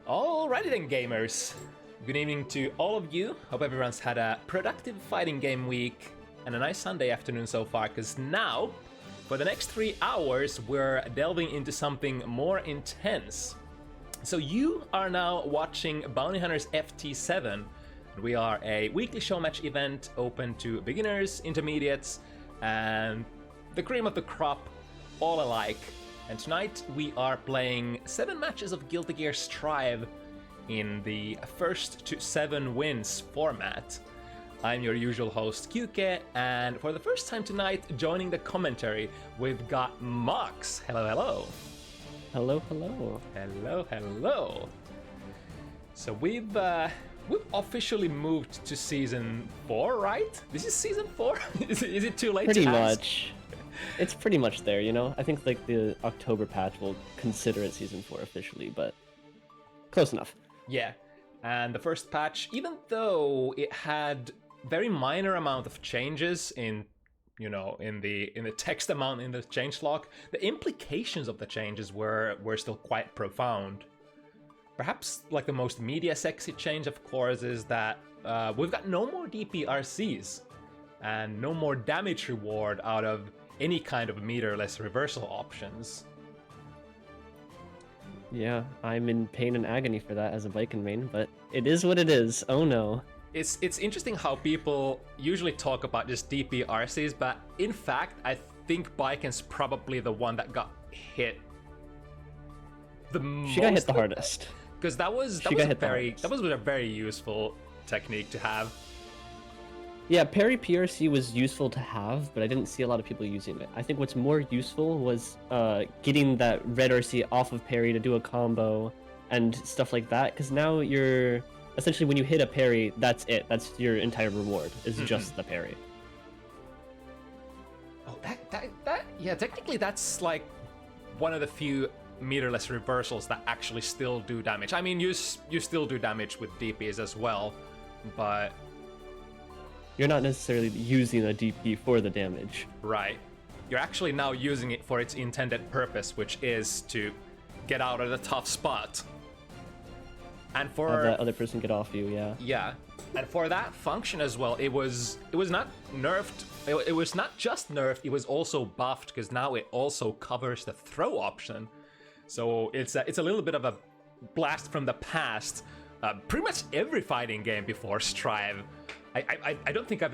Alrighty then, gamers. Good evening to all of you. Hope everyone's had a productive fighting game week and a nice Sunday afternoon so far, because now, for the next 3 hours, we're delving into something more intense. So you are now watching Bounty Hunters FT7. We are a weekly show match event open to beginners, intermediates, and the cream of the crop all alike. And tonight we are playing 7 matches of Guilty Gear Strive in the first to 7 wins format. I'm your usual host QK, and for the first time tonight, joining the commentary, we've got Mox. Hello, hello. Hello, hello. Hello, hello. So we've officially moved to season 4, right? This is season 4? Is it too late pretty to ask? Pretty much. It's pretty much there, you know? I think like the October patch will consider it season 4 officially, but close enough. Yeah, and the first patch, even though it had very minor amount of changes in, you know, in the text amount in the changelog, the implications of the changes were still quite profound. Perhaps like the most media sexy change, of course, is that we've got no more DPRCs and no more damage reward out of any kind of meterless reversal options. Yeah, I'm in pain and agony for that as a Viking main, but it is what it is. Oh no. It's interesting how people usually talk about just DPRCs, but in fact, I think Viken's probably the one that got hit the most. She got hit the hardest. Because that was a very useful technique to have. Yeah, parry PRC was useful to have, but I didn't see a lot of people using it. I think what's more useful was getting that red RC off of parry to do a combo and stuff like that, because now you're essentially, when you hit a parry, that's it. That's your entire reward, is just the parry. Oh, that yeah, technically that's like one of the few meterless reversals that actually still do damage. I mean, you still do damage with DPs as well, but you're not necessarily using a DP for the damage. Right. You're actually now using it for its intended purpose, which is to get out of the tough spot. And for have that other person get off you, yeah. Yeah. And for that function as well, it was not nerfed. It was not just nerfed, it was also buffed, because now it also covers the throw option. So it's a little bit of a blast from the past. Pretty much every fighting game before Strive, I don't think I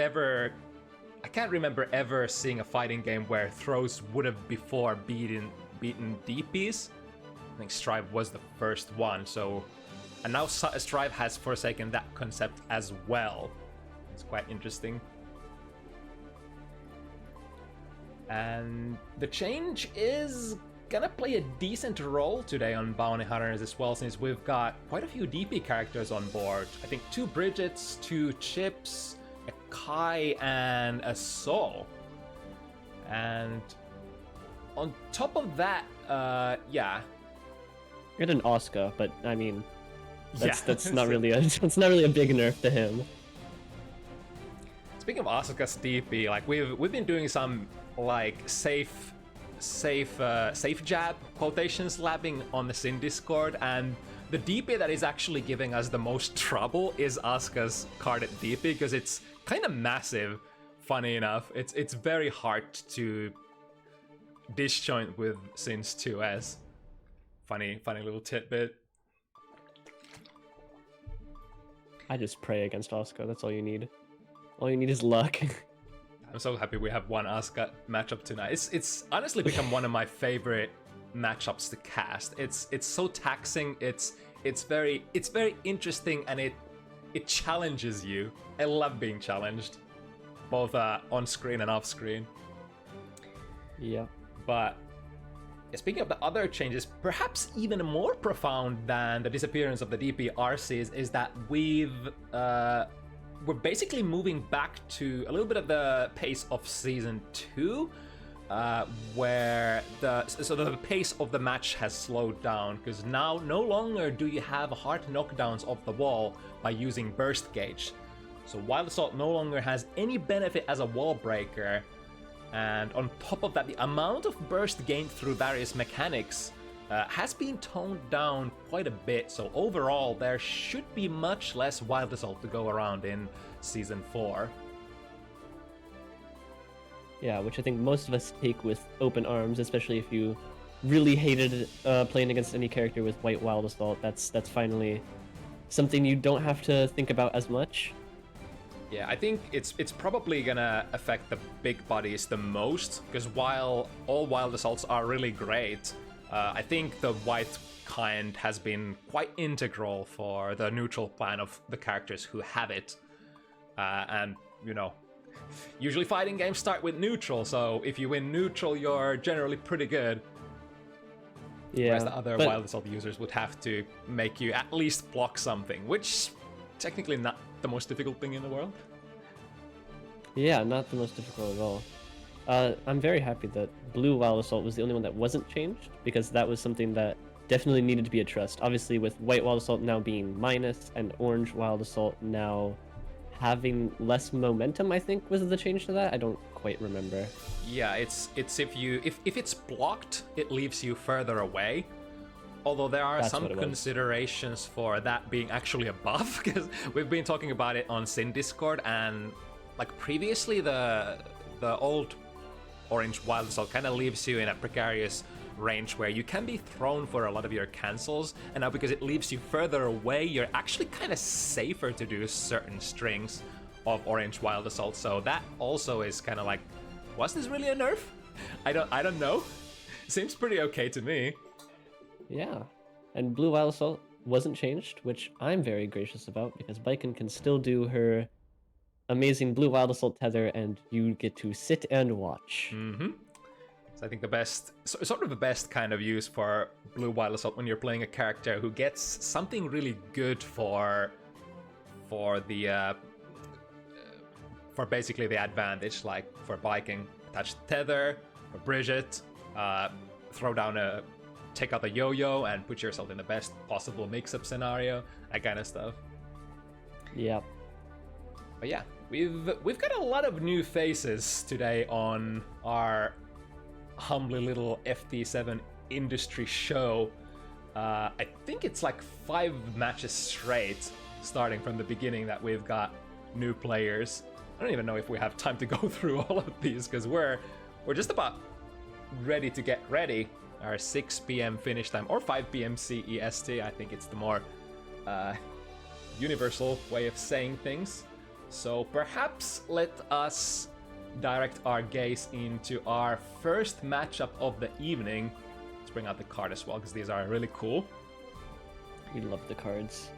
can't remember ever seeing a fighting game where throws would have before beaten DPs. I think Strive was the first one, so, and now Strive has forsaken that concept as well. It's quite interesting. And the change is gonna play a decent role today on Bounty Hunters as well, since we've got quite a few DP characters on board. I think 2 Bridgets, 2 Chips, a Kai, and a Soul. And on top of that, yeah. You had an Oscar, but I mean, that's yeah. not really it's not really a big nerf to him. Speaking of Asuka's DP, like we've been doing some like safe jab quotations labbing on the Sin Discord, and the DP that is actually giving us the most trouble is Asuka's carded DP, because it's kind of massive. Funny enough, it's very hard to disjoint with Sin's 2S. Funny little tidbit. I just pray against Asuka, that's all you need. All you need is luck. I'm so happy we have one Asuka matchup tonight. It's honestly become one of my favorite matchups to cast. It's so taxing. It's very interesting, and it challenges you. I love being challenged, both on screen and off screen. Yeah. But speaking of the other changes, perhaps even more profound than the disappearance of the DPRCs is that we're basically moving back to a little bit of the pace of Season 2, where the pace of the match has slowed down, because now no longer do you have hard knockdowns of the wall by using Burst Gauge. So Wild Assault no longer has any benefit as a wall breaker, and on top of that, the amount of burst gained through various mechanics has been toned down quite a bit, so overall there should be much less Wild Assault to go around in Season 4. Yeah, which I think most of us take with open arms, especially if you really hated playing against any character with White Wild Assault. That's finally something you don't have to think about as much. Yeah, I think it's probably gonna affect the big bodies the most, because while all Wild Assaults are really great, I think the white kind has been quite integral for the neutral plan of the characters who have it. And, you know, usually fighting games start with neutral, so if you win neutral, you're generally pretty good. Yeah, whereas the other Wild Assault users would have to make you at least block something, which technically not the most difficult thing in the world. Yeah, not the most difficult at all. I'm very happy that Blue Wild Assault was the only one that wasn't changed, because that was something that definitely needed to be addressed. Obviously, with White Wild Assault now being minus and Orange Wild Assault now having less momentum, I think was the change to that. I don't quite remember. Yeah, it's if it's blocked, it leaves you further away. Although there are some considerations for that being actually a buff, because we've been talking about it on Sin Discord, and like previously the old Orange Wild Assault kind of leaves you in a precarious range where you can be thrown for a lot of your cancels, and now because it leaves you further away, you're actually kind of safer to do certain strings of Orange Wild Assault. So that also is kind of like, was this really a nerf? I don't know. Seems pretty okay to me. Yeah, and Blue Wild Assault wasn't changed, which I'm very gracious about, because Bacik can still do her amazing Blue Wild Assault tether, and you get to sit and watch. Mm-hmm. So I think the best, sort of the best kind of use for Blue Wild Assault when you're playing a character who gets something really good for the for basically the advantage, like for biking, attach tether, or Bridget, throw down take out the yo-yo and put yourself in the best possible mix-up scenario, that kind of stuff. Yeah. But yeah, we've got a lot of new faces today on our humbly little FT7 industry show. I think it's like 5 matches straight, starting from the beginning, that we've got new players. I don't even know if we have time to go through all of these, because we're just about ready to get ready. Our 6 p.m. finish time, or 5 p.m. CEST, I think it's the more universal way of saying things. So perhaps let us direct our gaze into our first matchup of the evening. Let's bring out the card as well, because these are really cool. We love the cards.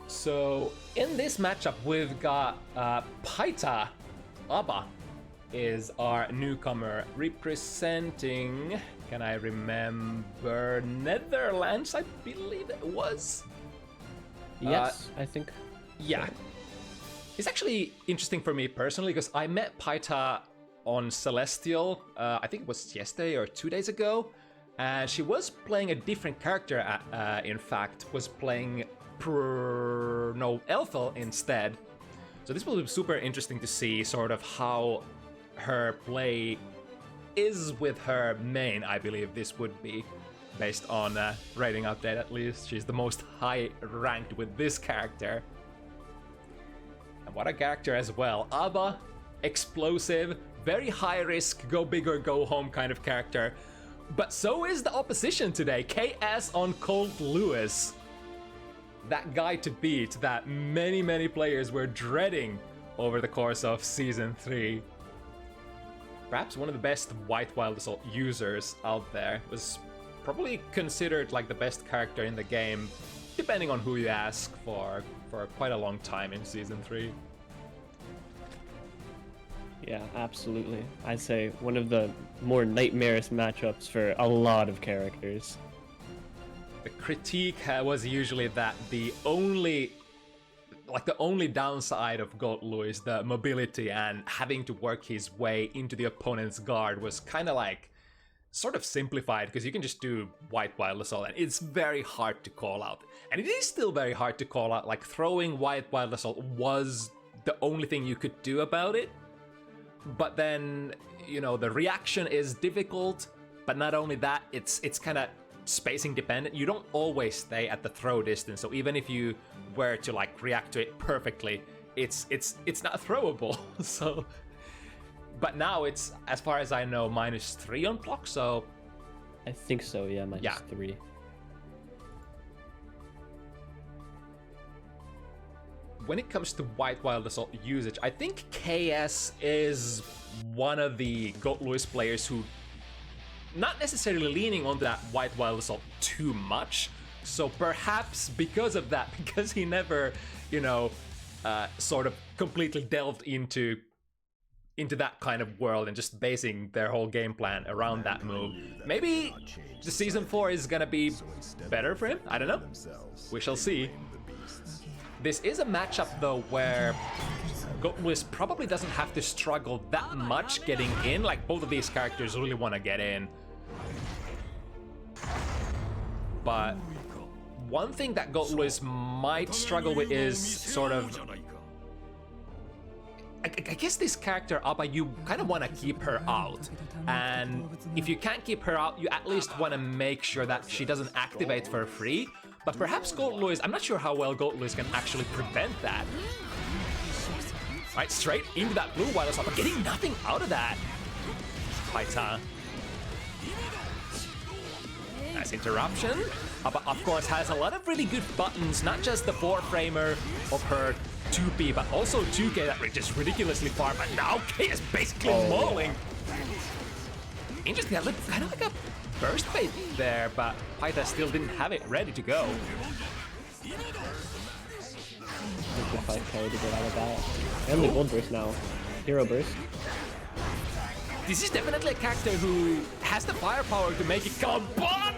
So in this matchup, we've got pietaa. Abba is our newcomer, representing, can I remember, Netherlands, I believe it was? Yes, I think. Yeah. It's actually interesting for me personally, because I met pietaa on Celestial, I think it was yesterday or 2 days ago, and she was playing a different character, in fact, was playing Elfel instead. So this will be super interesting to see sort of how her play is with her main. I believe this would be, based on rating update at least. She's the most high ranked with this character. And what a character as well. Abba, explosive, very high risk, go big or go home kind of character. But so is the opposition today, KS on Colt Lewis. That guy to beat that many players were dreading over the course of Season 3. Perhaps one of the best White Wild Assault users out there. Was probably considered like the best character in the game, depending on who you ask, for quite a long time in Season 3. Yeah, absolutely. I'd say one of the more nightmarish matchups for a lot of characters. The critique was usually that the only downside of Gold Lewis, the mobility and having to work his way into the opponent's guard, was kind of like sort of simplified, because you can just do White Wild Assault and it's very hard to call out. And it is still very hard to call out, like throwing White Wild Assault was the only thing you could do about it. But then, you know, the reaction is difficult, but not only that, it's kind of spacing dependent. You don't always stay at the throw distance, so even if you were to like react to it perfectly, it's not throwable. So, but now it's, as far as I know, -3 on block, so I think so, yeah, -3. When it comes to White Wild Assault usage, I think KS is one of the Goat Lewis players who not necessarily leaning on that White Wild Assault too much. So perhaps because of that, because he never, you know, sort of completely delved into that kind of world and just basing their whole game plan around that move, maybe the Season 4 is gonna be better for him? I don't know. We shall see. This is a matchup though where Goat Lewis probably doesn't have to struggle that much getting in. Like, both of these characters really want to get in. But one thing that Goat Lewis might struggle with is sort of... I guess this character, Abba, you kind of want to keep her out. And if you can't keep her out, you at least want to make sure that she doesn't activate for free. But perhaps Goat Lewis, I'm not sure how well Goat Lewis can actually prevent that. Right, straight into that blue Wild Assault, but getting nothing out of that. Pietaa. Nice interruption. But of course has a lot of really good buttons, not just the 4-framer of her 2P, but also 2K that just ridiculously far, but now K is basically mauling. Interesting, that looked kind of like a burst bait there, but Pietaa still didn't have it ready to go. Good 5k to get out of that. And the gold burst now. Hero burst. This is definitely a character who has the firepower to make it come, but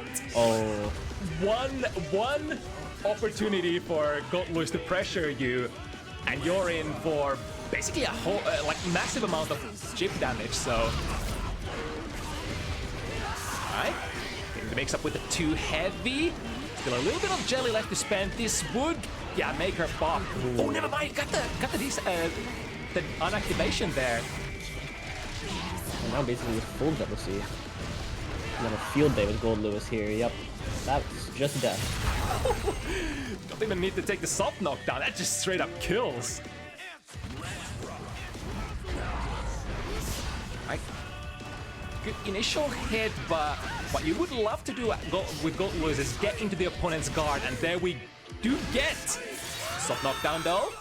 one opportunity for Goat Lewis to pressure you, and you're in for basically a whole like massive amount of chip damage. So, alright, getting the mix up with the 2 heavy. Still a little bit of jelly left to spend. This would, yeah, make her pop. Oh, never mind. Got the unactivation there. And now basically full double C. Another field day with Gold Lewis here. Yep, that's just death. Don't even need to take the soft knockdown. That just straight up kills. Right. Good initial hit, but what you would love to do with Goat Lewis is get into the opponent's guard, and there we do get soft knockdown though.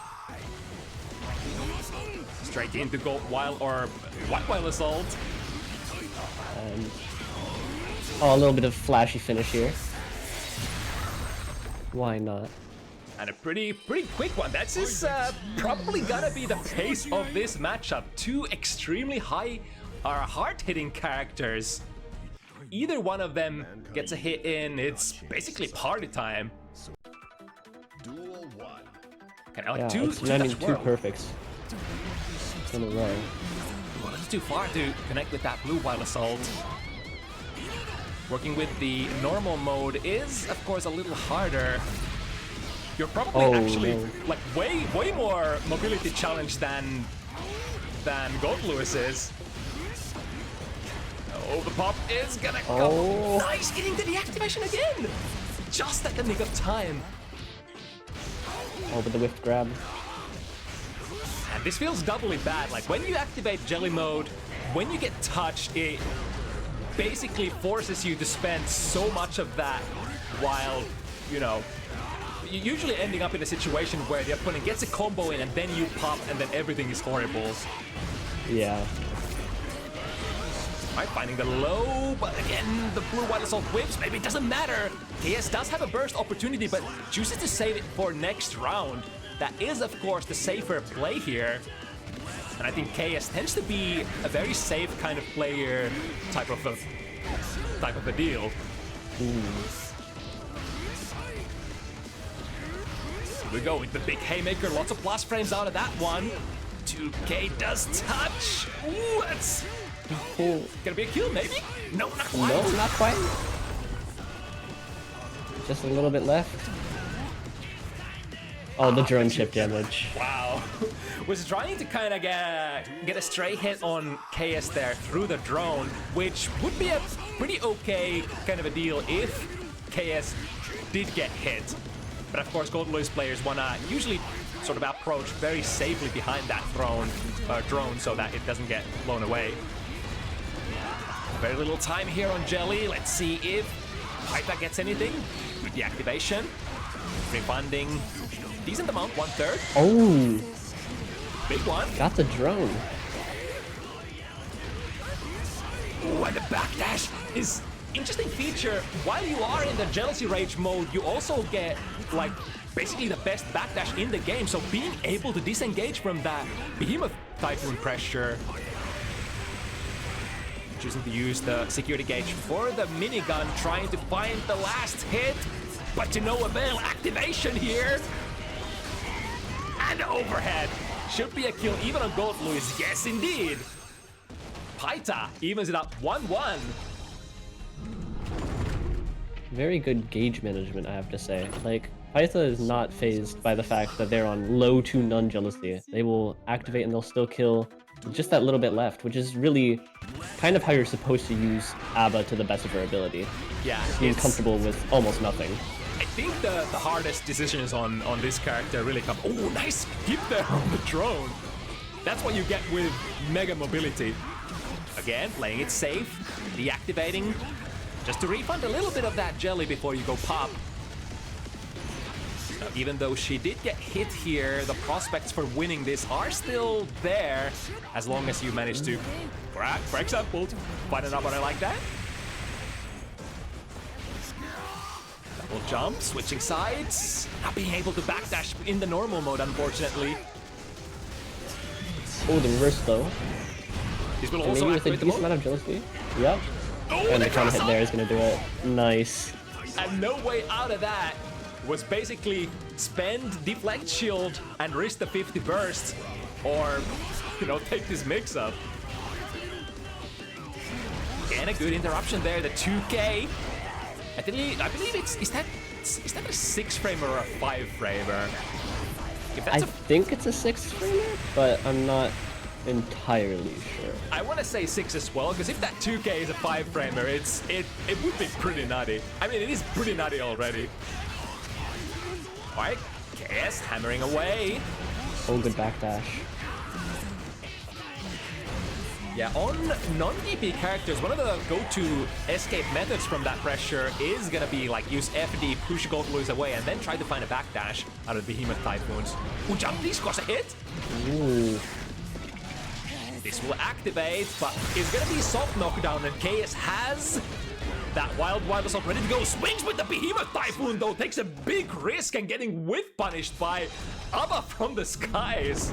Straight into Goat Wild or White Wild Assault. A little bit of flashy finish here. Why not? And a pretty quick one. That's just probably gonna be the pace of this matchup. 2 extremely hard-hitting characters. Either one of them gets a hit in, it's basically party time. Okay, like two perfects in a row. Well, it's too far to connect with that blue Wild Assault. Working with the normal mode is, of course, a little harder. You're probably actually like way more mobility challenged than Goat Lewis is. Oh, the pop is gonna come. Nice, getting to the activation again. Just at the nick of time. Oh, with the whipped grab. And this feels doubly bad. Like when you activate jelly mode, when you get touched, it basically forces you to spend so much of that while, you know, you're usually ending up in a situation where the opponent gets a combo in and then you pop and then everything is horrible. Yeah. Alright, finding the low, but again, the blue Wild Assault whips, maybe it doesn't matter. KS does have a burst opportunity, but chooses to save it for next round. That is, of course, the safer play here. And I think KS tends to be a very safe kind of player, type of a deal. Here we go with the big haymaker, lots of plus frames out of that one. 2K does touch. Ooh, that's gonna be a kill, maybe? No, not quite. No, not quite. Just a little bit left. Oh, the drone chip damage. Wow. Was trying to kind of get a stray hit on KS there through the drone, which would be a pretty okay kind of a deal if KS did get hit. But of course, Gold Louis players want to usually sort of approach very safely behind that drone so that it doesn't get blown away. Very little time here on Jelly. Let's see if pietaa gets anything with the activation. Refunding. Decent amount, 1/3. Oh, Big one. got the drone. Ooh, and the backdash is interesting feature. While you are in the Jealousy Rage mode, you also get like basically the best backdash in the game. So being able to disengage from that Behemoth Typhoon pressure. Choosing to use the security gauge for the minigun, trying to find the last hit, but to no avail. Activation here. And overhead. Should be a kill even on Gold Louis. Yes, indeed. pietaa evens it up 1-1. Very good gauge management, I have to say. Like, pietaa is not phased by the fact that they're on low to none jealousy. They will activate and they'll still kill just that little bit left, which is really kind of how you're supposed to use ABBA to the best of her ability. Yeah, Being comfortable with almost nothing. I think the hardest decisions on this character really come. Oh, nice skip there on the drone. That's what you get with Mega Mobility. Again, playing it safe, deactivating, just to refund a little bit of that jelly before you go pop. Even though she did get hit here, the prospects for winning this are still there, as long as you manage to, for example, find an opponent like that. Double jump, switching sides, not being able to backdash in the normal mode, unfortunately. Oh, the reverse though. This will And also maybe with a activate the decent mode. amount of jealousy. Yep. Oh, And the the counter hit cross there up! is gonna do it. Nice. And no way out of that was basically spend deflect shield and risk the 50 burst, or take this mix up. And a good interruption there, the 2K. I believe is that a 6-framer or a 5-framer? If I that's think it's a 6-framer, but I'm not entirely sure. I want to say 6 as well, because if that 2K is a 5-framer, it would be pretty nutty. I mean, it is pretty nutty already. Alright, KS hammering away. Oh, good backdash. Yeah, on non-DP characters, one of the go-to escape methods from that pressure is gonna be like use FD, push Gold Louis away, and then try to find a backdash out of Behemoth Typhoons. Ooh, Jungie scores a hit! Ooh. This will activate, but it's gonna be soft knockdown, and KS has that Wild Assault ready to go. Swings with the Behemoth Typhoon, though, takes a big risk and getting whiff punished by ABBA from the skies.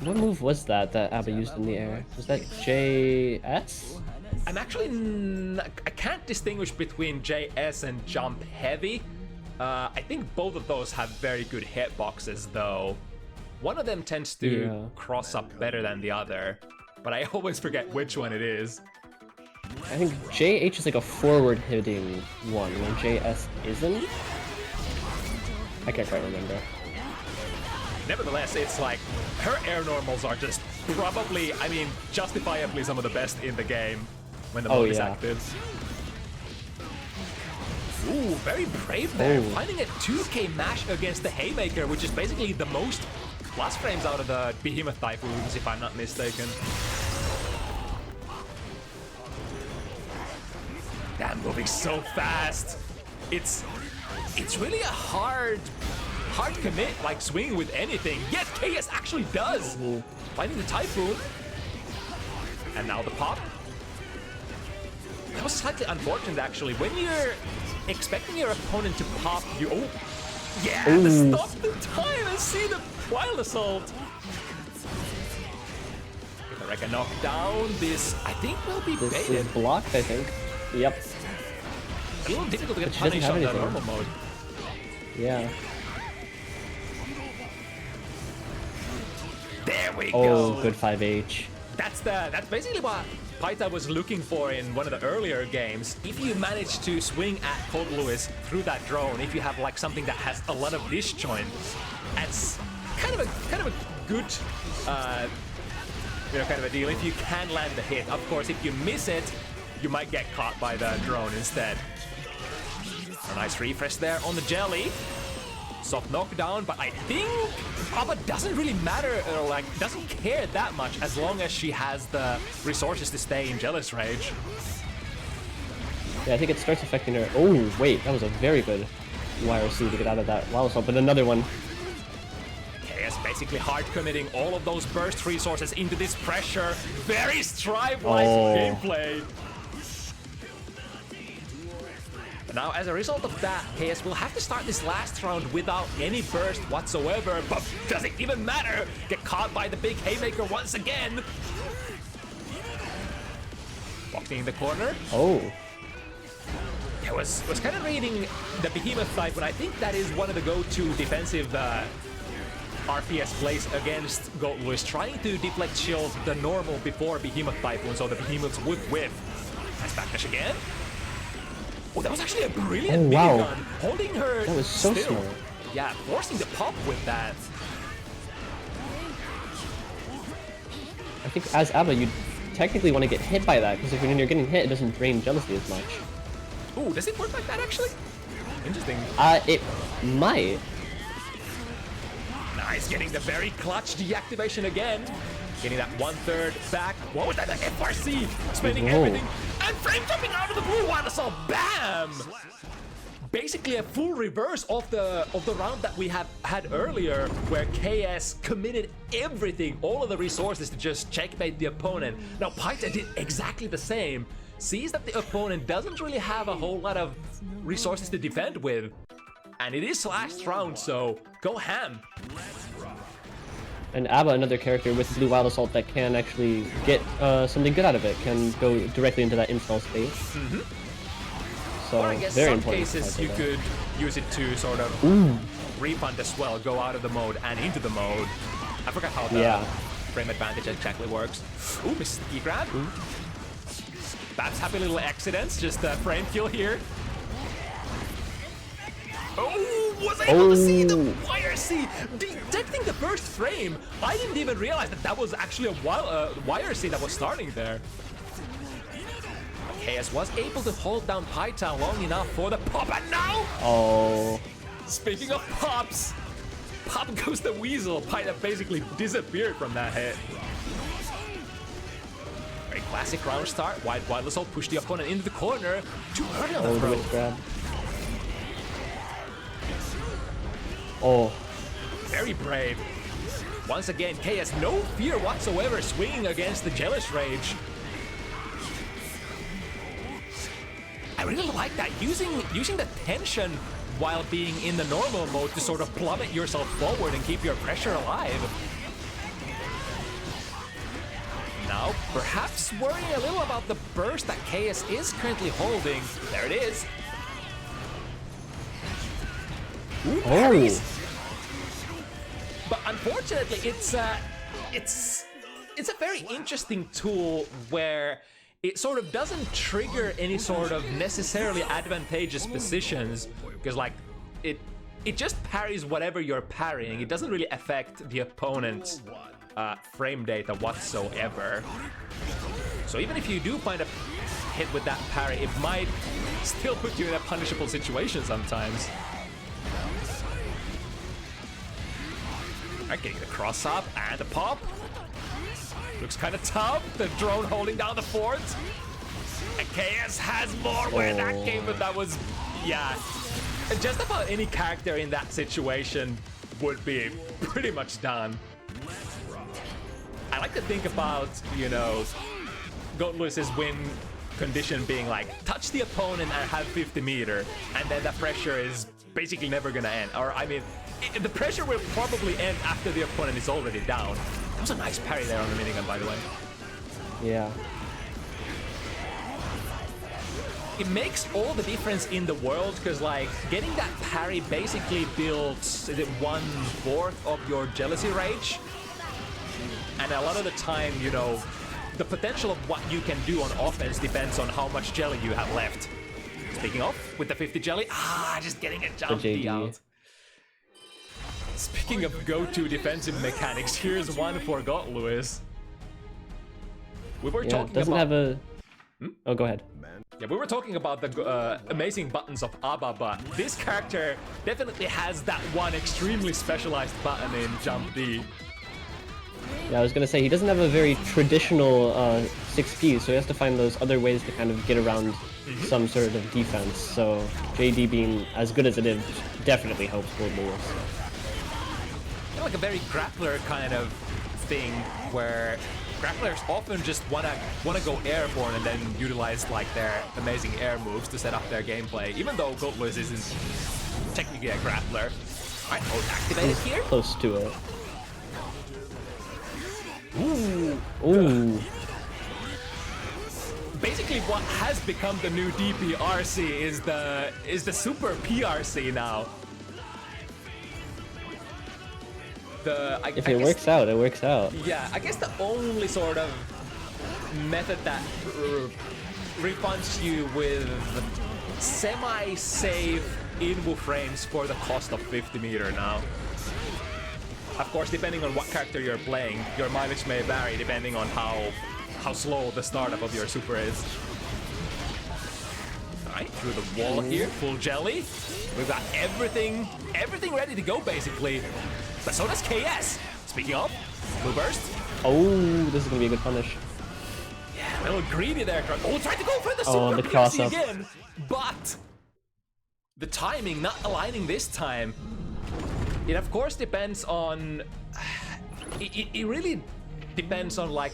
What move was that ABBA used in the air? Was that JS? I'm actually I can't distinguish between JS and Jump Heavy. I think both of those have very good hitboxes, though. One of them tends to cross up better than the other, but I always forget which one it is. I think JH is like a forward hitting one, when JS isn't? I can't quite remember. Nevertheless, it's like her air normals are just probably, I mean, justifiably some of the best in the game when the mode is active. Ooh, very brave there. Finding a 2K mash against the Haymaker, which is basically the most plus frames out of the Behemoth Typhoons, if I'm not mistaken. Damn, moving so fast. It's really a hard commit, like swinging with anything. Yet KS actually does. Finding the Typhoon. And now the pop. That was slightly unfortunate, actually. When you're expecting your opponent to pop, you... Oh, yeah, the stop the time and see the Wild Assault. If I can knock down this, I think will be This baited. is blocked, I think. Yep. A little difficult to get But she doesn't punished have on the anything. normal mode. Yeah. There we Oh, go. good 5H. That's basically what pietaa was looking for in one of the earlier games. If you manage to swing at Cold Lewis through that drone, if you have like something that has a lot of disjoint, that's kind of a good kind of a deal. If you can land the hit, of course, if you miss it, you might get caught by the drone instead. A nice refresh there on the jelly. Soft knockdown, but I think Abba doesn't really matter, or like doesn't care that much as long as she has the resources to stay in Jealous Rage. Yeah, I think it starts affecting her. Oh, wait, that was a very good YRC to get out of that wild assault, but another one. KS basically hard committing all of those burst resources into this pressure. Very Strive-like gameplay. Now, as a result of that, KS will have to start this last round without any burst whatsoever, but does it even matter? Get caught by the big haymaker once again. Walking in the corner. Oh. Yeah, was kind of reading the Behemoth type, but I think that is one of the go-to defensive RPS plays against Gold Lewis, trying to deflect shield the normal before Behemoth Typhoon, so the Behemoths would whiff. Nice backdash again. Oh, that was actually a brilliant minigun, holding her that was so still. smart. Yeah, forcing the pop with that. I think as Abba, you technically want to get hit by that, because if when you're getting hit, it doesn't drain jealousy as much. Ooh, does it work like that actually? Interesting. It might. Nice, getting the very clutch deactivation again. Getting that 1/3 back. What was that? The FRC spending everything. And frame jumping out of the blue wild assault. Bam! Basically a full reverse of the round that we have had earlier, where KS committed everything, all of the resources to just checkmate the opponent. Now pietaa did exactly the same. Sees that the opponent doesn't really have a whole lot of resources to defend with. And it is last round, so go ham. And Abba, another character with Blue Wild Assault that can actually get something good out of it, can go directly into that install space. So, or I guess very some important cases you could use it to sort of refund as well, go out of the mode and into the mode. I forgot how the frame advantage exactly works. Ooh, misses the key grab. Bab's happy little accidents, just a frame kill here. Oh, was able to see the YRC detecting the first frame. I didn't even realize that that was actually a YRC that was starting there. KS was able to hold down pietaa long enough for the pop, and now! Oh. Speaking of pops, pop goes the weasel. Pietaa basically disappeared from that hit. Very classic round start. Wild assault pushed the opponent into the corner. Too early on the throw. Oh. Very brave. Once again, KS no fear whatsoever swinging against the Jealous Rage. I really like that, using the tension while being in the normal mode to sort of plummet yourself forward and keep your pressure alive. Now, perhaps worrying a little about the burst that KS is currently holding. There it is. Ooh, parries. But unfortunately, it's a very interesting tool where it sort of doesn't trigger any sort of necessarily advantageous positions, because like it just parries whatever you're parrying. It doesn't really affect the opponent's frame data whatsoever. So even if you do find a hit with that parry, it might still put you in a punishable situation sometimes. Alright, getting the cross up and the pop. Looks kind of tough. The drone holding down the fort. And KS has more where that came, but that was, yeah. Just about any character in that situation would be pretty much done. I like to think about, you know, Gold Lewis's win condition being like, touch the opponent and have 50 meter, and then the pressure is basically never gonna end. Or, I mean, the pressure will probably end after the opponent is already down. That was a nice parry there on the minigun, by the way. Yeah. It makes all the difference in the world, because like getting that parry basically builds, is it 1/4 of your jealousy rage? And a lot of the time, you know, the potential of what you can do on offense depends on how much jelly you have left. Speaking of, with the 50 jelly, just getting a jumpy out. Speaking of go-to defensive mechanics, here's one for God, Lewis. We were talking doesn't about... have a... Oh, go ahead. Yeah, we were talking about the amazing buttons of Abba, but this character definitely has that one extremely specialized button in Jump D. Yeah, I was gonna say, he doesn't have a very traditional 6P, so he has to find those other ways to kind of get around some sort of defense. So JD being as good as it is definitely helps Gold Lewis. Like a very grappler kind of thing, where grapplers often just wanna go airborne and then utilize like their amazing air moves to set up their gameplay, even though Gold Lewis isn't technically a grappler. Alright, ult activated here. Close to it. Ooh. Basically, what has become the new DPRC is the super PRC now. If it works out, it works out. Yeah, I guess the only sort of method that refunds you with semi-safe inbu frames for the cost of 50 meter now. Of course, depending on what character you're playing, your mileage may vary depending on how slow the startup of your super is. Alright, through the wall here, full jelly. We've got everything ready to go basically. But so does KS. Speaking of, blue burst. Oh, this is gonna be a good punish. Yeah, a little greedy there. Oh, tried to go for the super the cross up again, but the timing not aligning this time. It of course depends on. It really depends on like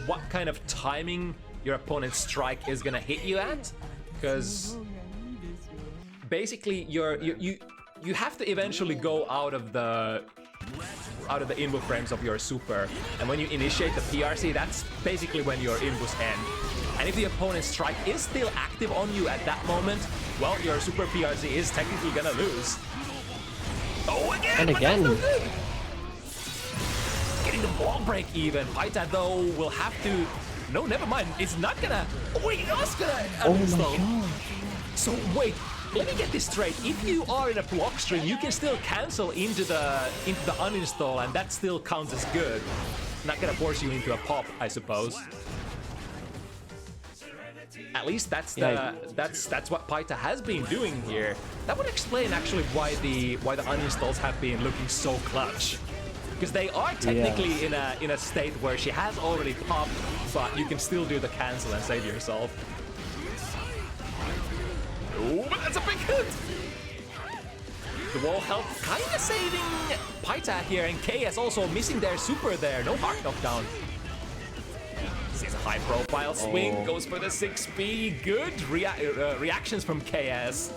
what kind of timing your opponent's strike is gonna hit you at, because basically you have to eventually go out of the inbu frames of your super, and when you initiate the PRC, that's basically when your inbus end. And if the opponent's strike is still active on you at that moment, well, your super PRC is technically gonna lose. Oh, again! And again! No good. Getting the wall break even. Pietaa though will have to. No, never mind. It's not gonna. Oh, wait, it's gonna. Oh my god! So wait. Let me get this straight. If you are in a block string, you can still cancel into the uninstall, and that still counts as good. Not gonna force you into a pop, I suppose. At least that's what Pietaa has been doing here. That would explain actually why the uninstalls have been looking so clutch. Because they are technically in a state where she has already popped, but you can still do the cancel and save yourself. Oh, but that's a big hit! The wall help kinda saving Pietaa here, and KS also missing their super there. No heart knockdown. This is a high profile swing, goes for the 6B. Good reactions from KS.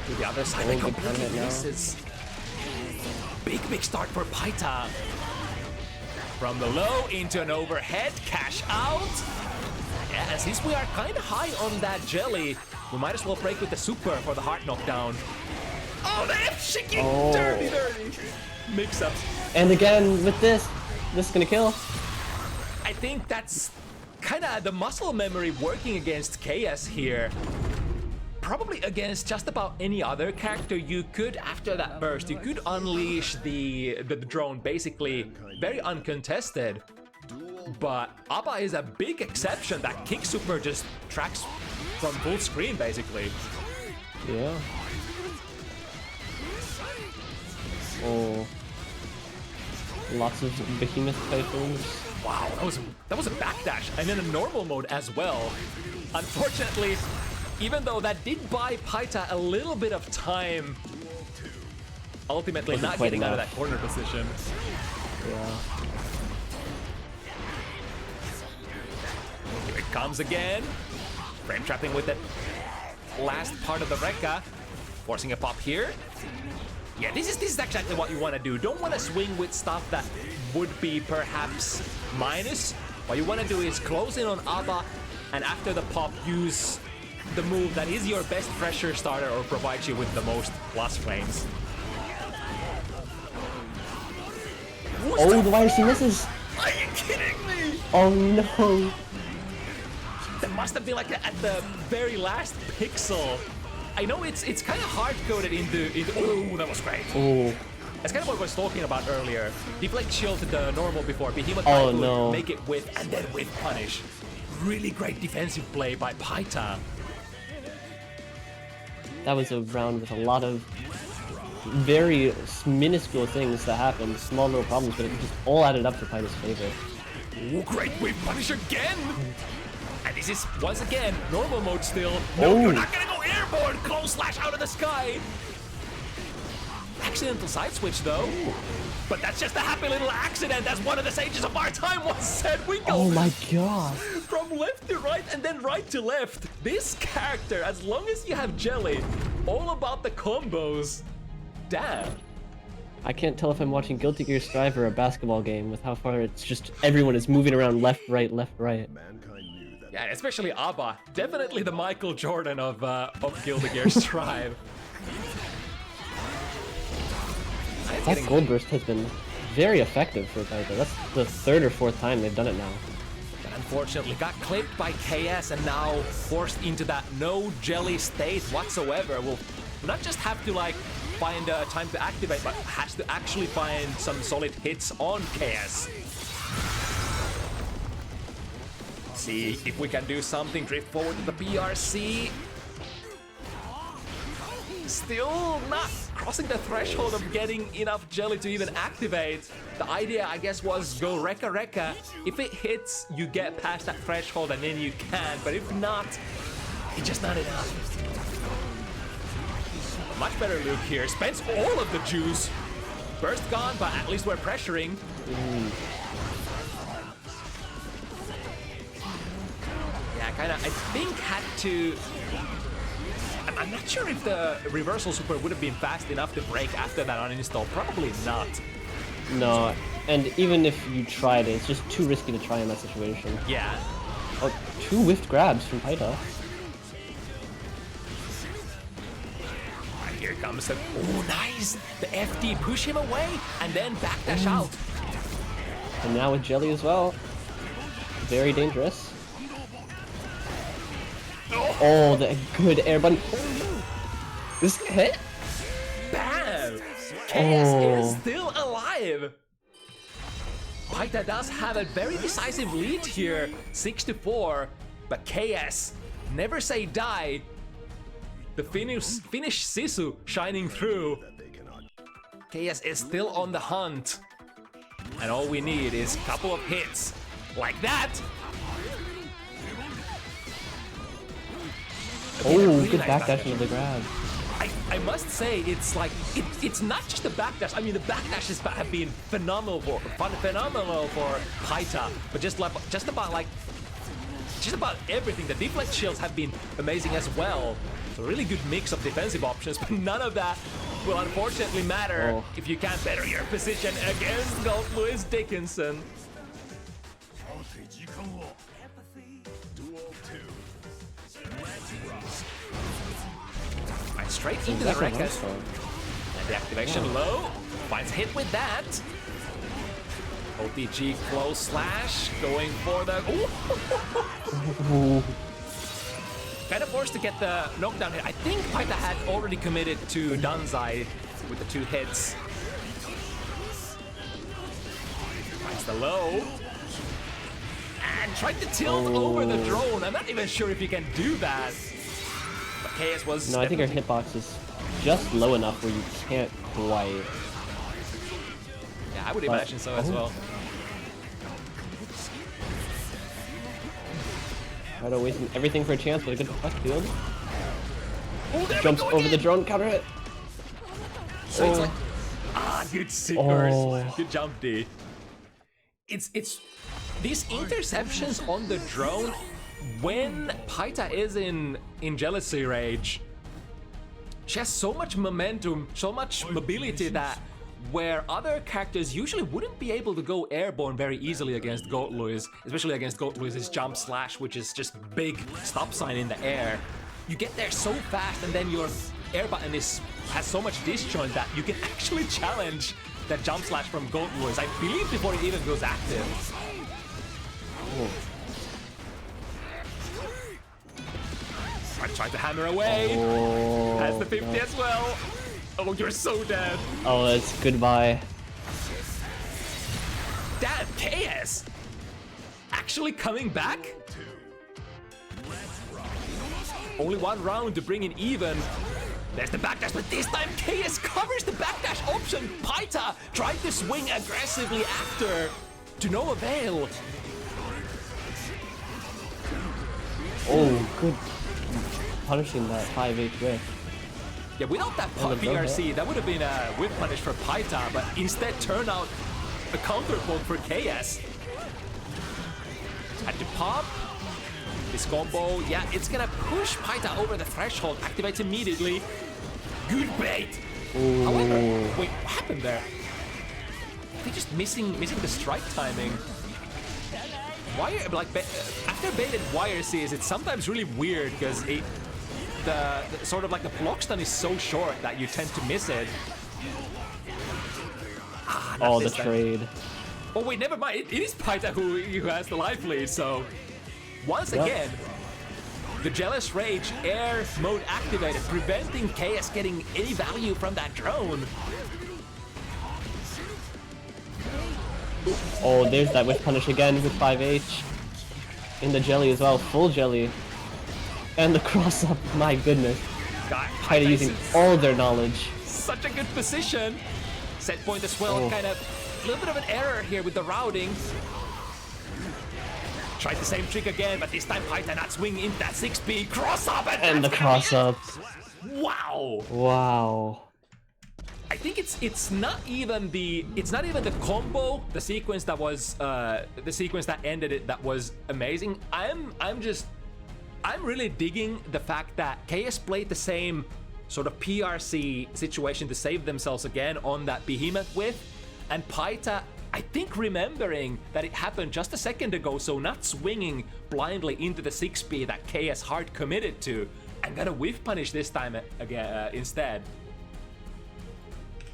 To the other side, they completely misses. Big start for Pietaa. From the low into an overhead, cash out. Yeah, since we are kind of high on that jelly, we might as well break with the super for the heart knockdown. Oh, the F-shaking! Dirty! Mix-ups. And again, with this is gonna kill. I think that's kind of the muscle memory working against KS here. Probably against just about any other character you could, after that burst, you could unleash the drone basically very uncontested. But Abba is a big exception. That kick super just tracks from full screen basically. Yeah. Oh. Lots of behemoth typhoons. Wow, that was a backdash, and in a normal mode as well. Unfortunately, even though that did buy Pietaa a little bit of time, ultimately not getting out of that corner position. Yeah. Here it comes again. Frame trapping with the last part of the Rekka. Forcing a pop here. Yeah, this is exactly what you want to do. Don't want to swing with stuff that would be perhaps minus. What you want to do is close in on Abba, and after the pop, use the move that is your best pressure starter or provides you with the most plus frames. Oh, the YRC misses. Are you kidding me? Oh no. That must have been like at the very last pixel. I know it's kind of hard coded into. Oh, that was great. Oh. That's kind of what I was talking about earlier. Deflect shield to the normal before Behemoth Oh would no. make it with and then with punish. Really great defensive play by pietaa. That was a round with a lot of very minuscule things that happened, small little problems, but it just all added up to pieta's favor. Oh, great wave punish again! And this is, once again, normal mode still. No, you're not gonna go airborne! Close slash out of the sky! Accidental side switch though. But that's just a happy little accident, as one of the sages of our time once said. We go Oh my god. from left to right and then right to left. This character, as long as you have jelly, all about the combos. Damn. I can't tell if I'm watching Guilty Gear Strive or a basketball game with how far it's just everyone is moving around left, right, left, right. Yeah, especially Abba. Definitely the Michael Jordan of Guilty Gear Strive. That Gold Burst has been very effective for pieta. That's the third or fourth time they've done it now. Unfortunately, got clipped by KS and now forced into that no jelly state whatsoever. Will not just have to like find a time to activate, but has to actually find some solid hits on KS. See if we can do something. Drift forward to the PRC. Still not crossing the threshold of getting enough jelly to even activate. The idea, I guess, was go Rekka Rekka. If it hits, you get past that threshold and then you can. But if not, it's just not enough. Much better Luke here. Spends all of the juice. Burst gone, but at least we're pressuring. Yeah, kinda, I think had to... I'm not sure if the reversal super would have been fast enough to break after that uninstall. Probably not. No, and even if you tried it, it's just too risky to try in that situation. Yeah. Oh, 2 whiffed grabs from pieta. Here comes the... Oh, nice! The FD push him away and then backdash out. And now with jelly as well. Very dangerous. Oh, the good air button. This hit? Bam! KS is still alive! pieta does have a very decisive lead here, 6-4, but KS, never say die. The Finnish Sisu shining through. KS is still on the hunt. And all we need is a couple of hits, like that! Oh, Really good nice backdash into the grab. I must say, it's like, it's not just the backdash. I mean, the backdashes have been phenomenal for pieta, but just about everything. The deflect shields have been amazing as well. A really good mix of defensive options, but none of that will unfortunately matter if you can't better your position against Gold Louis Dickinson. Right, straight into the record. And the activation low. Finds hit with that. OTG close slash. Going for the... Ooh. Kind of forced to get the knockdown hit. I think pieta had already committed to Danzai with the 2 hits. Finds the low. And tried to tilt over the drone. I'm not even sure if you can do that. But KS was... No, I think her hitbox is just low enough where you can't quite. Yeah, I would imagine so as well. Meadow wasting everything for a chance, but a good deflect field. Oh, Jumps over the drone, counter hit. So it's like... good sickers. Good jump, D. It's... These interceptions on the drone, when pieta is in jealousy rage, she has so much momentum, so much mobility that where other characters usually wouldn't be able to go airborne very easily against Gold Louis, especially against Gold Louis' jump slash, which is just big stop sign in the air. You get there so fast and then your air button has so much disjoint that you can actually challenge that jump slash from Gold Wars, I believe before it even goes active. Oh. I tried to hammer away. Oh, Has the 50 no. as well. Oh, you're so dead. Oh, that's goodbye. Damn, KS! Actually coming back? Only one round to bring it even. There's the backdash, but this time KS covers the backdash option. Pietaa tried to swing aggressively after, to no avail. Oh, good. Punishing that 5-8 whip. Yeah, without that Oh, the PRC, that would have been a whip punish for Pietaa, but instead turned out a counter poke for KS. Had to pop. This combo, yeah, it's gonna push Pietaa over the threshold, activates immediately. Good bait! Ooh. However, wait, what happened there? They're just missing the strike timing. Wire, like, after baited wire sees, it's sometimes really weird because the sort of like the block stun is so short that you tend to miss it. Ah, not Oh, the this time. trade. Oh wait, never mind. It is Pietaa who has the life lead. So once again, the Jealous Rage air mode activated, preventing KS getting any value from that drone. Oh, there's that whip punish again with 5H. In the jelly as well, full jelly. And the cross up, my goodness. Pietaa using all their knowledge. Such a good position. Set point as well, Oh. kind of a little bit of an error here with the routing. Tried the same trick again, but this time Pietaa not swinging into that 6B cross up And the cross up. Wow. Wow. I think it's not even the combo, the sequence that was the sequence that ended it that was amazing. I'm really digging the fact that KS played the same sort of PRC situation to save themselves again on that behemoth with, and Pietaa, I think, remembering that it happened just a second ago, so not swinging blindly into the 6B that KS hard committed to, and got a whiff punish this time again instead.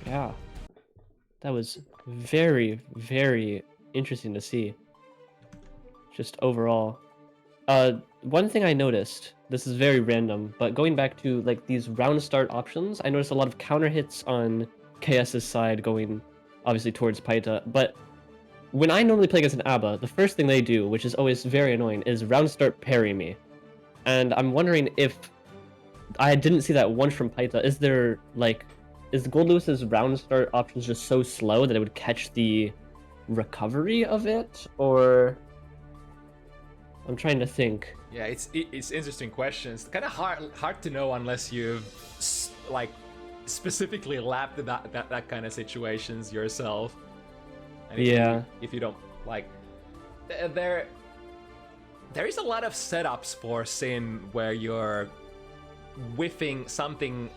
Yeah. That was very, very interesting to see. Just overall. One thing I noticed, this is very random, but going back to like these round start options, I noticed a lot of counter hits on KS's side going obviously towards Pietaa, but when I normally play against an ABBA, the first thing they do, which is always very annoying, is round start parry me. And I'm wondering if I didn't see that once from Pietaa. Is there like, is Gold Lewis's round start options just so slow that it would catch the recovery of it, or I'm trying to think. Yeah, it's interesting questions. Kind of hard to know unless you've like specifically lapped that kind of situations yourself. And Yeah. If you don't like, there is a lot of setups for Sin where you're whiffing something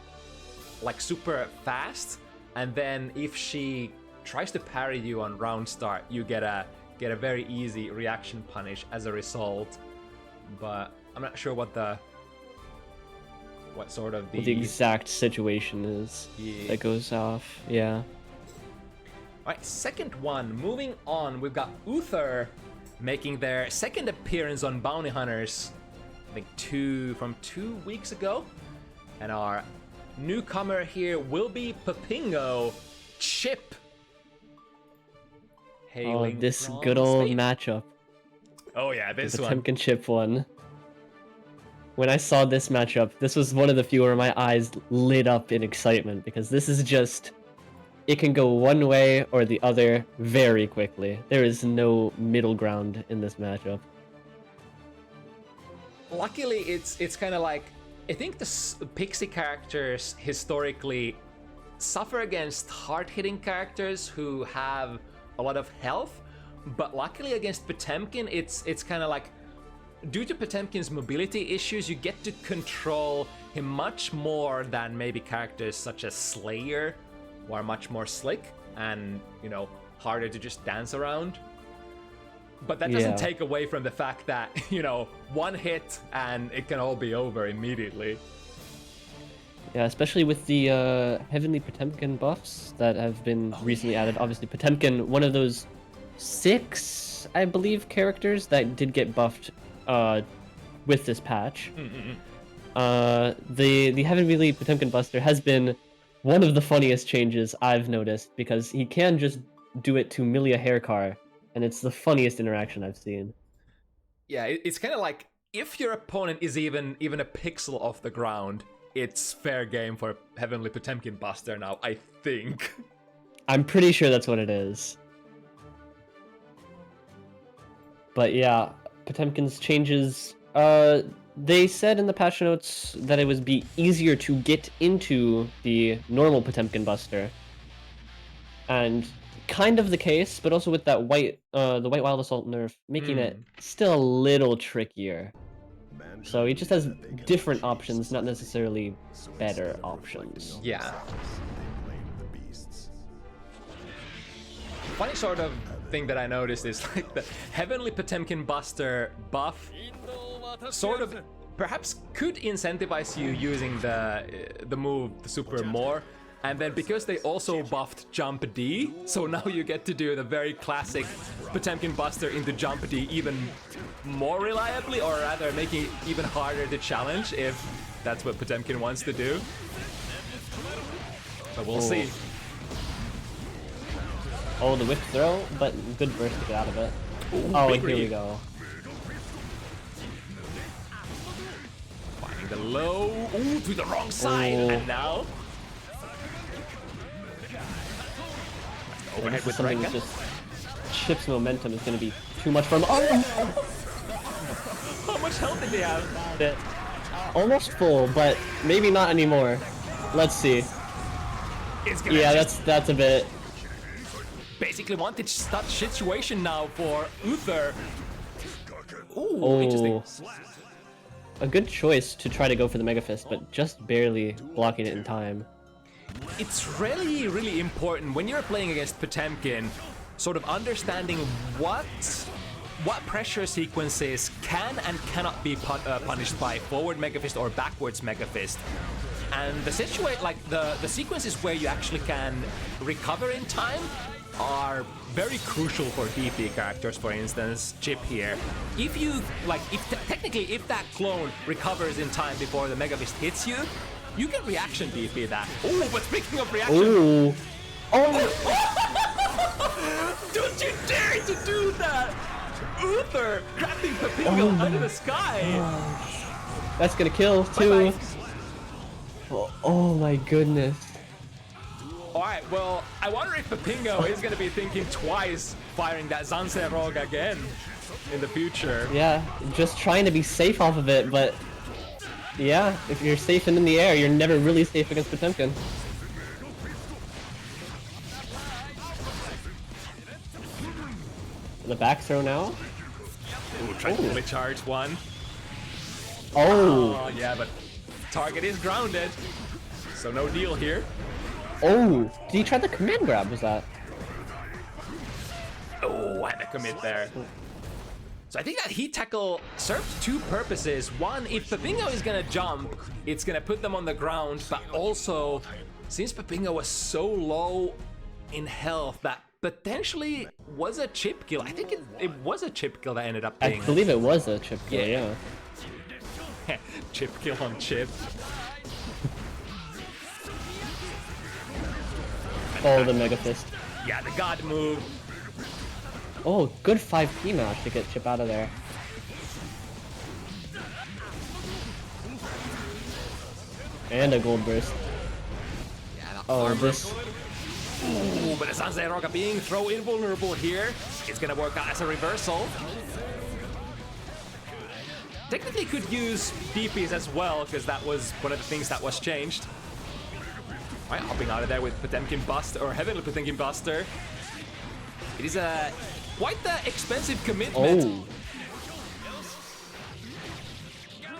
like super fast, and then if she tries to parry you on round start, you get a very easy reaction punish as a result. But I'm not sure what sort of What the exact situation is that goes off. Yeah. Alright, second one. Moving on, we've got Üther making their second appearance on Bounty Hunters, I think from 2 weeks ago. And our newcomer here will be Popingo Chip. Oh, this from good old Spain. matchup. Oh yeah, this The one. Temkin Chip one. When I saw this matchup, this was one of the few where my eyes lit up in excitement, because this is just, it can go one way or the other very quickly. There is no middle ground in this matchup. Luckily, it's kind of like, I think the Pixie characters historically suffer against hard-hitting characters who have a lot of health, but luckily against Potemkin, it's kind of like, due to Potemkin's mobility issues, you get to control him much more than maybe characters such as Slayer, who are much more slick and, you know, harder to just dance around. But that doesn't take away from the fact that, you know, one hit and it can all be over immediately. Yeah, especially with the Heavenly Potemkin buffs that have been recently added. Obviously, Potemkin, one of those 6, I believe, characters that did get buffed with this patch. The Heavenly Potemkin Buster has been one of the funniest changes I've noticed because he can just do it to Milia Haircar, and it's the funniest interaction I've seen. Yeah, it's kind of like if your opponent is even a pixel off the ground, it's fair game for Heavenly Potemkin Buster now, I think. I'm pretty sure that's what it is. But yeah, Potemkin's changes, they said in the patch notes that it would be easier to get into the normal Potemkin Buster. And kind of the case, but also with that the White Wild Assault nerf, making it still a little trickier. So he just has different options, not necessarily better options. Yeah. Funny sort of thing that I noticed is like the Heavenly Potemkin Buster buff sort of perhaps could incentivize you using the move, the super more. And then because they also buffed Jump D, so now you get to do the very classic Potemkin Buster into Jump D even more reliably, or rather making it even harder to challenge if that's what Potemkin wants to do. But we'll see. Oh, the whip throw, but good burst to get out of it. Ooh, oh, and here we go. Finding the low, ooh, to the wrong side, and now overhead with something that Renka. just Chip's momentum is going to be too much for him. Oh! How much health did he have? Almost full, but maybe not anymore. Let's see. Yeah, that's a bit. Basically wanted that situation now for Üther. Ooh, Oh, interesting. a good choice to try to go for the Mega Fist, but just barely blocking it in time. It's really, really important when you're playing against Potemkin, sort of understanding what pressure sequences can and cannot be punished by forward Mega Fist or backwards Mega Fist. And the the sequences where you actually can recover in time are very crucial for DP characters, for instance, Chip here. If you, technically, if that clone recovers in time before the Mega Fist hits you, you can reaction DP that. Oh, but speaking of reaction... Ooh. Oh! Don't you dare to do that! Üther grabbing Popingo out of the sky! That's gonna kill, too. Oh my goodness. Alright, well, I wonder if Popingo is gonna be thinking twice firing that Zanserog again in the future. Yeah, just trying to be safe off of it, but yeah, if you're safe and in the air, you're never really safe against Potemkin. The back throw now? Ooh, trying to fully charge one. Oh! Oh, yeah, but target is grounded, so no deal here. Oh! Did he try the command grab, was that? Oh, had to commit there. So I think that heat tackle served two purposes. One, if Popingo is gonna jump, it's gonna put them on the ground, but also, since Popingo was so low in health, that potentially was a chip kill. I think it was a chip kill that ended up being... I believe it was a chip kill, yeah. Chip kill on chip. Oh, the Mega Fist. Yeah, the God move. Oh, good 5P match to get Chip out of there. And a gold burst. Yeah, oh, this... Ooh, but the Zanserog being throw invulnerable here. It's gonna work out as a reversal. Technically could use DPs as well, because that was one of the things that was changed. Alright, hopping out of there with Potemkin Buster, or Heavenly Potemkin Buster. It is quite the expensive commitment. Oh.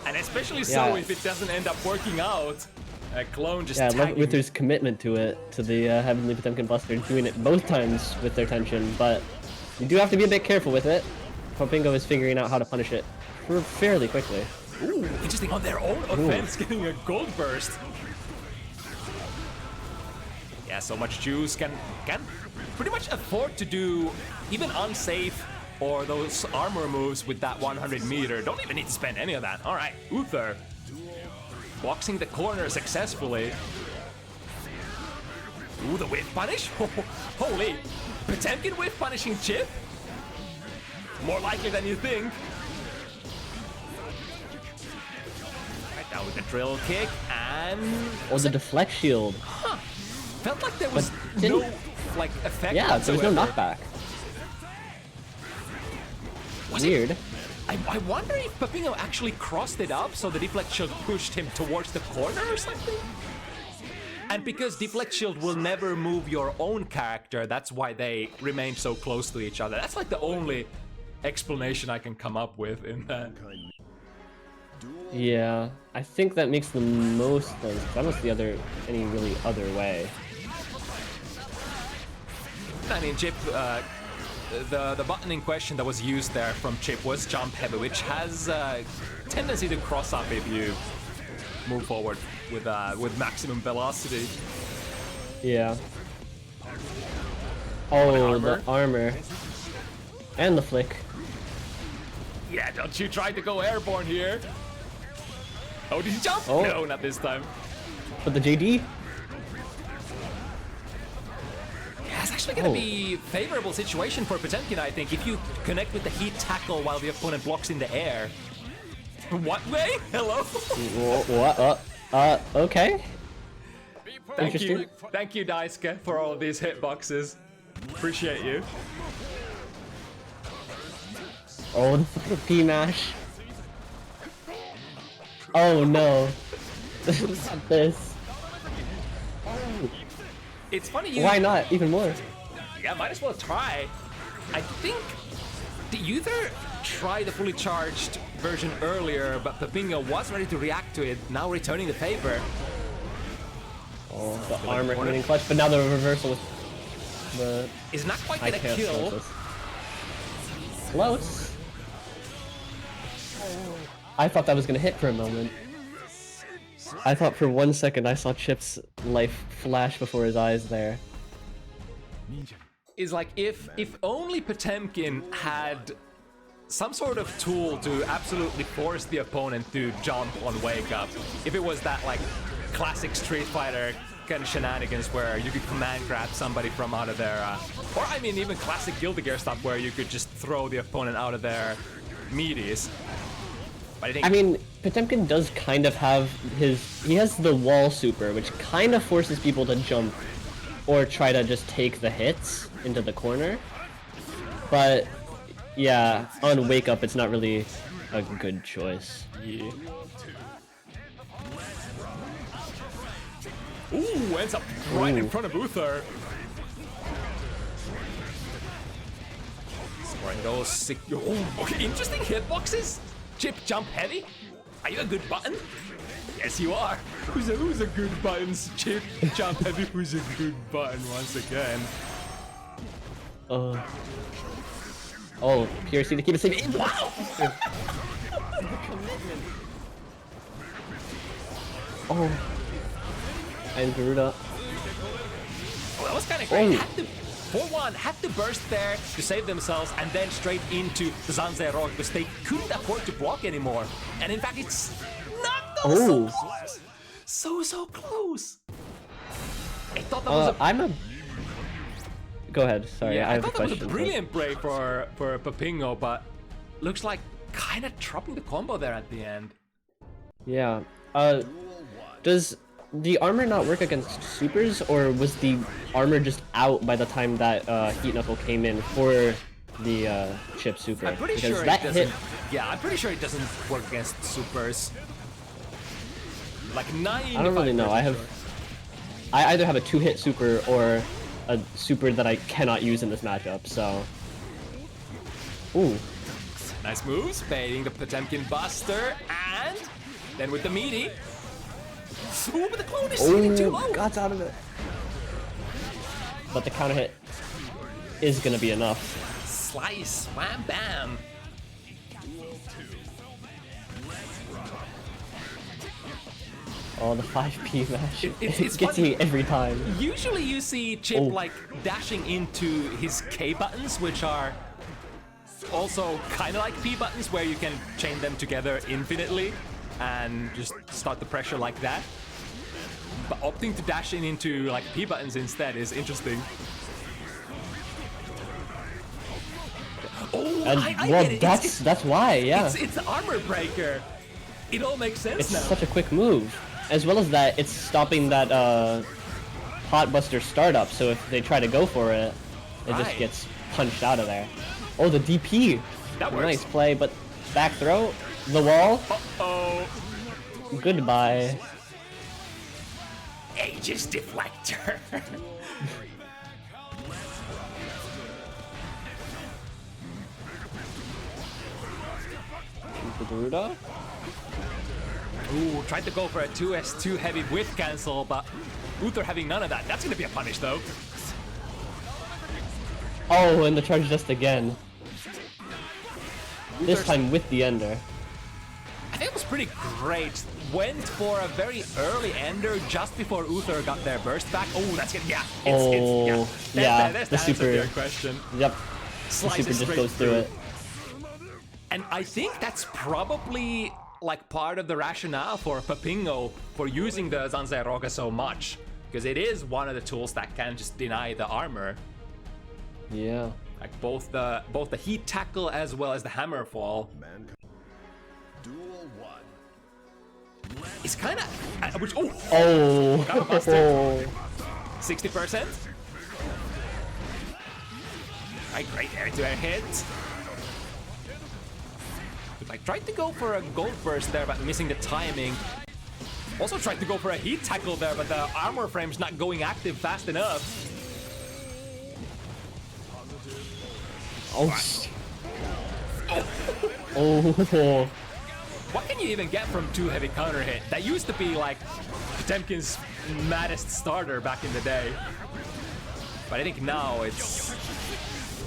And especially so if it doesn't end up working out. A clone just tagging. I love Uther's commitment to it, to the Heavenly Potemkin Buster, doing it both times with their tension, but you do have to be a bit careful with it. Popingo is figuring out how to punish it fairly quickly. Ooh, interesting on their own offense, getting a gold burst. Yeah, so much juice can pretty much afford to do even unsafe or those armor moves with that 100 meter. Don't even need to spend any of that. All right, Üther boxing the corner successfully. Ooh, the whiff punish? Holy, Potemkin whiff punishing Chip? More likely than you think. Right now with the drill kick and... Oh, the deflect shield. Huh. Felt like there was no like effect. Yeah, there was no knockback. Weird. I wonder if Popingo actually crossed it up so the deflect shield pushed him towards the corner or something? And because deflect shield will never move your own character, that's why they remain so close to each other. That's like the only explanation I can come up with in that. Yeah, I think that makes the most sense. I don't see any really other way. I mean, Chip, the button in question that was used there from Chip was jump heavy, which has a tendency to cross up if you move forward with maximum velocity. Yeah. Oh, the armor. And the flick. Yeah, don't you try to go airborne here. Oh, did he jump? Oh. No, not this time. But the JD? Yeah, it's actually going to be favorable situation for Potemkin, I think, if you connect with the heat tackle while the opponent blocks in the air. What way? Hello? What? Okay. Thank you, Daisuke, for all of these hitboxes. Appreciate you. Oh, the P-mash. Oh no. Not this. It's funny you... Why not? Even more. Yeah, might as well try. I think the Uther tried the fully charged version earlier, but Popingo was ready to react to it, now returning the favor. Oh, the armor coming in clutch, but now the reversal with the... Is not quite gonna kill. Close. I thought that was gonna hit for a moment. I thought for 1 second I saw Chip's life flash before his eyes there. Is like if only Potemkin had some sort of tool to absolutely force the opponent to jump on wake up. If it was that like classic Street Fighter kind of shenanigans where you could command grab somebody from out of their, or I mean even classic Guilty Gear stuff where you could just throw the opponent out of their meaties. But I mean, Potemkin does kind of have he has the wall super, which kind of forces people to jump or try to just take the hits into the corner. But yeah, on wake up, it's not really a good choice. Yeah. Ooh, ends up right in front of Üther. Scoring those sick. Okay, interesting hitboxes. Chip jump heavy? Are you a good button? Yes, you are. Who's a good button? Chip jump heavy. Who's a good button once again? Oh, PRC to keep it safe. Wow! Oh, and Garuda. Oh, that was kind of great. Had to burst there to save themselves and then straight into the Zanzai Rock because they couldn't afford to block anymore. And in fact, it's not so close. So close. I thought that was Go ahead, sorry, yeah, I have a thought question. That was a brilliant break for Popingo, but looks like kind of dropping the combo there at the end. Yeah. Does the armor not work against supers, or was the armor just out by the time that Heat Knuckle came in for the Chip super? I'm pretty sure it doesn't. Yeah, I'm pretty sure it doesn't work against supers. Like 95%. I don't really know. I either have a 2-hit super or a super that I cannot use in this matchup. So. Ooh. Nice moves, baiting the Potemkin Buster, and then with the meaty. Ooh, but the clone is sitting too low. Got out of it. But the counter hit is gonna be enough. Slice, wham bam. Oh, the 5P mash. It's It gets funny. me every time. Usually you see Chip Oh. like dashing into his K buttons, which are also kind of like P buttons, where you can chain them together infinitely and just start the pressure like that. But opting to dash into like P buttons instead is interesting. Oh, And I well, get it. that's why, yeah. It's the armor breaker. It all makes sense It's now. such a quick move. As well as that, it's stopping that Potbuster startup, so if they try to go for it, it just Right. gets punched out of there. Oh, the DP! That works. Nice play, but back throw, the wall, Oh, goodbye. Aegis deflector. Garuda? Ooh, tried to go for a 2S2 heavy with cancel, but Üther having none of that. That's gonna be a punish though. Oh, and the charge just again. This Uther's- time with the ender. I think it was pretty great. Went for a very early ender just before Üther got their burst back. Oh, that's good. Yeah. Oh, yeah, There's the the answer super- to your question. Yep. The Slices super just straight goes through it. And I think that's probably like part of the rationale for Popingo for using the Zanzai Roga so much. Because it is one of the tools that can just deny the armor. Yeah. Like both the heat tackle as well as the hammer fall. Duel 1. It's kind of which got Oh. busted. 60%. Right, great air-to-air hit. Like tried to go for a gold burst there, but missing the timing. Also tried to go for a heat tackle there, but the armor frame's not going active fast enough. Oh. Oh. What can you even get from 2 heavy counter hit? That used to be like Potemkin's maddest starter back in the day. But I think now it's...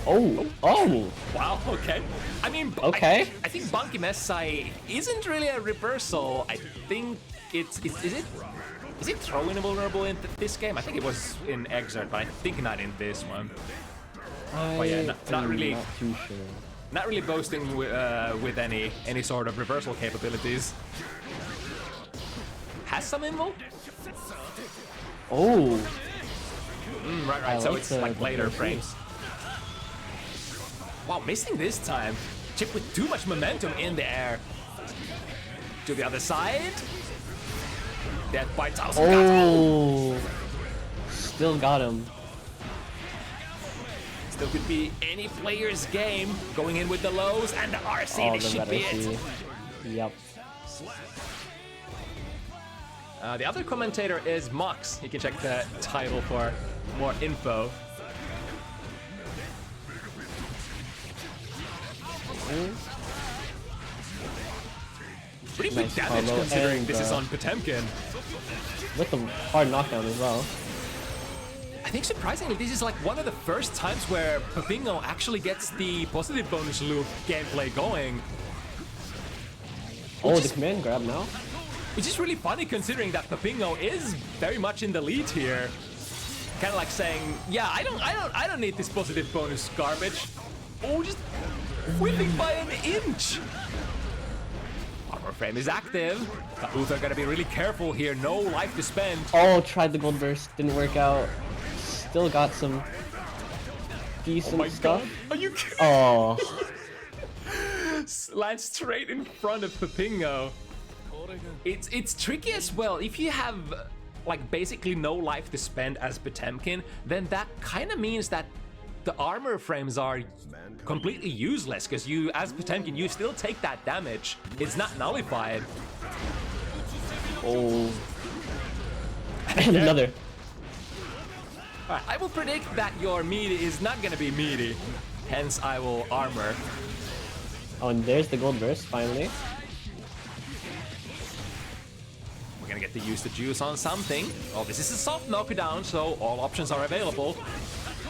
Oh. Oh. Wow, okay. I mean, Okay. I think Banki Messai isn't really a reversal. I think it's... Is it throwing vulnerable in this game? I think it was in Exert, but I think not in this one. Oh yeah, not really. Not too sure. Not really boasting with any sort of reversal capabilities. Has some invul? Oh. Right. I So like it's the like later VC. frames. Wow, missing this time. Chip with too much momentum in the air. To the other side. Death bites also got him. Oh. Still got him. Still could be any player's game. Going in with the lows and the RC. Oh, This the should be better it. see. Yep. The other commentator is Mox. You can check the title for more info. Pretty big Nice damage combo, considering and, this is on Potemkin. With the hard knockdown as well. I think surprisingly, this is like one of the first times where Popingo actually gets the positive bonus loop gameplay going. Oh, the command grab now. Which is really funny considering that Popingo is very much in the lead here. Kind of like saying, yeah, I don't need this positive bonus garbage. Oh, just whipping by an inch. Armor frame is active. But Üther gotta be really careful here. No life to spend. Oh, tried the gold burst, didn't work out. Still got some decent Oh my stuff. god. Are you kidding? Oh. Lands straight in front of Popingo. It's tricky as well. If you have like basically no life to spend as Potemkin, then that kind of means that the armor frames are completely useless because you, as Potemkin, you still take that damage. It's not nullified. Oh. And another. Alright, I will predict that your meaty is not gonna be meaty. Hence, I will armor. Oh, and there's the gold burst finally. We're gonna get to use the juice on something. Oh, this is a soft knockdown, so all options are available.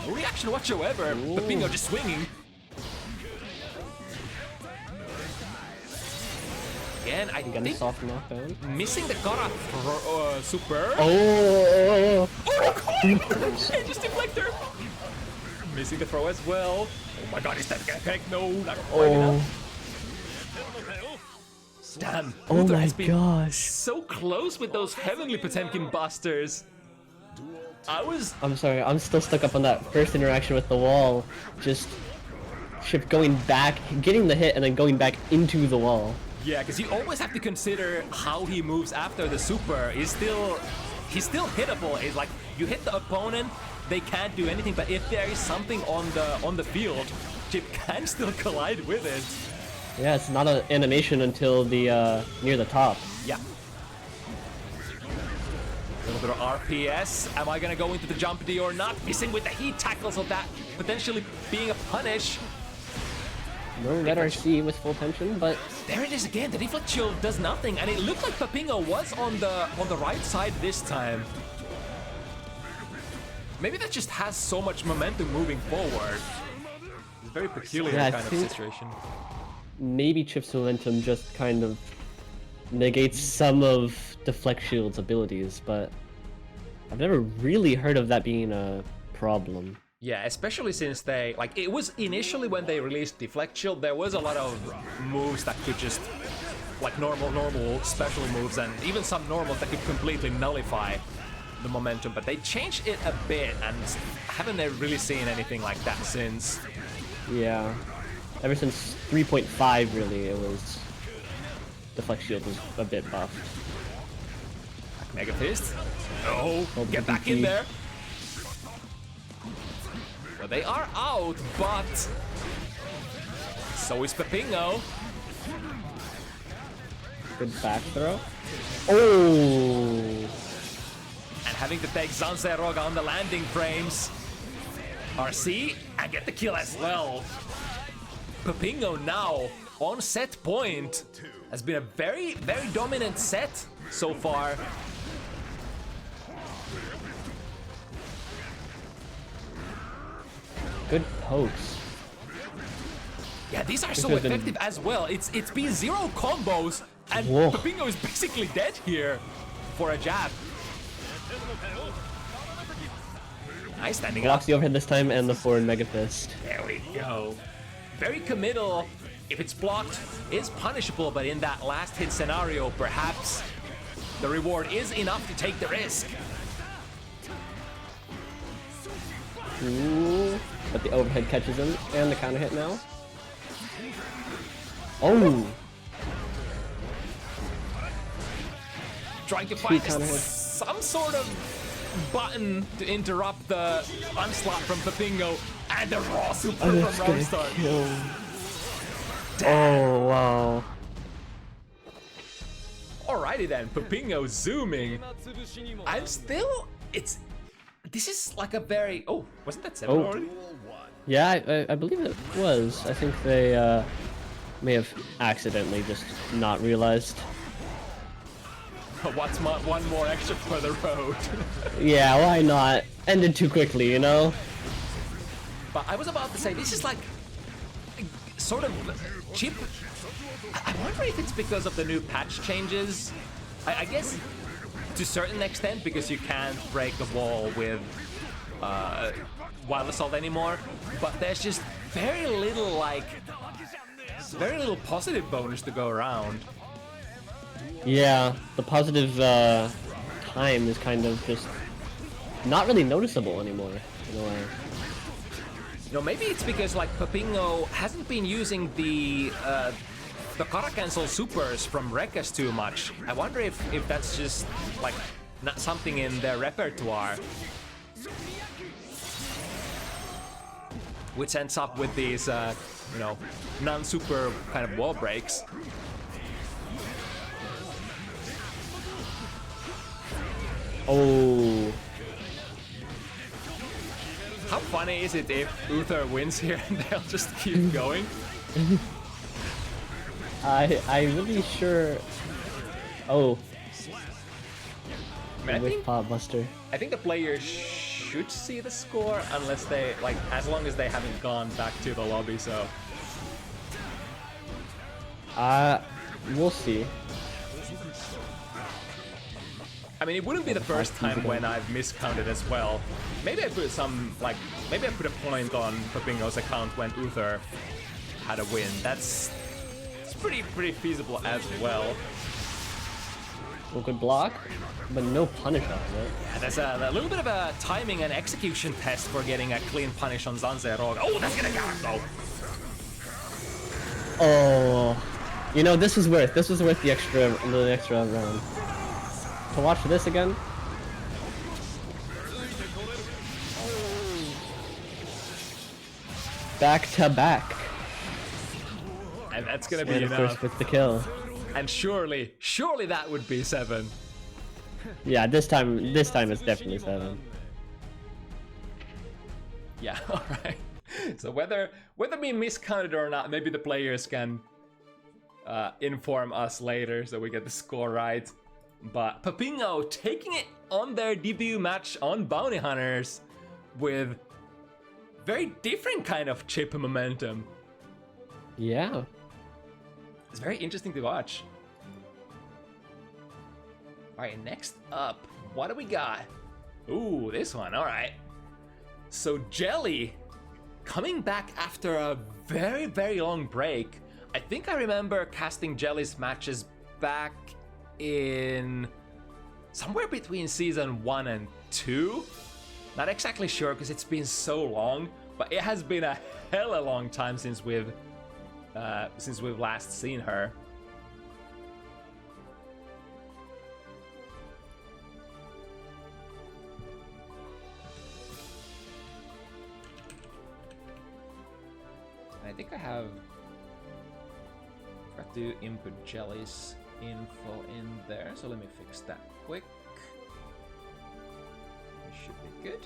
No reaction whatsoever. Popingo just swinging. again. I Again, think soft knockdown. missing the Kara super. Oh! Hey, just deflector. Missing the throw as well. Oh my god, is that gonna connect? No, not quite enough. Damn, Oh Uther my has been gosh. so close with those heavenly Potemkin busters. I'm sorry, I'm still stuck up on that first interaction with the wall. Just Chip going back, getting the hit, and then going back into the wall. Yeah, because you always have to consider how he moves after the super. He's still hittable. It's like you hit the opponent, they can't do anything. But if there is something on the field, Chip can still collide with it. Yeah, it's not an animation until the near the top. Yeah. A little bit of RPS. Am I gonna go into the jump D or not? Missing with the heat tackles of that potentially being a punish. No red RC with full tension, but There it is again. The deflect shield does nothing, and it looked like Popingo was on the right side this time. Maybe that just has so much momentum moving forward. It's a very peculiar Yeah, I kind of think- situation. maybe Chip's momentum just kind of negates some of Deflect Shield's abilities, but I've never really heard of that being a problem. Yeah, especially since they, like, it was initially when they released Deflect Shield, there was a lot of moves that could just, like normal special moves, and even some normals that could completely nullify the momentum, but they changed it a bit, and haven't really seen anything like that since. Yeah. Ever since 3.5, really, it was... Deflect Shield was a bit buffed. Mega Fist. Oh, Oh, get back BG. in there. Well, they are out, but so is Popingo. Good back throw. Oh! And having to take Zanzeroga on the landing frames. RC, and get the kill as well. Popingo now on set point. Has been a very, very dominant set so far. Good pokes. Yeah, these are so This has been- effective as well. It's been 0 combos, and Whoa. Popingo is basically dead here for a jab. Nice standing up. Blocks the overhead this time and the forward Mega Fist. There we go. Very committal. If it's blocked, is punishable, but in that last hit scenario, perhaps the reward is enough to take the risk. Ooh, but the overhead catches him, and the counter hit now. Oh! Trying to find counter hit. some sort of button to interrupt the onslaught from Popingo, and the raw super Oh, that's from gonna Rockstar. kill. Oh, wow. Alrighty then, Popingo zooming. I'm still... This is like a very... Oh, wasn't that 7 Oh. already? Yeah, I believe it was. I think they may have accidentally just not realized. What's one more extra for the road? Yeah, why not? Ended too quickly, you know? But I was about to say, this is like... sort of Chip... I wonder if it's because of the new patch changes. I guess to a certain extent, because you can't break the wall with Wild Assault anymore. But there's just very little, like... very little positive bonus to go around. Yeah, the positive time is kind of just not really noticeable anymore, in a way. You know, maybe it's because like Popingo hasn't been using the Kara cancel supers from Rekas too much. I wonder if that's just like not something in their repertoire. Which ends up with these, you know, non-super kind of wall breaks. Oh, How funny is it if Uther wins here and they'll just keep going? I really sure. Oh, I mean, with Pot Buster. I think the players should see the score unless they, like, as long as they haven't gone back to the lobby, so... We'll see. I mean, it wouldn't be the first time when I've miscounted as well. Maybe I put maybe I put a point on Popingo's account when Üther had a win. It's pretty feasible as well. Well, good block, but no punish off of it. Yeah, there's a little bit of a timing and execution test for getting a clean punish on Zanzerog. Oh, that's gonna count though. Oh, you know, this was worth the extra round. To watch this again. Back to back. And that's gonna be And of enough. course with the kill. And surely that would be 7. Yeah, this time it's definitely 7. Yeah, alright. So whether we miscounted or not, maybe the players can inform us later so we get the score right. But Popingo taking it on their debut match on Bounty Hunters with very different kind of chip momentum. Yeah. It's very interesting to watch. Alright, next up, what do we got? Ooh, this one, alright. So Jelly, coming back after a very long break. I think I remember casting Jelly's matches back in somewhere between season 1 and 2. Not exactly sure because it's been so long, but it has been a hella long time since we've last seen her. I think I have got to input Jelly's info in there, so let me fix that quick. It should be good.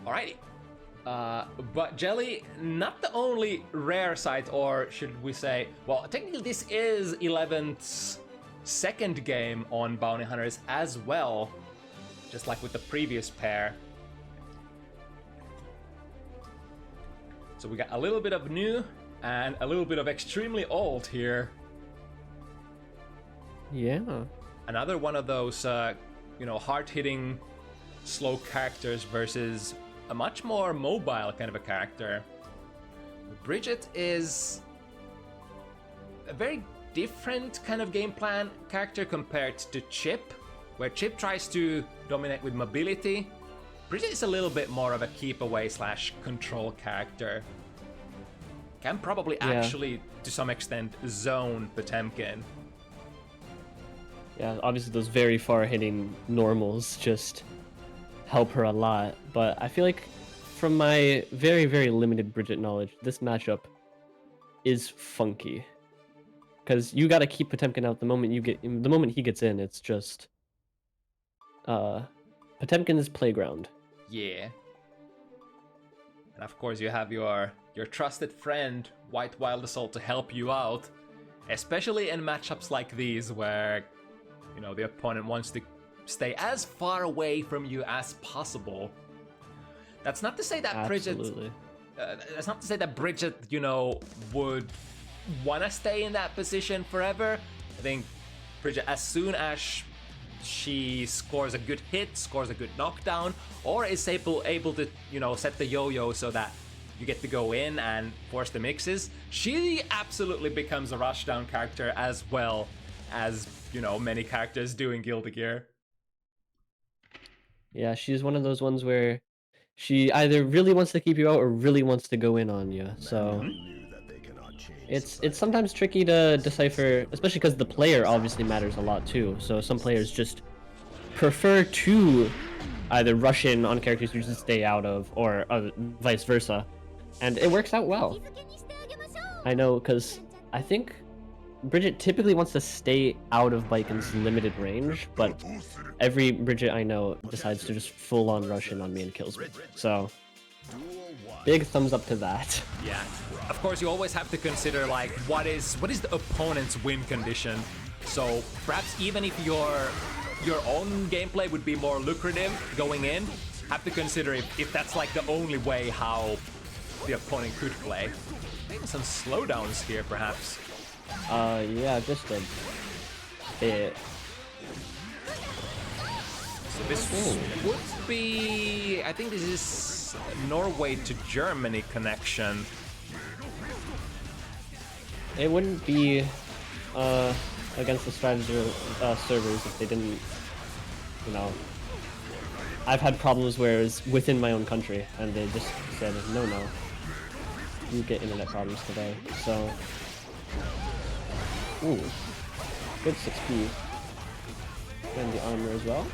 Alrighty. But Jelly, not the only rare site, or should we say, well, technically this is 11th's second game on Bounty Hunters as well, just like with the previous pair. So we got a little bit of new and a little bit of extremely old here. Yeah. Another one of those, hard-hitting, slow characters versus a much more mobile kind of a character. Bridget is a very different kind of game plan character compared to Chip, where Chip tries to dominate with mobility. Bridget is a little bit more of a keep away / control character. Can probably actually, to some extent, zone Potemkin. Yeah, obviously those very far-hitting normals just help her a lot, but I feel like from my very limited Bridget knowledge, this matchup is funky. Because you gotta keep Potemkin out the moment he gets in, it's just Potemkin's playground. Yeah. And of course you have your trusted friend, White Wild Assault, to help you out. Especially in matchups like these where, the opponent wants to stay as far away from you as possible. That's not to say that Absolutely. That's not to say that Bridget, would want to stay in that position forever. I think Bridget, as soon as she scores a good hit, scores a good knockdown, or is able to, set the yo-yo so that you get to go in and force the mixes, she absolutely becomes a rushdown character as well as, many characters do in Guilty Gear. Yeah, she's one of those ones where she either really wants to keep you out or really wants to go in on you. So it's sometimes tricky to decipher, especially because the player obviously matters a lot too. So some players just prefer to either rush in on characters you just stay out of, or vice versa, and it works out well. I know, because I think Bridget typically wants to stay out of Baikon's limited range, but every Bridget I know decides to just full-on rush in on me and kills me. So, big thumbs up to that. Yeah. Of course, you always have to consider like what is the opponent's win condition. So perhaps even if your own gameplay would be more lucrative going in, have to consider if that's like the only way how the opponent could play. Maybe some slowdowns here, perhaps. Yeah, just a bit. So this would be, I think this is Norway to Germany connection. It wouldn't be against the strategy servers if they didn't, you know. I've had problems where it's within my own country and they just said, no, you get internet problems today. So, ooh, good 6p. And the armor as well.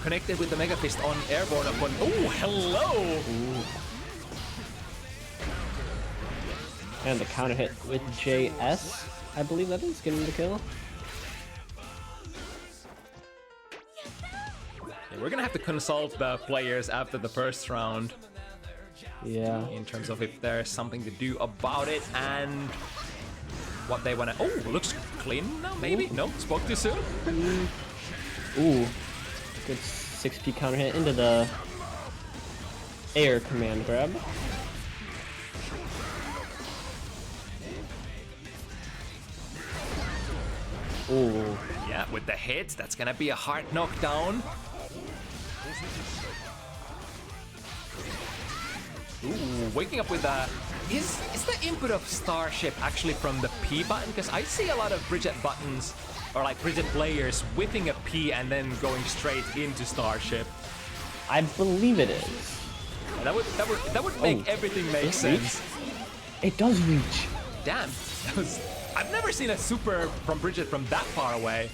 Connected with the Mega Fist on airborne upon. Oh, hello! Ooh. And the counter hit with JS, I believe that is, getting the kill. Yeah, we're gonna have to consult the players after the first round. Yeah. In terms of if there's something to do about it and what they wanna. Oh, looks clean now, maybe? No, spoke too soon. Ooh. Good 6p counter hit into the air command grab. Ooh. Yeah, with the hits, that's gonna be a hard knockdown. Ooh, waking up with a... Is the input of Starship actually from the P button? Because I see a lot of Bridget buttons, or like Bridget players whipping a P and then going straight into Starship. I believe it is. That would make everything make sense. It does reach. Damn, that was... I've never seen a super from Bridget from that far away.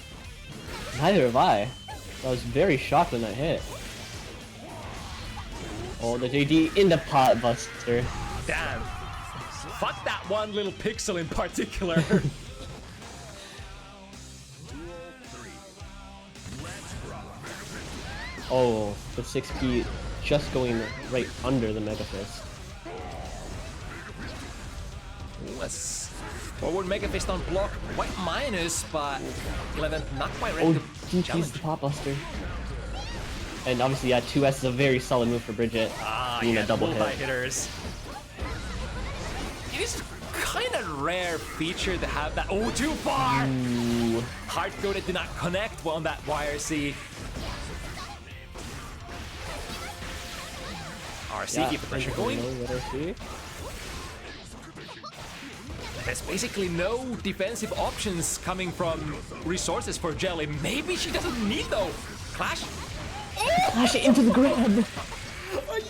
Neither have I. I was very shocked when that hit. Oh, the JD in the pot buster. Damn. Fuck that one little pixel in particular. Oh, the 6p just going right under the Mega Fist. Let's forward Mega Fist on block, quite minus, but 11 not quite ready to DP's challenge. the pot buster. And obviously, yeah, 2S is a very solid move for Bridget. Being a double hit. Multi-hitters. It is kind of rare feature to have that. Oh, too far! Ooh. Hard-coded did not connect on that YRC. RC, Yeah, keep the pressure going. There's basically no defensive options coming from resources for Jelly. Maybe she doesn't need though. Clash. Clash it into the grab!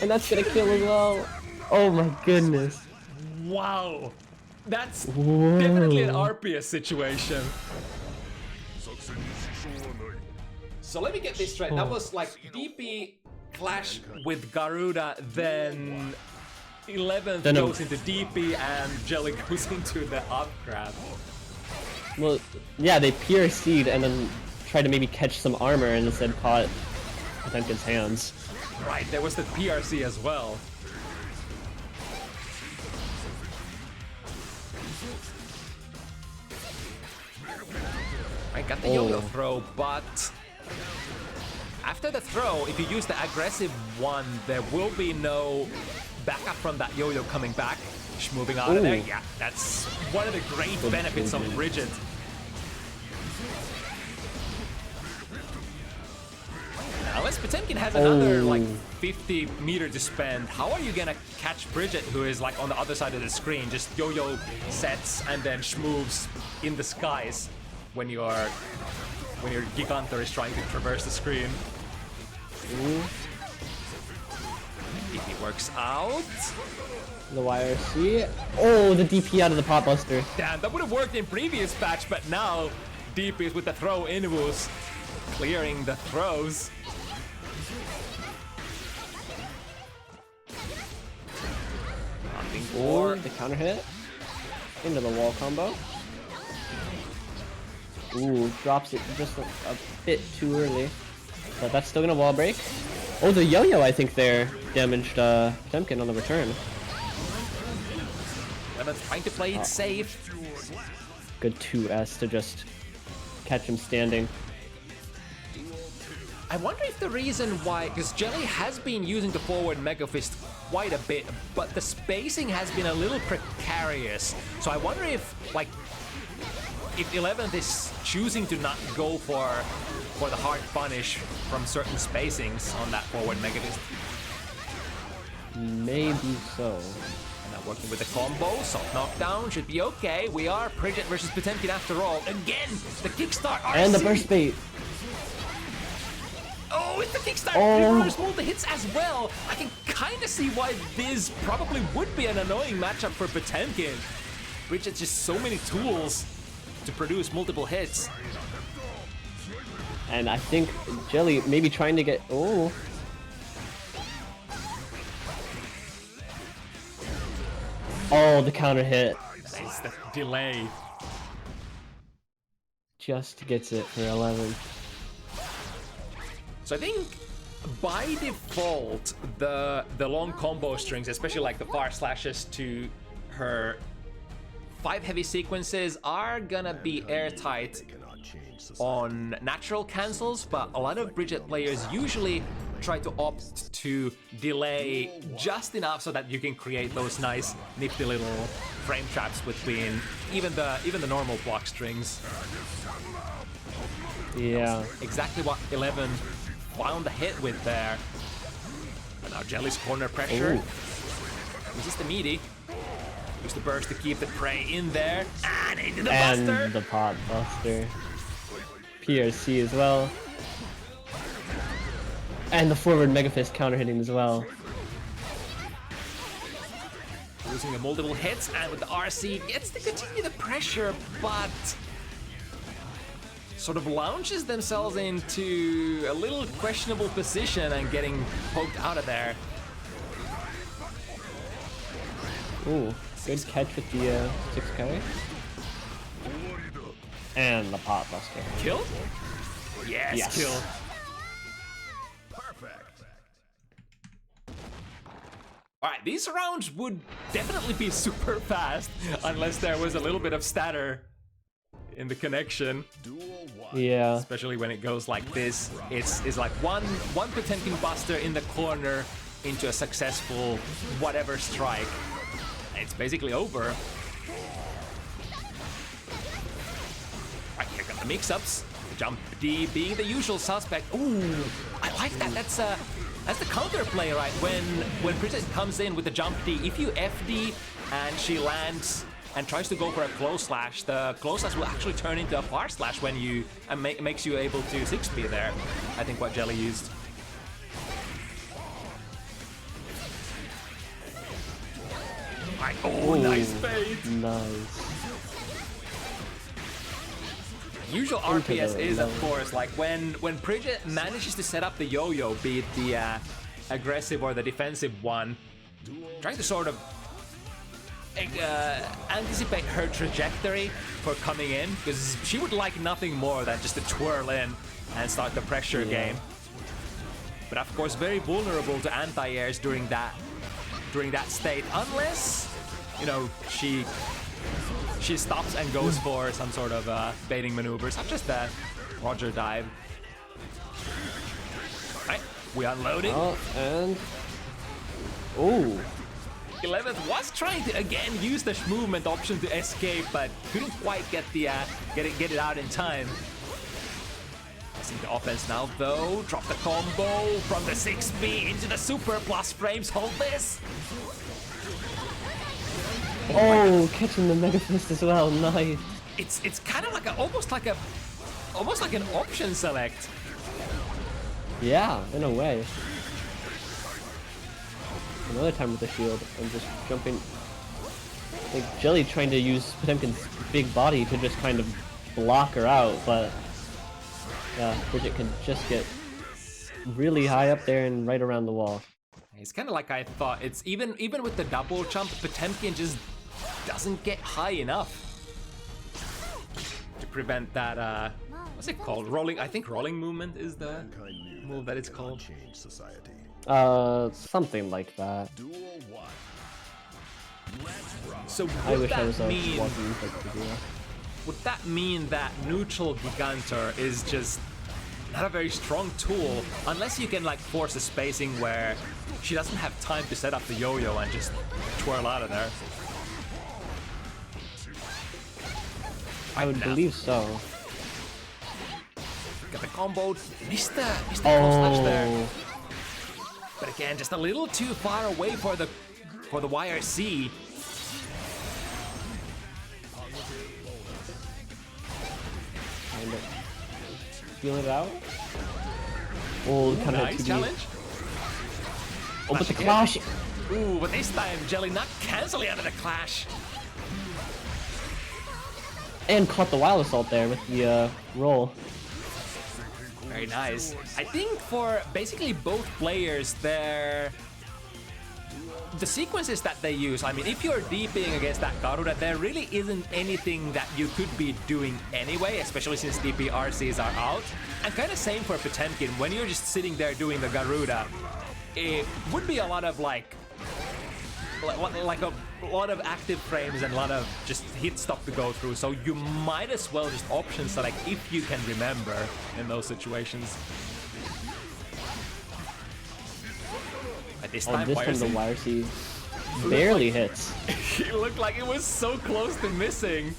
And that's gonna kill as well. Oh my goodness. Wow. That's Whoa. definitely an RPS situation. So let me get this straight. That was like DP clash with Garuda, then 11th Then goes into DP and Jelly goes into the up grab. Well, yeah, they PRC'd and then tried to maybe catch some armor and instead caught Potemkin's hands. Right, there was the PRC as well. I got the yo-yo throw, but after the throw, if you use the aggressive one, there will be no backup from that yo-yo coming back. Just moving out of there. Yeah, that's one of the great benefits of Bridget. Now, unless Potemkin has another like 50 meter to spend, how are you gonna catch Bridget, who is like on the other side of the screen, just yo-yo sets and then moves in the skies when your Gigantor is trying to traverse the screen? If he works out. The YRC. Oh, the DP out of the pot buster. Damn, that would have worked in previous patch, but now DP is with the throw inwards, clearing the throws. Nothing Or for the counter hit. Into the wall combo. Ooh, drops it just a bit too early. But that's still gonna wall break. Oh, the yo-yo I think there damaged Potemkin on the return. Eleven's trying to play it safe. Good 2S to just catch him standing. I wonder if the reason why, because Jelly has been using the forward Mega Fist quite a bit, but the spacing has been a little precarious. So I wonder if, like, if 11th is choosing to not go for the hard punish from certain spacings on that forward Mega Fist. Maybe so. And now working with the combo, soft knockdown should be okay. We are Bridget versus Potemkin after all. Again, the kickstart RC. And the burst bait. Oh, it's the kickstart! Oh. Reverse multi-hits as well! I can kind of see why this probably would be an annoying matchup for Potemkin. Bridget's just so many tools to produce multiple hits. And I think Jelly maybe trying to get... Oh. Oh, the counter hit. It's the delay. Just gets it for 11. So I think by default, the long combo strings, especially like the far slashes to her 5 heavy sequences, are gonna be airtight on natural cancels, but a lot of Bridget players usually try to opt to delay just enough so that you can create those nice nifty little frame traps between even the normal block strings. Yeah. Exactly what 11 found the hit with there. And now Jelly's corner pressure. Ooh. This is the meaty. Use the burst to keep the prey in there. And into the And buster. the pot buster. PRC as well. And the forward Mega Fist counter hitting as well. Using the multiple hits, and with the RC gets to continue the pressure, but sort of launches themselves into a little questionable position and getting poked out of there. Ooh, good catch with the 6K. And the pot buster. Kill? Yes, kill. Perfect. Alright, these rounds would definitely be super fast unless there was a little bit of stutter in the connection. Duel 1. Yeah. Especially when it goes like this. It's like one Potemkin buster in the corner into a successful whatever strike. And it's basically over. Right, here come the mix-ups. The jump D being the usual suspect. Ooh, I like that. That's the counter play, right? When Bridget comes in with the jump D, if you FD and she lands and tries to go for a close slash, the close slash will actually turn into a far slash when you makes you able to 6P there. I think what Jelly used. Right. Oh, nice fade. Nice. Usual RPS is, of course, like when Bridget manages to set up the yo-yo, be it the aggressive or the defensive one, trying to sort of anticipate her trajectory for coming in, because she would like nothing more than just to twirl in and start the pressure game. But of course, very vulnerable to anti-airs during that state, unless, you know, she stops and goes for some sort of baiting maneuver, such as that Roger dive. Right, we unloading. Oh, and... Ooh. 11th was trying to again use the movement option to escape, but couldn't quite get the get it out in time. See the offense now though. Drop the combo from the 6B into the super plus frames. Hold this. Oh, catching the Mega Fist as well. Nice. It's kind of like almost like an option select. Yeah, in a way. Another time with the shield, I'm just jumping. Like Jelly trying to use Potemkin's big body to just kind of block her out, but yeah, Bridget can just get really high up there and right around the wall. It's kind of like I thought. It's even with the double jump, Potemkin just doesn't get high enough to prevent that, what's it called? Rolling, I think rolling movement is the move that it's called. Change society. Something like that. Duel 1. Let's rock. So I would wish I that was a mean, walking encyclopedia. would that mean that neutral Gigantor is just not a very strong tool unless you can like force a spacing where she doesn't have time to set up the yo-yo and just twirl out of there? I would believe so. Got the combo, missed the cross slash there. Oh, But again, just a little too far away for the YRC. kind of feel it out. Oh, kind of Nice challenge. Oh, but the again. clash. Ooh, but this time Jelly not canceling out of the clash. And caught the wild assault there with the roll. Very nice. I think for basically both players, the sequences that they use, I mean, if you're DPing against that Garuda, there really isn't anything that you could be doing anyway, especially since DP RCs are out. And kind of same for Potemkin, when you're just sitting there doing the Garuda, it would be a lot of like a lot of active frames and a lot of just hit stop to go through, so you might as well just option select if you can remember in those situations. But this time, This time the YRC barely hits. It looked like it was so close to missing.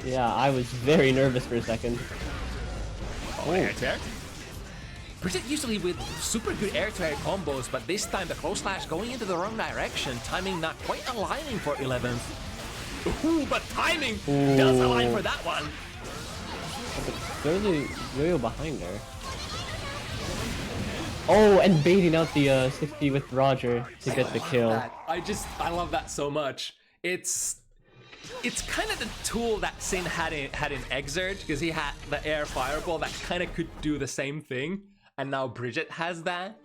Yeah, I was very nervous for a second. Oh, air to air. Bacik usually with super good air to air combos, but this time the close slash going into the wrong direction, timing not quite aligning for 11th. Ooh, but timing does align for that one. There's a yo-yo behind her. Oh, and baiting out the 60 with Roger to get the kill. I love that so much. It's kind of the tool that Sin had in Exert, because he had the air fireball that kind of could do the same thing, and now Bridget has that.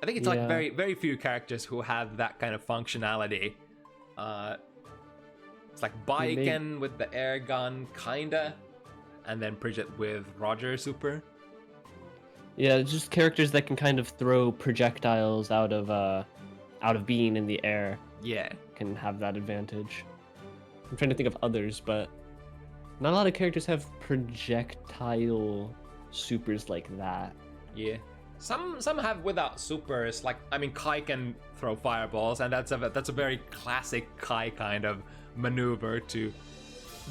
I think it's like very few characters who have that kind of functionality. It's like Baiken with the air gun, kinda, and then Bridget with Roger super. Yeah, just characters that can kind of throw projectiles out of being in the air. Yeah. Can have that advantage. I'm trying to think of others, but not a lot of characters have projectile supers like that. Yeah. Some have without supers. Like, I mean, Kai can throw fireballs, and that's a very classic Kai kind of maneuver to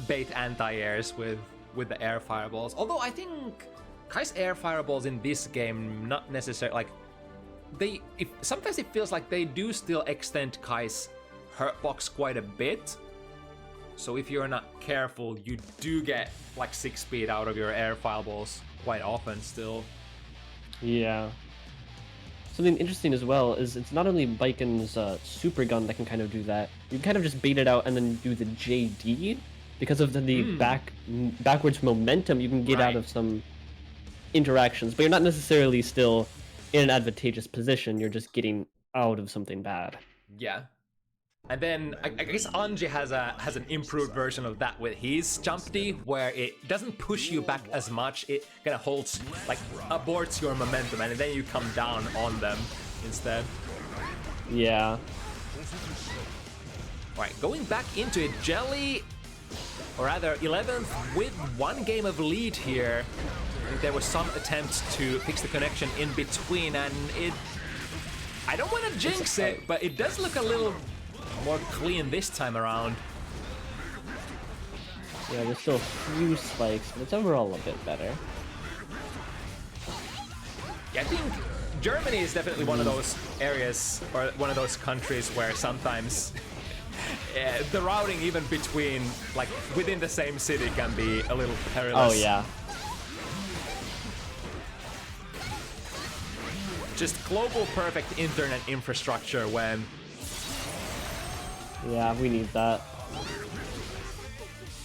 bait anti-airs with the air fireballs. Although I think Kai's air fireballs in this game not necessarily like sometimes it feels like they do still extend Kai's hurtbox quite a bit. So if you're not careful, you do get like 6 speed out of your air fireballs quite often still. Yeah. Something interesting as well is it's not only Baiken's super gun that can kind of do that. You can kind of just bait it out and then do the JD. Because of the backwards momentum you can get out of some interactions, but you're not necessarily still in an advantageous position. You're just getting out of something bad. Yeah. And then I guess Jungie has an improved version of that with his jump D, where it doesn't push you back as much. It kind of holds, like, aborts your momentum, and then you come down on them instead. Yeah. Alright, going back into it, Jelly, or rather 11th with 1 game of lead here. I think there was some attempts to fix the connection in between, and I don't want to jinx it, but it does look a little more clean this time around. Yeah, there's still a few spikes, but it's overall a bit better. Yeah, I think Germany is definitely one of those areas, or one of those countries where sometimes the routing even between, like, within the same city can be a little perilous. Oh, yeah. Just global perfect internet infrastructure when... Yeah, we need that.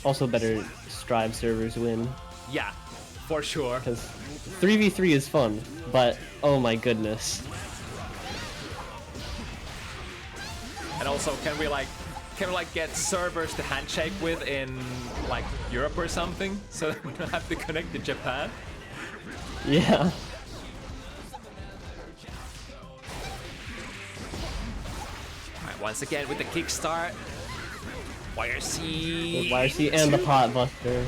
Also better Strive servers win. Yeah, for sure. Because 3v3 is fun, but oh my goodness. And also, can we like get servers to handshake with in like Europe or something, so that we don't have to connect to Japan? Yeah. Alright, once again with the kickstart. YRC. The YRC and the pot buster.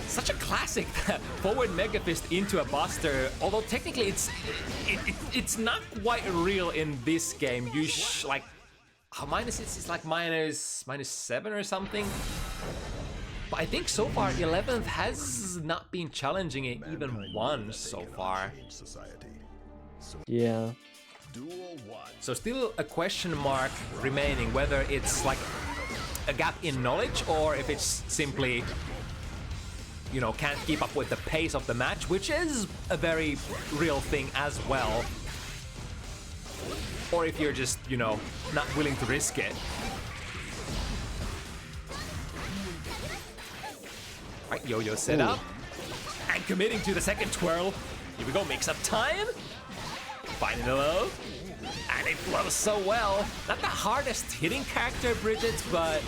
Such a classic, that forward Mega Fist into a buster. Although technically it's not quite real in this game. You like minus it's like -7 or something. But I think so far 11th has not been challenging it even once so far. Yeah. So still a question mark remaining whether it's like a gap in knowledge or if it's simply, you know, can't keep up with the pace of the match, which is a very real thing as well. Or if you're just, you know, not willing to risk it. Alright, yo-yo set up. And committing to the second twirl. Here we go, mix up time. Finding the low. And it flows so well. Not the hardest hitting character, Bridget, but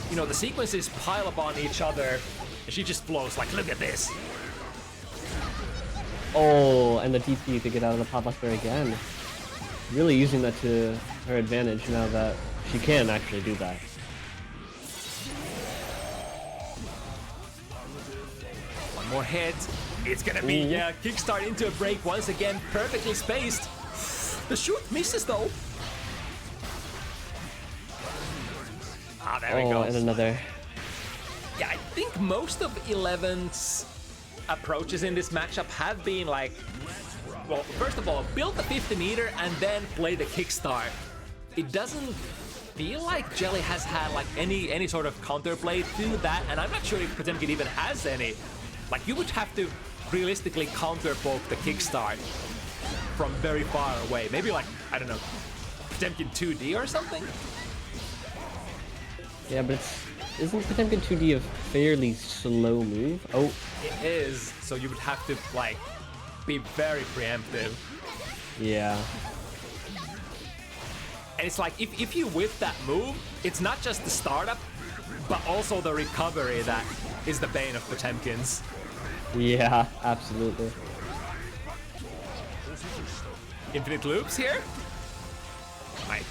you know, the sequences pile up on each other. And she just flows like, look at this. Oh, and the DP to get out of the pot buster again. Really using that to her advantage now that she can actually do that. One more hit. It's gonna be kickstart into a break once again, perfectly spaced. The shoot misses though. Ah, there we go. And another. Yeah, I think most of 11's approaches in this matchup have been like, well, first of all, build the 50-meter and then play the kickstart. It doesn't feel like Jelly has had like any sort of counterplay to that, and I'm not sure if Potemkin even has any. Like, you would have to realistically counter-poke the kickstart from very far away. Maybe like, I don't know, Potemkin 2D or something? Yeah, but isn't Potemkin 2D a fairly slow move? Oh. It is, so you would have to like be very preemptive. Yeah. And it's like, if you whip that move, it's not just the startup, but also the recovery that is the bane of Potemkins. Yeah, absolutely. Infinite loops here. Right.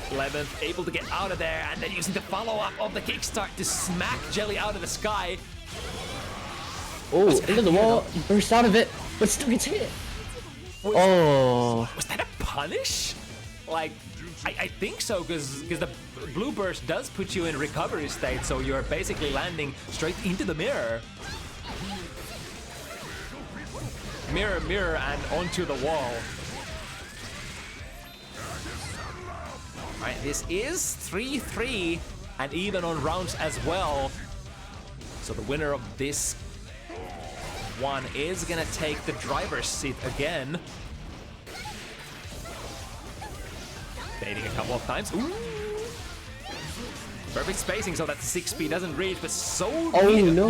11th able to get out of there, and then using the follow-up of the kickstart to smack Jelly out of the sky. Oh, into the wall, burst out of it, but still gets hit. Was that a punish? Like, I think so, because the blue burst does put you in recovery state, so you're basically landing straight into the mirror. Mirror, mirror, and onto the wall. Alright, this is 3-3, and even on rounds as well. So the winner of this one is gonna take the driver's seat again. Baiting a couple of times. Ooh. Perfect spacing so that 6P doesn't reach, but so no.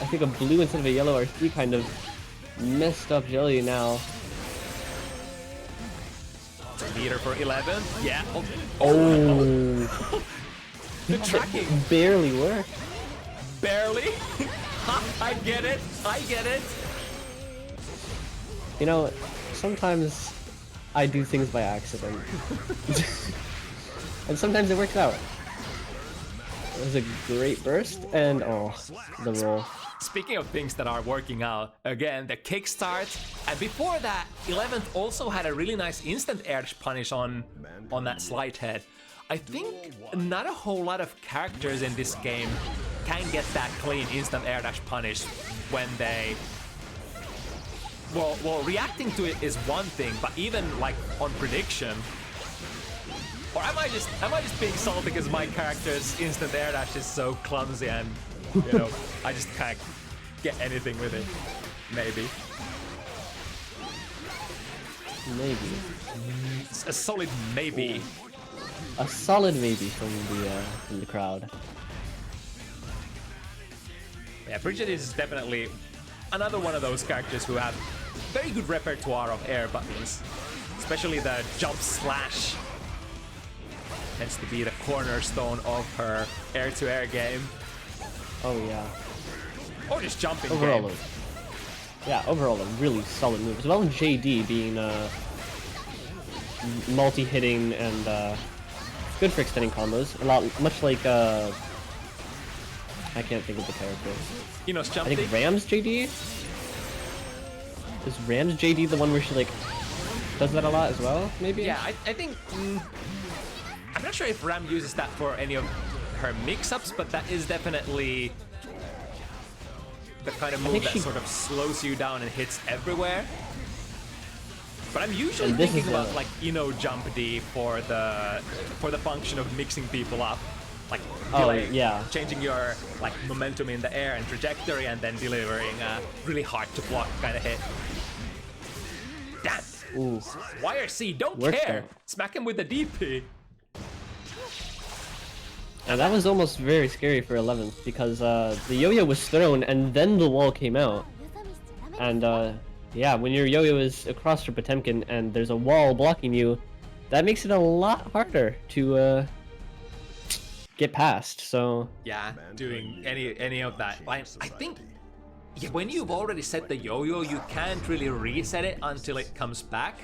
I think a blue instead of a yellow R3 kind of messed up Jelly now. Meter for 11. Yeah. Oh. The tracking barely worked. Barely? I get it. I get it. You know, sometimes I do things by accident. And sometimes it works out. It was a great burst, and oh, the roll. Speaking of things that are working out, again, the kickstart, and before that, 11th also had a really nice instant air dash punish on that slide head. I think not a whole lot of characters in this game can get that clean instant air dash punish when they... Well, reacting to it is one thing, but even like on prediction... Or am I just being salty because my character's instant air dash is so clumsy and, you know, I just can't get anything with it. Maybe. Maybe. It's a solid maybe. A solid maybe from the crowd. Yeah, Bridget is definitely another one of those characters who have very good repertoire of air buttons, especially the jump slash. Tends to be the cornerstone of her air-to-air game. Oh yeah. Or just jumping Overall, game. overall a really solid move. As well as JD being multi-hitting and good for extending combos. Much like I can't think of the character. You know, I jumping. think Ram's JD. Is Ram's JD the one where she like does that a lot as well? Maybe. Yeah, I think. I'm not sure if Ram uses that for any of her mix-ups, but that is definitely the kind of move that sort of slows you down and hits everywhere. But I'm usually thinking about like, you know, jump D for the function of mixing people up. Like, changing your like momentum in the air and trajectory, and then delivering a really hard to block kind of hit. Damn! Ooh. YRC, don't Works care! though. Smack him with the DP! And that was almost very scary for 11th because the yo-yo was thrown and then the wall came out. And yeah, when your yo-yo is across for Potemkin and there's a wall blocking you, that makes it a lot harder to get past. So yeah, doing any of that. I think when you've already set the yo-yo, you can't really reset it until it comes back.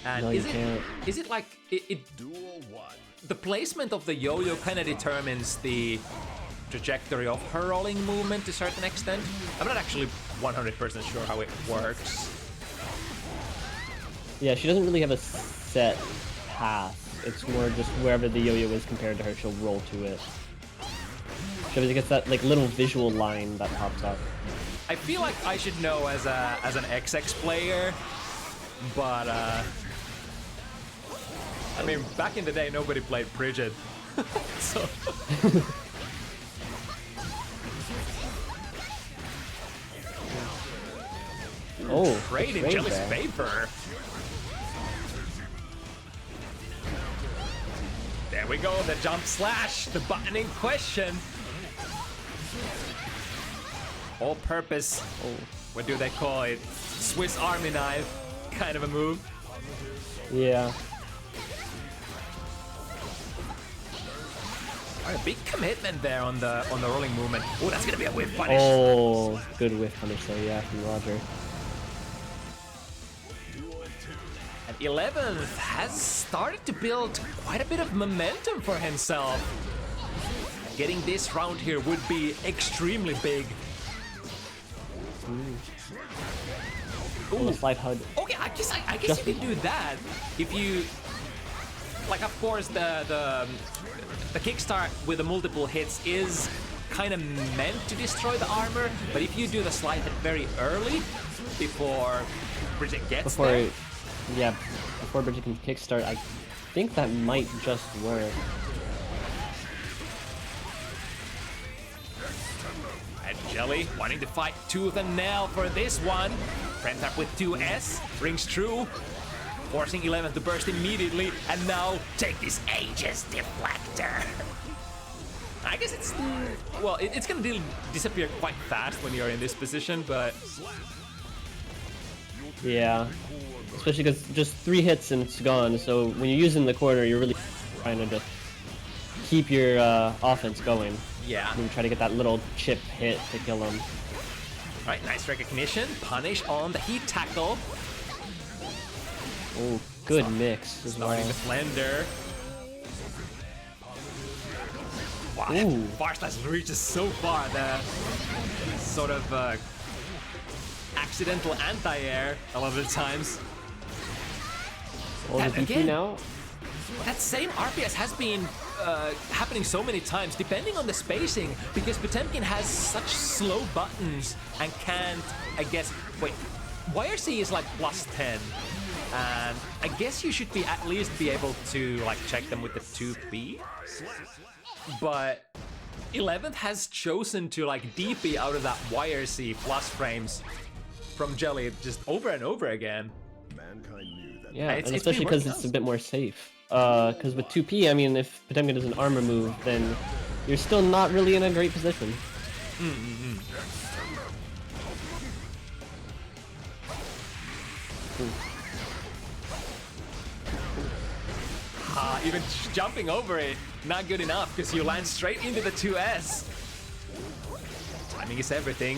And no, you can't. Is it like the placement of the yo-yo kind of determines the trajectory of her rolling movement to a certain extent? I'm not actually 100% sure how it works. Yeah, she doesn't really have a set path. It's more just wherever the yo-yo is compared to her, she'll roll to it. She always gets that like little visual line that pops up. I feel like I should know as an XX player, but I mean, back in the day, nobody played Bridget, so. Oh, trade in Jelly's favor. There we go, the jump slash, the button in question. All purpose, what do they call it? Swiss Army knife kind of a move. Yeah. Alright, a big commitment there on the rolling movement. Oh, that's gonna be a whiff punish. Oh, good whiff punish though, yeah, from Roger. And 11th has started to build quite a bit of momentum for himself. Getting this round here would be extremely big. Ooh, slide HUD. Okay, I guess you can do that if you, like, of course the kickstart with the multiple hits is kind of meant to destroy the armor, but if you do the slide hit very early before Bridget gets there. Yeah, before Bridget can kickstart, I think that might just work. And Jelly wanting to fight tooth and nail for this one. Friend tap with 2S rings true, forcing 11th to burst immediately, and now take this Aegis Deflector. I guess it's, well, it's gonna disappear quite fast when you're in this position, but yeah, especially because just 3 hits and it's gone. So when you're using the corner, you're really trying to just keep your offense going. yeah. And try to get that little chip hit to kill him. Alright, nice recognition. Punish on the heat tackle. Oh, good mix as well. Starting the slender. Wow, Ooh. Far Slash reaches so far. The sort of accidental anti-air a lot of the times. Oh, the And DP again, now? that same RPS has been happening so many times, depending on the spacing, because Potemkin has such slow buttons and can't, I guess, wait, YRC is like +10, and I guess you should be at least be able to like check them with the 2B, but 11th has chosen to like DP out of that YRC plus frames from Jelly just over and over again. Mankind knew that. Yeah, It's and been especially because working it's out. a bit more safe. Because with 2P, I mean, if Potemkin does an armor move, then you're still not really in a great position. Even jumping over it, not good enough because you land straight into the 2S. Timing is everything.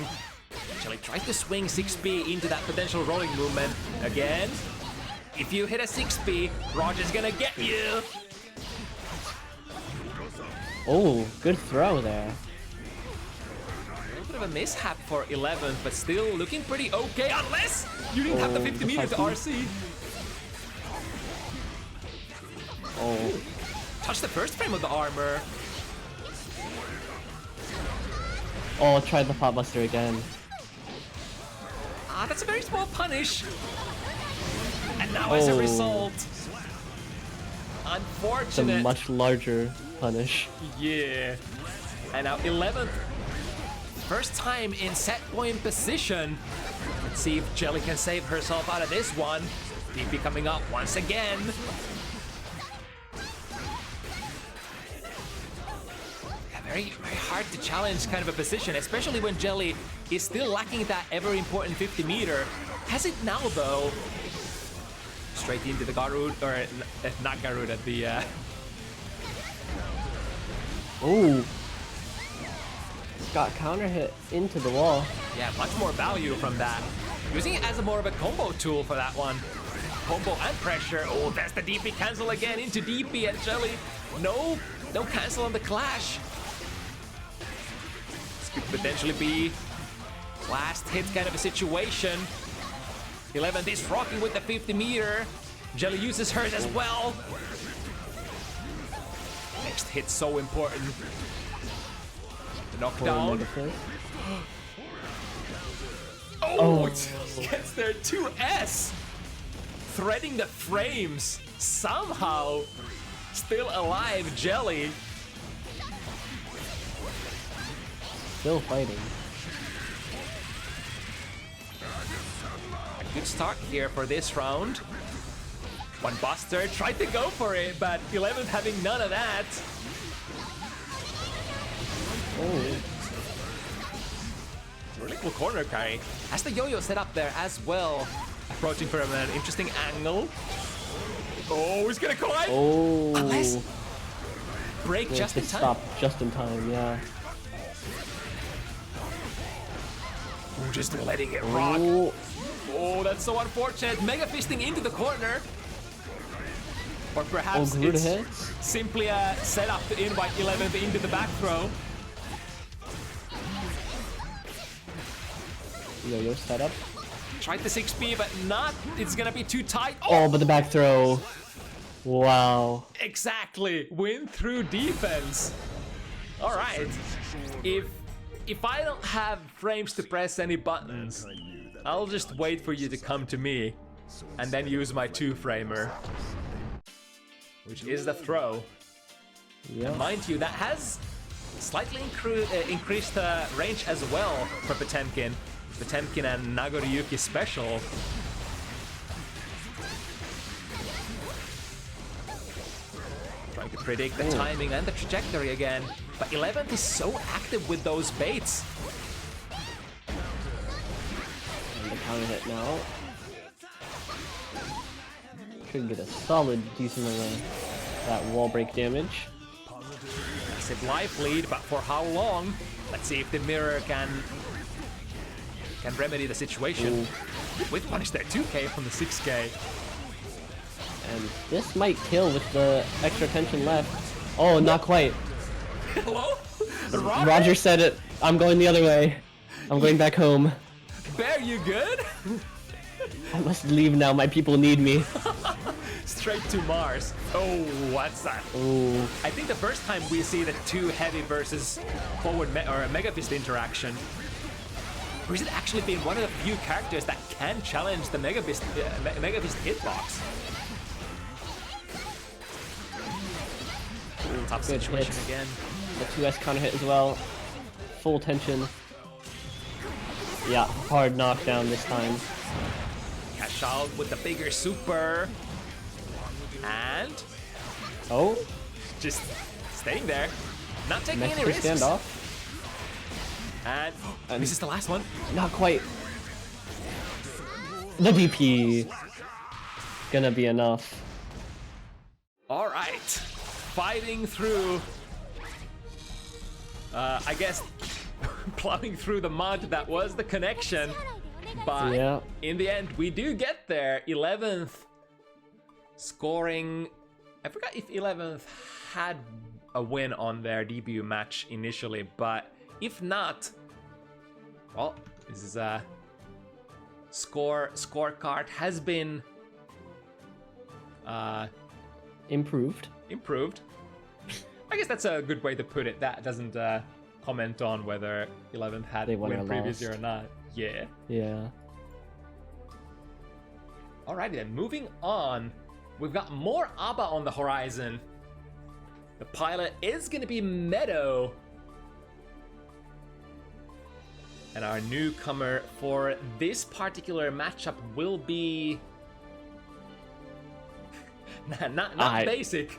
Jelly tried to swing 6B into that potential rolling movement. Again, if you hit a 6B, Roger's gonna get you. Oh, good throw there. A little bit of a mishap for 11th, but still looking pretty okay, unless you didn't have the 50 meters to RC. Oh. Touch the first frame of the armor. Oh, tried the pot buster again. That's a very small punish. And now as a result, It's a unfortunate. much larger punish. Yeah. And now 11th. First time in set point position. Let's see if Jelly can save herself out of this one. DP coming up once again. Very, very hard to challenge kind of a position, especially when Jelly is still lacking that ever important 50 meter. Has it now though? Straight into the Garud, or not Garud, at the Oh. Got counter hit into the wall. yeah, much more value from that. Using it as a more of a combo tool for that one. Combo and pressure. Oh, that's the DP cancel again into DP and Jelly. No cancel on the clash. Could potentially be last hit kind of a situation. 11th is rocking with the 50 meter. Jelly uses hers as well. Next hit so important. The knockdown. Oh, it gets their 2S. Threading the frames. Somehow still alive, Jelly. Still fighting. A good start here for this round. One buster tried to go for it, but 11th having none of that. Oh. Really cool corner carry. Has the yo-yo set up there as well. Approaching from an interesting angle. Oh, he's gonna collide! Oh. Unless break Yeah, just in time. Stop just in time, yeah. Ooh, just letting it rock. Oh. Oh, that's so unfortunate. Mega fisting into the corner. Or perhaps Garuda it's hits. simply a setup to invite 11th into the back throw. Yo-yo setup. Tried the 6B, but not. It's gonna be too tight. Oh, but the back throw. Wow. Exactly. Win through defense. All right. If I don't have frames to press any buttons, I'll just wait for you to come to me and then use my 2-framer, which is the throw. Yeah. Mind you, that has slightly increased range as well for Potemkin. Potemkin and Nagoriyuki special. Trying to predict the timing and the trajectory again. But 11th is so active with those baits. And the counter hit now. Should get a solid, decent amount of that wall break damage. Massive life lead, but for how long? Let's see if the mirror can remedy the situation. With punish there, 2k from the 6k. And this might kill with the extra tension left. Oh, not quite. Hello? Roger said it. I'm going the other way. I'm going back home. Bear, you good? I must leave now. My people need me. Straight to Mars. Oh, what's that? Oh, I think the first time we see the 2 heavy versus forward or a Mega Fist interaction. Or is it actually been one of the few characters that can challenge the Mega Fist hitbox? Ooh, tough Good situation hit. again. the 2S counter hit as well. Full tension. Yeah, hard knockdown this time. Cash out with the bigger super. And Oh, just staying there. Not taking next any to risks. standoff. And this is the last one. Not quite. The DP gonna be enough. All right, fighting through. I guess plowing through the mud that was the connection, but Yeah. in the end we do get there. 11th, scoring. I forgot if 11th had a win on their debut match initially, but if not, well, this is a scorecard has been Improved. I guess that's a good way to put it. That doesn't comment on whether 11th had They a won or win previously lost. or not. Yeah. Yeah. Alrighty then, moving on. We've got more ABBA on the horizon. The pilot is going to be Meadow. And our newcomer for this particular matchup will be... not Bacik.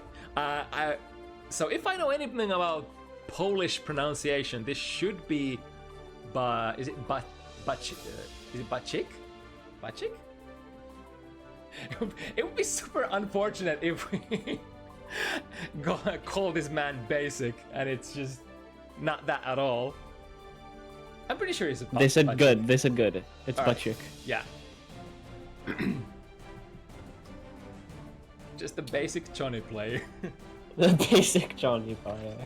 So if I know anything about Polish pronunciation, this should be... is it Bacik? Is it Bacik? Bacik? It would be super unfortunate if we call this man Bacik and it's just not that at all. I'm pretty sure it's a They said Bacik. good. They said good. It's All right. Bacik. Yeah. Just a basic Johnny play. The basic Johnny player.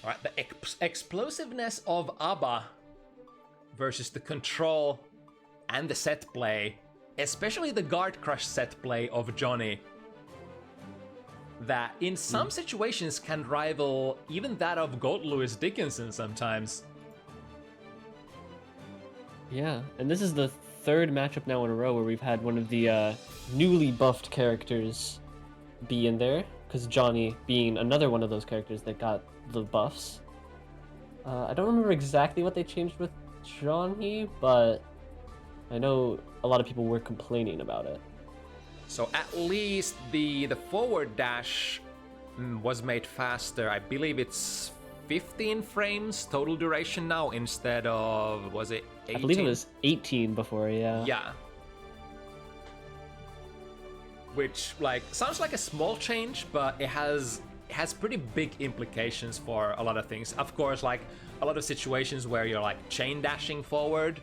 Alright, the explosiveness of ABBA versus the control and the set play, especially the guard crush set play of Johnny, that in some situations can rival even that of Gold Lewis Dickinson sometimes. Yeah, and this is the third matchup now in a row where we've had one of the newly buffed characters be in there, because Johnny being another one of those characters that got the buffs. I don't remember exactly what they changed with Johnny, but I know a lot of people were complaining about it. So at least the forward dash was made faster. I believe it's 15 frames total duration now instead of, was it 18? I believe it was 18 before, yeah. Yeah. Which, like, sounds like a small change, but it has pretty big implications for a lot of things. Of course, like, a lot of situations where you're, like, chain dashing forward,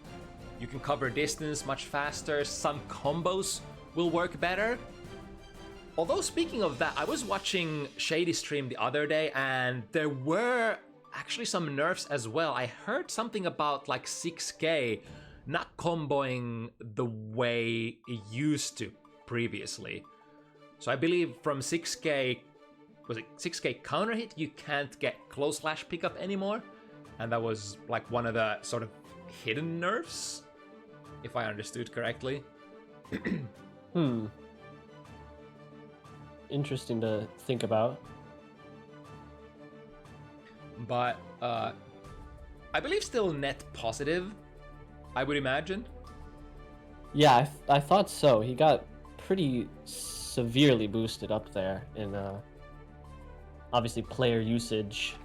you can cover distance much faster, some combos will work better. Although, speaking of that, I was watching Shady stream the other day, and there were actually some nerfs as well. I heard something about, like, 6K not comboing the way it used to previously. So I believe from 6K, was it 6K counter hit, you can't get close slash pickup anymore, and that was like one of the sort of hidden nerfs, if I understood correctly. Interesting to think about. But I believe still net positive, I would imagine. Yeah, I thought so. He got pretty severely boosted up there in obviously player usage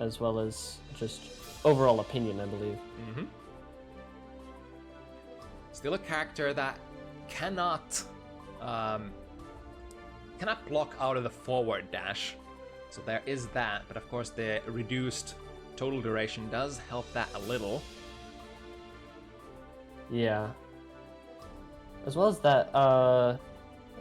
as well as just overall opinion, I believe. Still a character that cannot block out of the forward dash, so there is that. But of course the reduced total duration does help that a little. Yeah. As well as that, I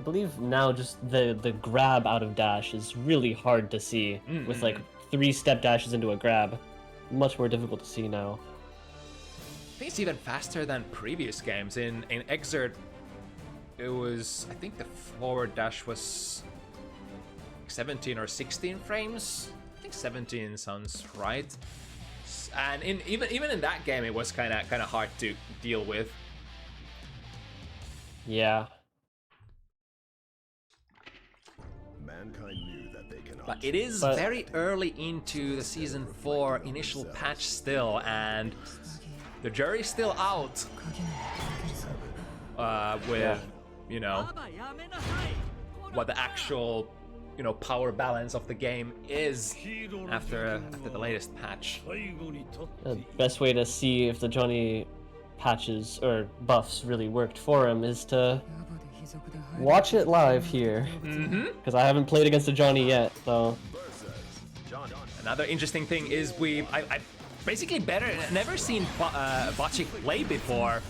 believe now just the grab out of dash is really hard to see with like 3 step dashes into a grab. Much more difficult to see now. I think it's even faster than previous games. In Exert, it was, I think the forward dash was 17 or 16 frames. I think 17 sounds right. And even in that game, it was kind of hard to deal with. Yeah. Mankind knew that they cannot. But it is very early into the Season 4 initial patch still, and the jury's still out with, you know, what the actual you know, power balance of the game is after the latest patch. The best way to see if the Johnny patches or buffs really worked for him is to watch it live here. Because I haven't played against a Johnny yet, so. Another interesting thing is I basically never seen Bacik play before.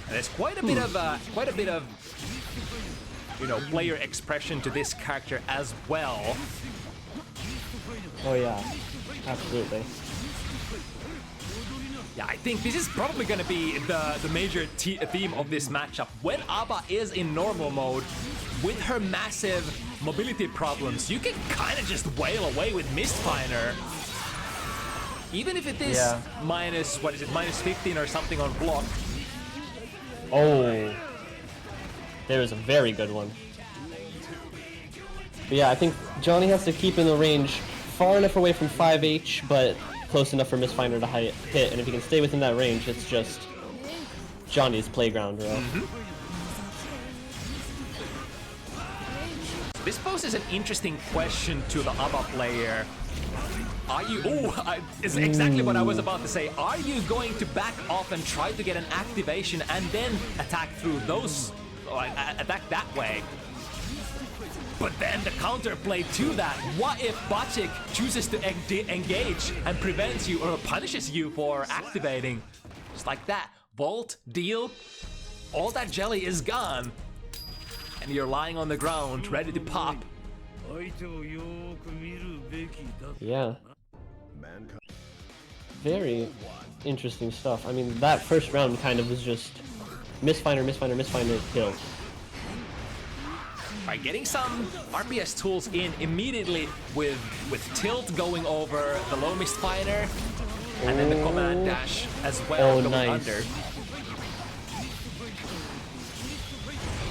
And there's quite a bit of you know, player expression to this character as well. Oh yeah, absolutely. Yeah, I think this is probably gonna be the major theme of this matchup. When Aba is in normal mode, with her massive mobility problems, you can kind of just wail away with Mistfinder. Even if it is minus, what is it, minus 15 or something on block. Oh, there is a very good one. But yeah, I think Johnny has to keep in the range far enough away from 5H, but close enough for Mistfinder to hit. And if he can stay within that range, it's just Johnny's playground, bro. This poses an interesting question to the ABBA player. Are you... Oh, it's exactly what I was about to say. Are you going to back off and try to get an activation and then attack through those... attack that way? But then the counterplay to that, what if Bacik chooses to engage and prevents you or punishes you for activating? Just like that. Volt, deal, all that jelly is gone. And you're lying on the ground, ready to pop. Yeah. Very interesting stuff. I mean, that first round kind of was just Mistfinder, kill. By getting some RPS tools in immediately with tilt going over the low Mistfinder, and then the command dash as well going under.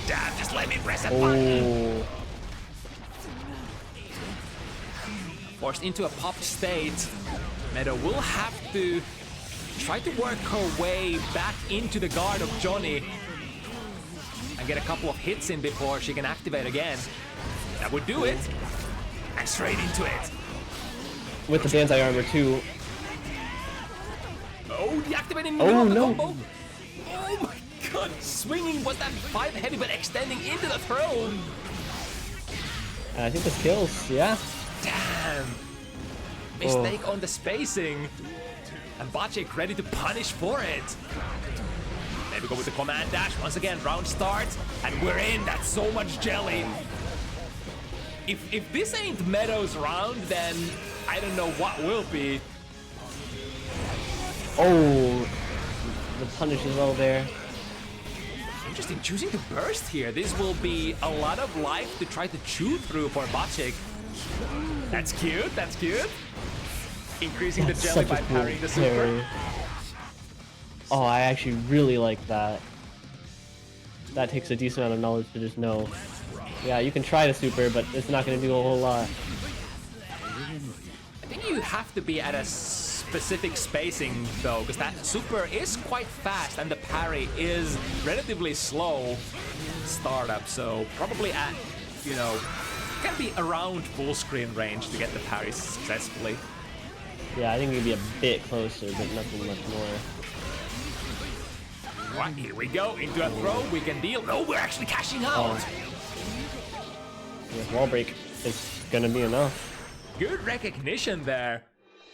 Damn, just let me press a button. Forced into a pop state, Meadow will have to try to work her way back into the guard of Johnny and get a couple of hits in before she can activate again. That would do it. And straight into it. With the Banzai armor too. Oh, deactivating the combo. Oh my god, swinging was that 5 heavy but extending into the throne. I think this kills, yeah. Damn. Mistake on the spacing. And Bacik ready to punish for it. There we go with the command dash. Once again, round starts, and we're in. That's so much jelly. If this ain't Meadow's round, then I don't know what will be. Oh, the punish is all there. Interesting, choosing to burst here. This will be a lot of life to try to chew through for Bacik. That's cute, that's cute. Increasing the jelly by parrying the super. Oh, I actually really like that. That takes a decent amount of knowledge to just know. Yeah, you can try the super, but it's not going to do a whole lot. I think you have to be at a specific spacing though, because that super is quite fast and the parry is relatively slow startup, so probably at, you know, can be around full screen range to get the parry successfully. Yeah, I think it'd be a bit closer, but nothing much more. Right, here we go, into a throw, we can deal. No, we're actually cashing out! Yeah, wall break is gonna be enough. Good recognition there.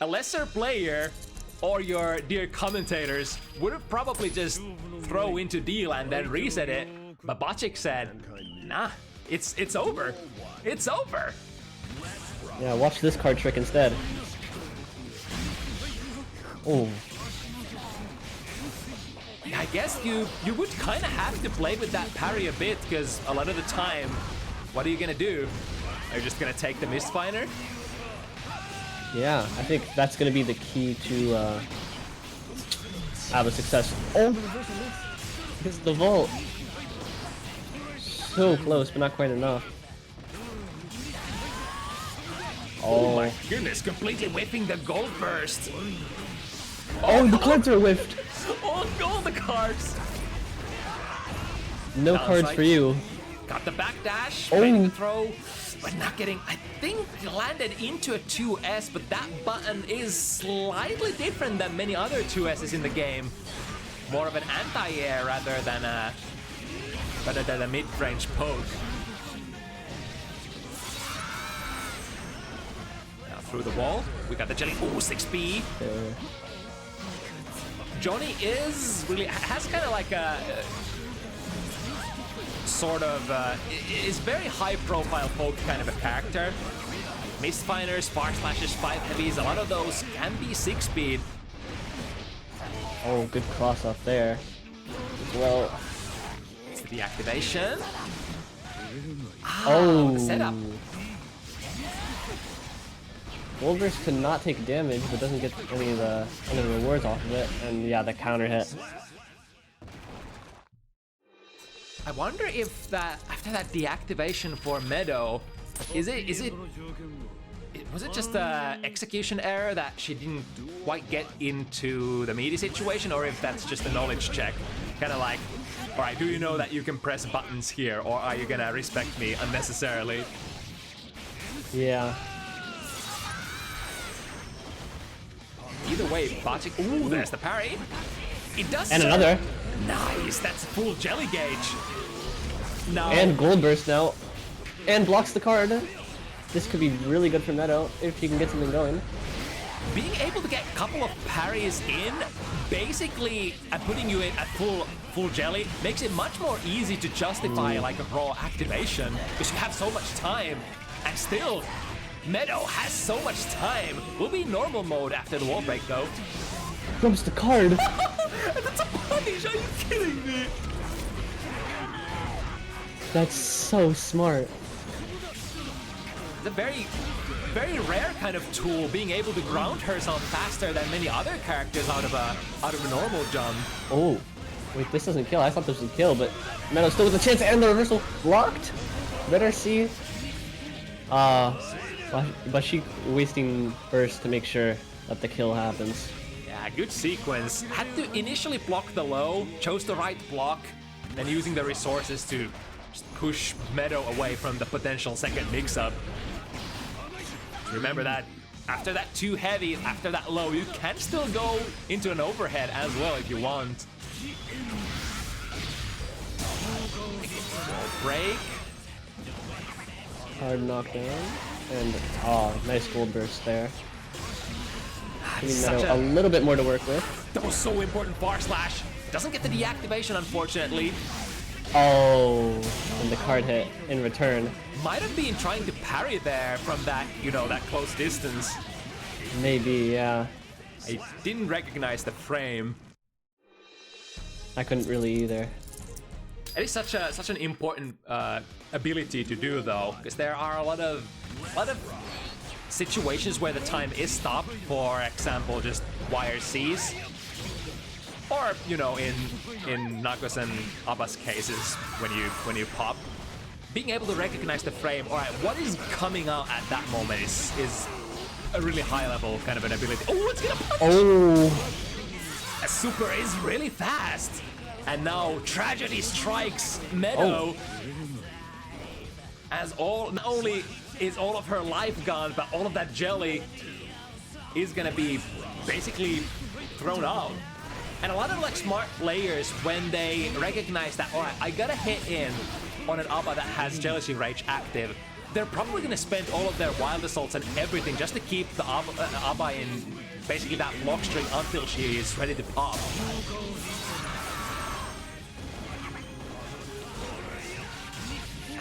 A lesser player, or your dear commentators, would have probably just throw into deal and then reset it. But Bacik said, nah, it's over. It's over! Yeah, watch this card trick instead. Oh. I guess you would kind of have to play with that parry a bit, because a lot of the time, what are you gonna do? Are you just gonna take the Mistfinder? Yeah, I think that's gonna be the key to have a success. Oh, this is the vault. So close, but not quite enough. Oh my goodness, completely whipping the gold burst. Oh, the cards are whiffed. Oh, all the cards. No cards for you. Got the backdash, ready to throw, but not getting, I think, landed into a 2S, but that button is slightly different than many other 2Ss in the game. More of an anti-air rather than a mid-range poke. Now through the wall, we got the jelly. Ooh, 6B. Johnny is really, has kind of like a sort of, is very high profile poke kind of a character. Mistfinders, far slashes, 5 heavies, a lot of those can be 6 speed. Oh, good cross off there. Well, it's the activation. Oh, Setup. Wolverse could not take damage, but doesn't get any of the rewards off of it. And yeah, the counter hit. I wonder if that after that deactivation for Meadow, was it just a execution error that she didn't quite get into the meaty situation, or if that's just a knowledge check, kind of like, all right, do you know that you can press buttons here, or are you gonna respect me unnecessarily? Yeah. Either way, Bacik. Ooh, there's the parry. It does. And another. Nice. That's full jelly gauge. No. And gold burst now. And blocks the card. This could be really good for Meadow if he can get something going. Being able to get a couple of parries in, basically, and putting you in at full jelly, makes it much more easy to justify like a raw activation, because you have so much time, and still, Meadow has so much time. We'll be in normal mode after the wall break, though. Jumps the card. That's a punish. Are you kidding me? That's so smart. It's a very, very rare kind of tool, being able to ground herself faster than many other characters out of a normal jump. Oh, wait, this doesn't kill. I thought this would kill, but Meadow still with a chance, and the reversal blocked. Better see. Bacik wasting burst to make sure that the kill happens. Yeah, good sequence. Had to initially block the low, chose the right block, and using the resources to just push Meadow away from the potential second mix-up. Remember that after that 2 heavy, after that low, you can still go into an overhead as well if you want. Break. Hard knockdown. And, oh, nice gold burst there. Giving Meadow a little bit more to work with. That was so important. Bar slash. Doesn't get the deactivation, unfortunately. Oh, and the card hit in return. Might have been trying to parry there from that, you know, that close distance. Maybe, yeah. I didn't recognize the frame. I couldn't really either. It is such an important ability to do, though, because there are a lot of situations where the time is stopped. For example, just YRCs, or you know, in Nagos and Abba's cases, when you pop, being able to recognize the frame. All right, what is coming out at that moment is a really high level kind of an ability. Oh, it's gonna punch! Oh, a super is really fast. And now tragedy strikes Meadow. As not only is all of her life gone, but all of that jelly is gonna be basically thrown out. And a lot of like smart players, when they recognize that, all right, I gotta hit in on an Abba that has jealousy rage active, they're probably gonna spend all of their wild assaults and everything just to keep the Abba in basically that block string until she is ready to pop.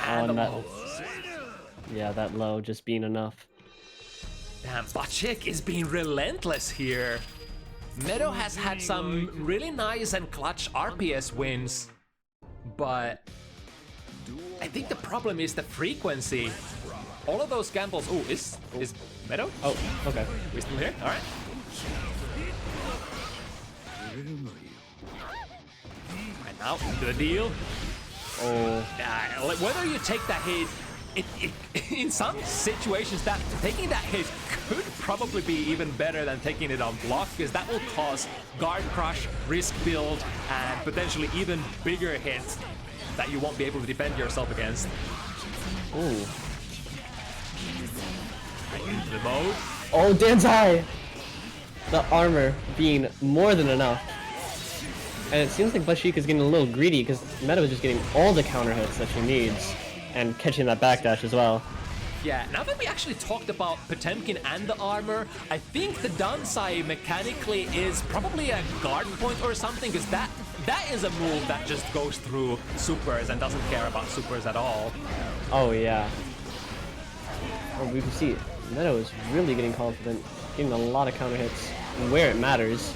And that, yeah, that low just being enough. Damn, Bacik is being relentless here. Meadow has had some really nice and clutch RPS wins, but I think the problem is the frequency. All of those gambles. Oh, is Meadow? Oh, okay. We're still here. All right. And now into the deal. Oh, Like whether you take that hit, in some situations that taking that hit could probably be even better than taking it on block, because that will cause guard crush, risk build, and potentially even bigger hits. that you won't be able to defend yourself against. Ooh. Right into the mode. Oh, Danzai! The armor being more than enough. And it seems like Bacik is getting a little greedy because Meadow is just getting all the counter hits that she needs and catching that backdash as well. Yeah, now that we actually talked about Potemkin and the armor, I think the Danzai mechanically is probably a guard point or something, because that is a move that just goes through supers and doesn't care about supers at all. Oh yeah. Oh, we can see Meadow is really getting confident, getting a lot of counter hits where it matters.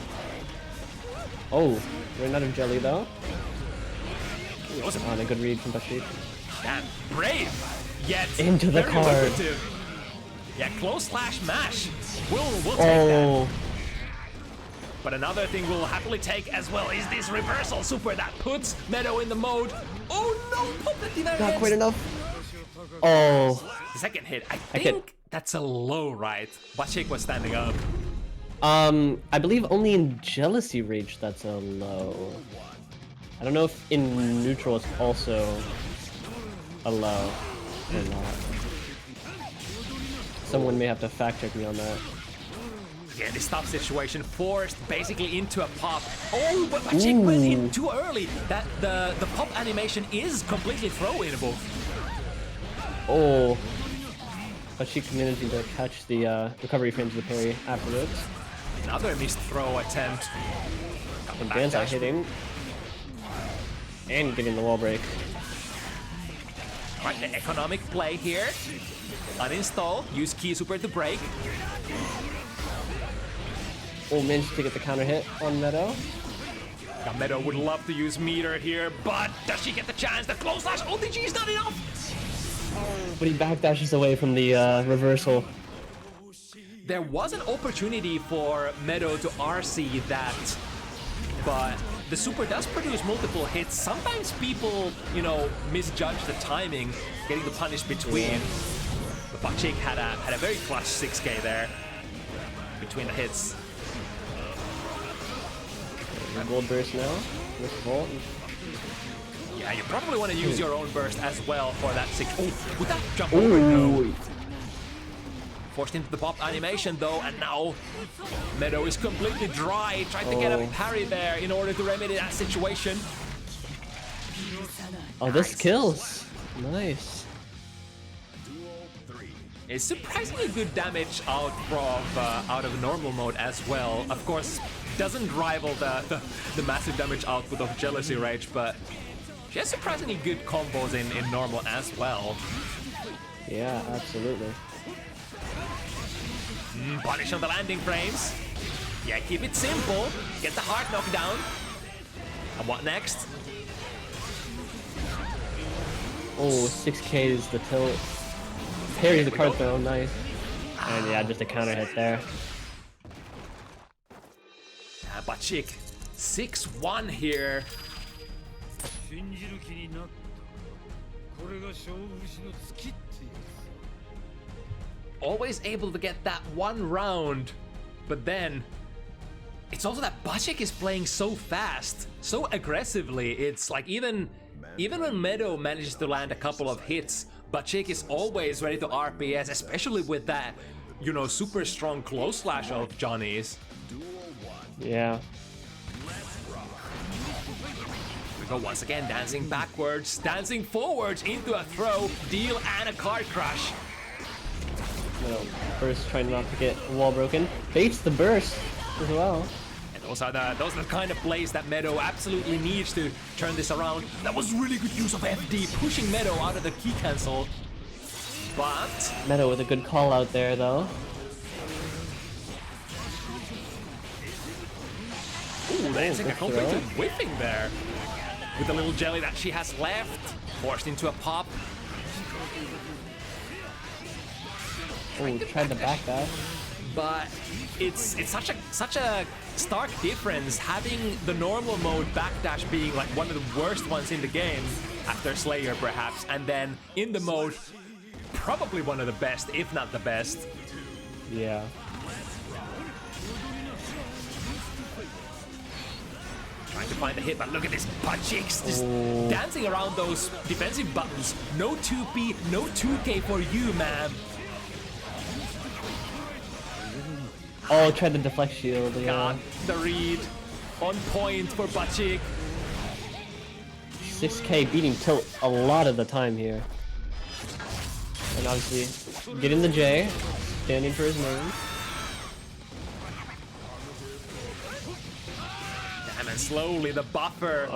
Oh, ran out of jelly though. On a good read from Bacik. Damn, brave! Yet Into the very card. lucrative. Yeah, close slash mash. We'll take Oh. that. But another thing we'll happily take as well is this reversal super that puts Meadow in the mode. Oh no, pop the Not quite enough. Oh. The second hit, I think that's a low, right? Bacik was standing up. I believe only in Jealousy Rage that's a low. I don't know if in neutral it's also a low or not. Someone may have to fact check me on that. Yeah, this tough situation, forced basically into a pop. Oh, but Bacik went in too early. That the pop animation is completely throwable. Oh. Bacik managing to catch the recovery frames of the parry afterwards. Another missed throw attempt. And Danzai hitting. And getting the wall break. Alright, the economic play here. Uninstall, use key super to break. Oh, managed to get the counter hit on Meadow. Now, Meadow would love to use meter here, but does she get the chance? The close slash OTG is not enough! But he backdashes away from the reversal. There was an opportunity for Meadow to RC that, but the super does produce multiple hits. Sometimes people, you know, misjudge the timing, getting the punish between. But Bacik had a very clutch 6k there between the hits. Gold burst now with Volt. Yeah, you probably want to use your own burst as well for that 6. Oh, would that jump over? No. Forced into the pop animation though, and now Meadow is completely dry. Tried to get a parry there in order to remedy that situation. Oh, this kills. Nice. It's surprisingly good damage out of normal mode as well. Of course, doesn't rival the massive damage output of Jealousy Rage, but she has surprisingly good combos in normal as well. Yeah, absolutely. Punish on the landing frames. Yeah, keep it simple. Get the heart knockdown. And what next? Oh, 6k is the tilt. Parry the card throw, nice. And yeah, just a counter hit there. Bacik, 6-1 here. Always able to get that one round, but then it's also that Bacik is playing so fast, so aggressively. It's like even when Meadow manages to land a couple of hits, Bacik is always ready to RPS, especially with that, you know, super strong close slash of Johnny's. Yeah. We go once again, dancing backwards, dancing forwards into a throw, deal, and a card crush. No, first trying not to get wall broken. Baits the burst as well. And those are the kind of plays that Meadow absolutely needs to turn this around. That was really good use of FD, pushing Meadow out of the key cancel. But Meadow with a good call out there though. ooh, dancing a complete whipping there. With the little jelly that she has left, forced into a pop. Oh, tried to back that. But it's such a stark difference having the normal mode backdash being like one of the worst ones in the game after Slayer perhaps, and then in the mode probably one of the best, if not the best. Yeah. Trying to find the hit, but look at this Bacik just dancing around those defensive buttons. No 2P, no 2K for you, man. Oh, tried to deflect shield. Yeah. God, the read on point for Bacik. 6K beating tilt a lot of the time here. And obviously, getting the J, standing for his name. Damn, and slowly the buffer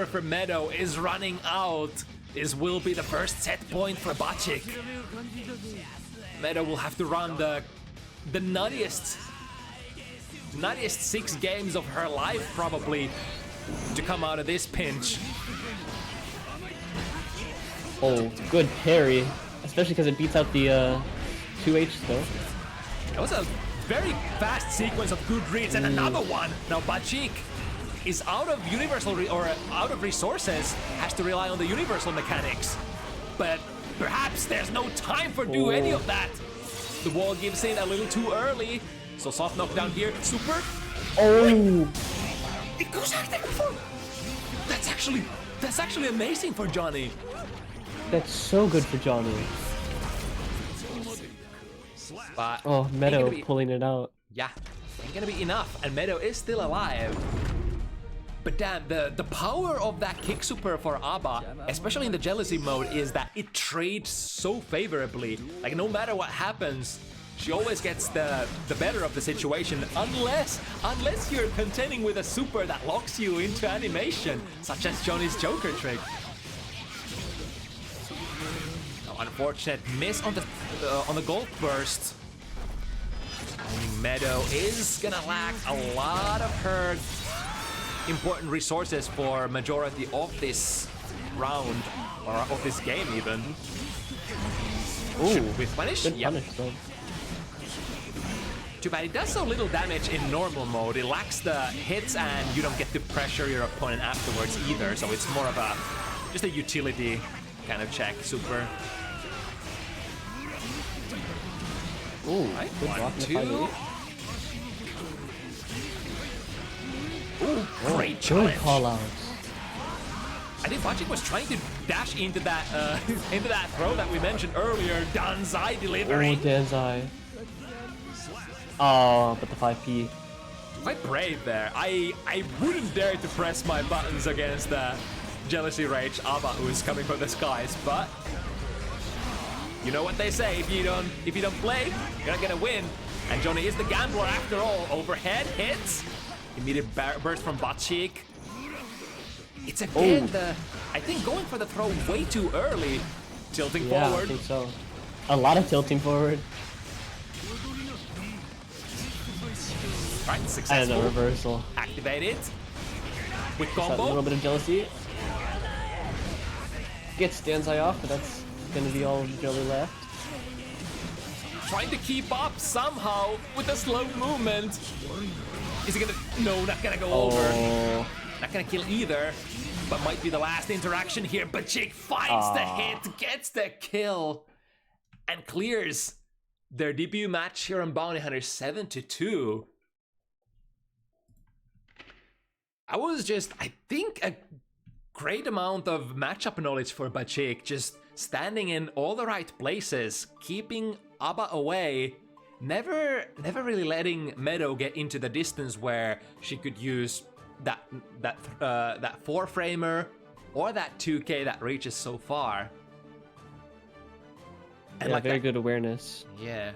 for Meadow is running out. This will be the first set point for Bacik. Meadow will have to run the nuttiest 6 games of her life probably to come out of this pinch. Oh, good parry, especially because it beats out the 2H still. That was a very fast sequence of good reads and another one. Now Bacik is out of universal out of resources, has to rely on the universal mechanics. But perhaps there's no time for do any of that. The wall gives in a little too early, so soft knockdown here. Super. Oh! It goes out there before. That's actually amazing for Johnny. That's so good for Johnny. But Oh, Meadow pulling it out. Yeah, ain't gonna be enough, and Meadow is still alive. But damn, the power of that kick super for Abba, especially in the jealousy mode, is that it trades so favorably. Like no matter what happens, she always gets the better of the situation, unless you're contending with a super that locks you into animation, such as Johnny's Joker trick. Unfortunate miss on the gold burst. Meadow is gonna lack a lot of her important resources for majority of this round, or of this game even. Should we punish? Good punish, though. Too bad it does so little damage in normal mode. It lacks the hits and you don't get to pressure your opponent afterwards either, so it's more of just a utility kind of check. Super. Ooh, right, good 1, block in the 2. 5-8. Ooh, great challenge. Good call outs. I think Bacik was trying to dash into that throw that we mentioned earlier. Danzai delivery. Oh, Danzai. Oh, but the 5P. Quite brave there. I wouldn't dare to press my buttons against the jealousy rage Abba who's coming from the skies, but you know what they say, if you don't play, you're not gonna win. And Johnny is the gambler after all. Overhead hits. Immediate burst from Bacik. It's again I think going for the throw way too early. Tilting forward. I think so. A lot of tilting forward. Right, successful. And a reversal. Activate it. With A combo. little bit of jealousy. Gets Danzai off, but that's gonna be all jelly left. Trying to keep up somehow with the slow movement. Is he gonna? No, not gonna go over. Not gonna kill either, but might be the last interaction here. Bacik finds the hit, gets the kill, and clears their debut match here on Bounty Hunter 7-2. I think, a great amount of matchup knowledge for Bacik, just standing in all the right places, keeping Abba away, never really letting Meadow get into the distance where she could use that 4-framer or that 2K that reaches so far. And Yeah, like very that, good awareness. yeah.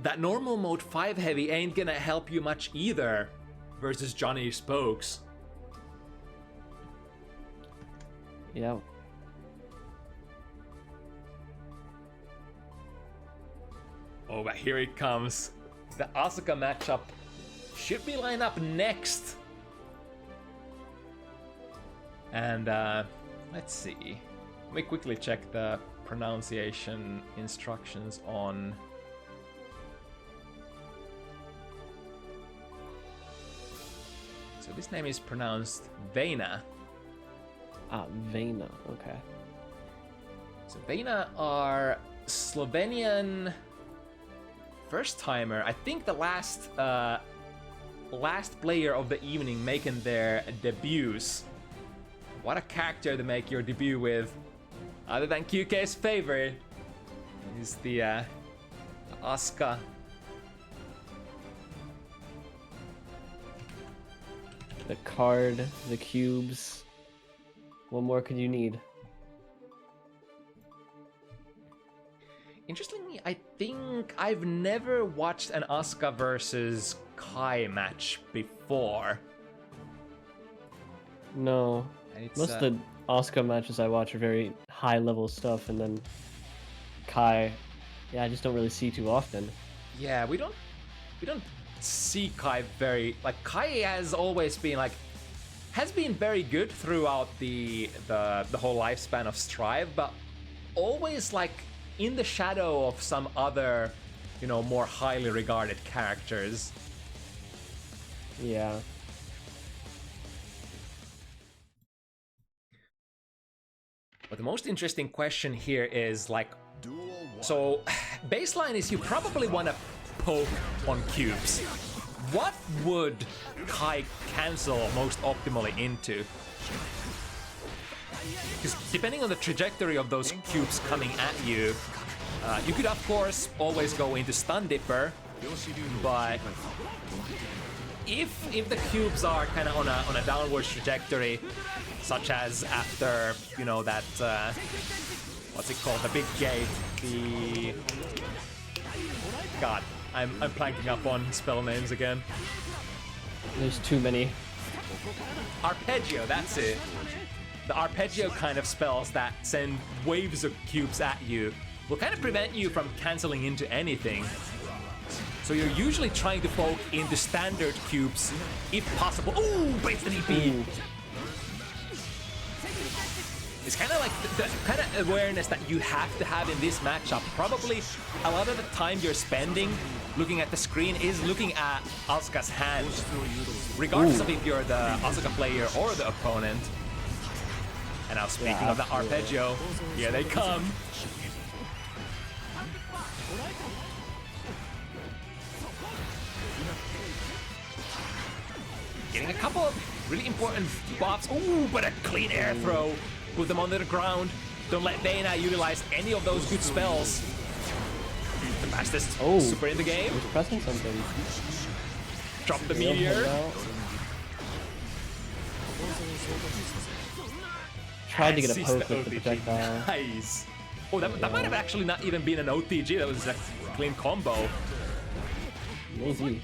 That normal mode 5 heavy ain't gonna help you much either versus Johnny Spokes. Yeah. Oh, but here it comes. The Asuka matchup should be lined up next. And let's see. Let me quickly check the pronunciation instructions on... So this name is pronounced Vena. Vena, okay. So Vena are Slovenian first-timer. I think the last last player of the evening making their debuts. What a character to make your debut with, other than QK's favorite, is the Asuka. The card, the cubes. What more could you need? Interestingly, I think I've never watched an Asuka versus Kai match before. No. And it's, Most of the Asuka matches I watch are very high level stuff, and then Kai, yeah, I just don't really see too often. Yeah, we don't see Kai very, like, Kai has always been like, has been very good throughout the whole lifespan of Strive, but always like in the shadow of some other, you know, more highly regarded characters. Yeah. But the most interesting question here is like, so baseline is you probably want to poke on cubes. What would Kai cancel most optimally into? Because depending on the trajectory of those cubes coming at you, you could of course always go into Stun Dipper, but if the cubes are kind of on a downwards trajectory, such as after, you know, that what's it called, the big gate, the God, I'm planking up on spell names again. There's too many. Arpeggio, that's it. The arpeggio kind of spells that send waves of cubes at you will kind of prevent you from canceling into anything. So you're usually trying to poke into standard cubes if possible. Ooh, breaks the DP. It's kind of like the kind of awareness that you have to have in this matchup. Probably a lot of the time you're spending looking at the screen is looking at Asuka's hand, regardless of if you're the Asuka player or the opponent. And now speaking of the arpeggio, here they come. Getting a couple of really important buffs. Ooh, but a clean air throw. Put them under the ground. Don't let Vena utilize any of those good spells. The fastest super in the game. He's pressing something. Drop the meteor. Tried to get a Sees poke the with the OTG. projectile. Nice. Oh, that might have actually not even been an OTG. That was a clean combo. Maybe.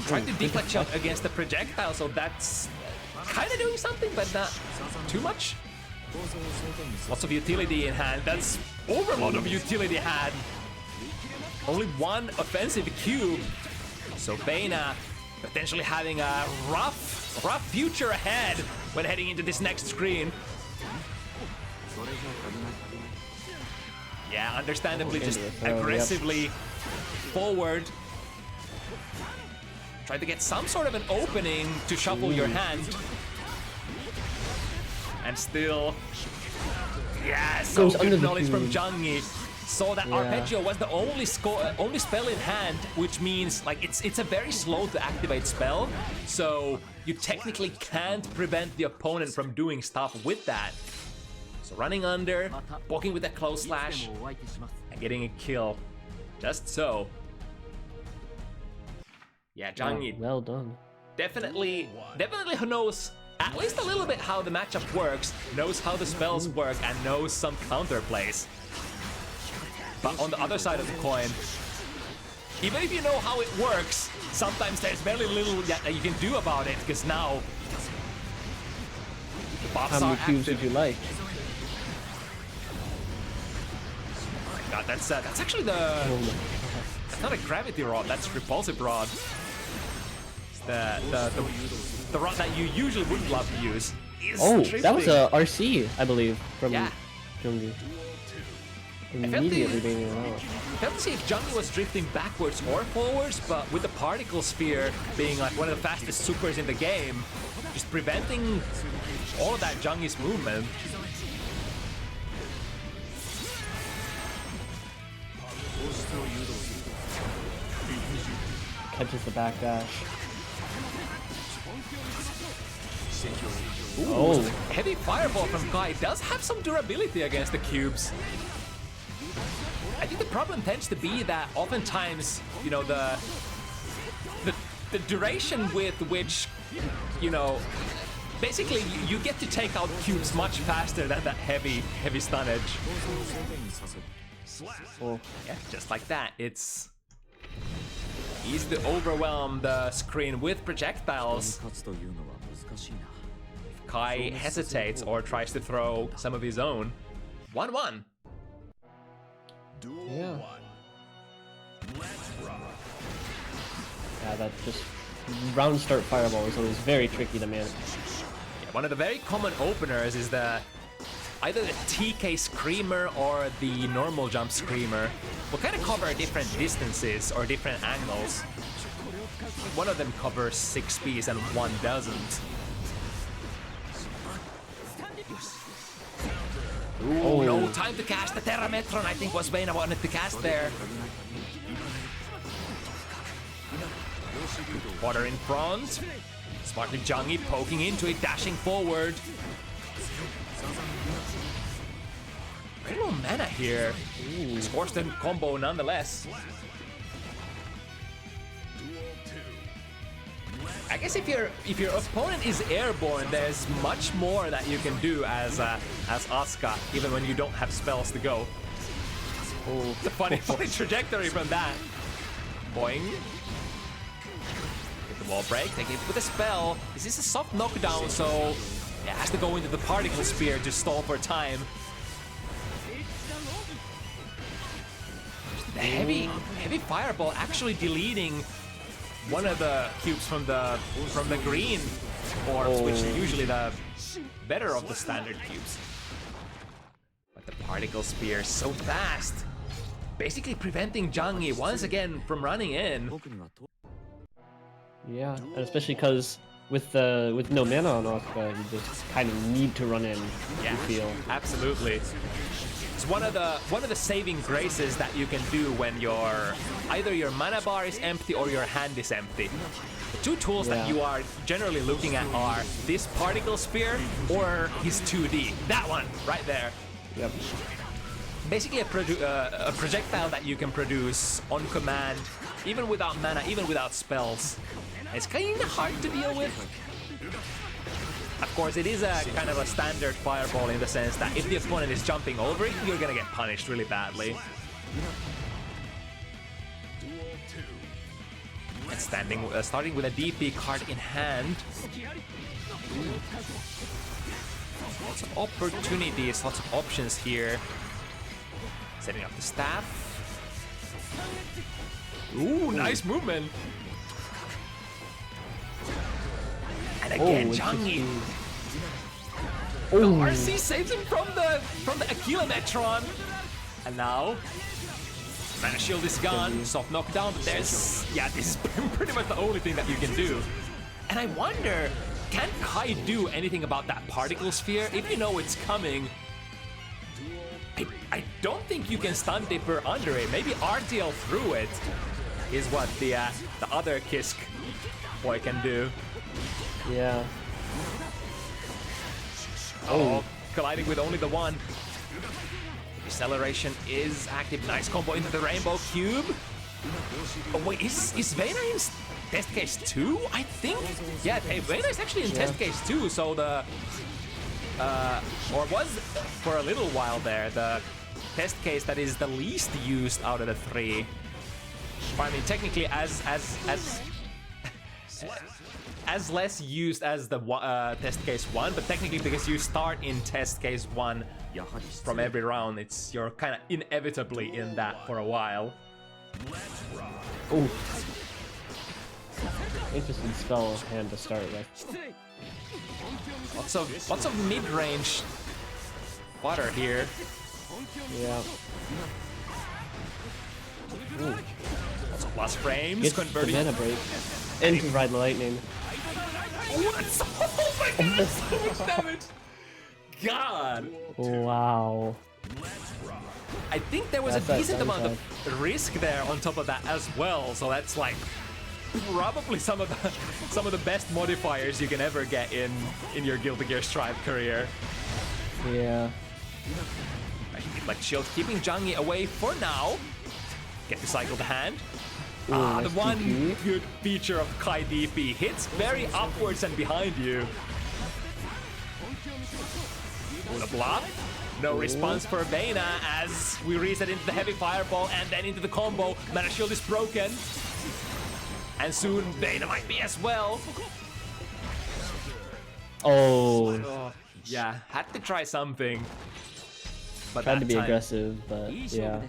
Trying to deflect shot against the projectile, so that's kind of doing something, but not too much. Lots of utility in hand. That's overload of utility hand. Only one offensive cube. So Vena potentially having a rough future ahead when heading into this next screen. Yeah, understandably just aggressively forward. Try to get some sort of an opening to shuffle your hand. And still, yeah, so good knowledge from Jungie. Saw that arpeggio was the only spell in hand, which means like it's a very slow to activate spell. So you technically can't prevent the opponent from doing stuff with that. So running under, poking with a close slash, and getting a kill. Just so. Yeah, Jungie. Well done. Definitely knows at least a little bit how the matchup works, knows how the spells work, and knows some counterplays. But on the other side of the coin, even if you know how it works, sometimes there's very little that you can do about it, because now the buffs How are many cubes active. would you like? Oh my god, that's actually that's not a gravity rod, that's repulsive rod. The rod that you usually wouldn't love to use is drifting. That was a RC, I believe, from Jungie. I Immediately being around. I felt to see if Jungie was drifting backwards or forwards, but with the particle sphere being like one of the fastest supers in the game, just preventing all of that Jungie's movement. catches the back dash. Ooh, Oh. heavy fireball from Kai does have some durability against the cubes. I think the problem tends to be that oftentimes, you know, the duration with which, you know, basically you get to take out cubes much faster than that heavy stunnage. Oh. Yeah, just like that. It's easy to overwhelm the screen with projectiles. If Kai hesitates or tries to throw some of his own. 1-1. Duel Yeah. 1. Let's rock. Yeah, that just round start fireball is always very tricky to manage. Yeah, one of the very common openers is either the TK Screamer or the normal jump Screamer will kind of cover different distances or different angles. One of them covers 6 Ps and one doesn't. Ooh, no time to cast the Terrametron, I think was Vena wanted to cast there. Water in front. Smartly Jungie poking into it, dashing forward. Very little mana here. Scores the combo nonetheless. I guess if your opponent is airborne, there's much more that you can do as Asuka, even when you don't have spells to go. Oh, it's a funny trajectory from that. Boing. Get the wall break. Take it with a spell. This is a soft knockdown, so it has to go into the particle spear to stall for time. The heavy fireball actually deleting one of the cubes from the green orbs, which are usually the better of the standard cubes. But the particle spear is so fast, basically preventing Jungie once again from running in. Yeah, and especially because with no mana on Asuka, you just kind of need to run in. Yeah, You feel. absolutely. It's one of the saving graces that you can do when either your mana bar is empty or your hand is empty. The two tools that Yeah. you are generally looking at are this particle spear or his 2D. That one right there. Yep. Basically a projectile that you can produce on command, even without mana, even without spells. It's kind of hard to deal with. Of course, it is a kind of a standard fireball in the sense that if the opponent is jumping over it, you're gonna get punished really badly. And starting with a DP card in hand. Lots of opportunities, lots of options here. Setting up the staff. Ooh, nice movement. And again, Jungie. Oh, RC saves him from the Akilametron. And now, Mana Shield is gone, soft knockdown, but this is pretty much the only thing that you can do. And I wonder, can Kai do anything about that particle sphere? If you know it's coming, I don't think you can stun dipper under it. Maybe RTL through it is what the other Kisk boy can do. yeah. Oh, colliding with only the one. Acceleration is active. Nice combo into the Rainbow Cube. Oh wait, is Vena in test case 2? I think. Yeah, Vena is actually in test case 2, so the or was for a little while there the test case that is the least used out of the 3. I mean, technically as less used as the test case 1, but technically because you start in test case 1 from every round, you're kind of inevitably in that for a while. Oh. Interesting spell hand to start with. Lots of mid-range fodder here. Yeah. Ooh. Lots of plus frames Gets converting. the mana break. And to ride the lightning. Oh my goodness, so much damage! God! Wow. I think there was That's a that decent amount downside. of risk there on top of that as well, so that's like probably some of the best modifiers you can ever get in your Guilty Gear Strive career. Yeah. Like shield keeping Jungie away for now. Get to cycle the hand. Ooh, The nice one DP. good feature of Kai DP hits very upwards and behind you. The block. No response for Vena as we reset into the heavy fireball and then into the combo. Mana shield is broken. And soon Vena might be as well. Oh, Yeah, had to try something. But tried that to be time aggressive, but yeah.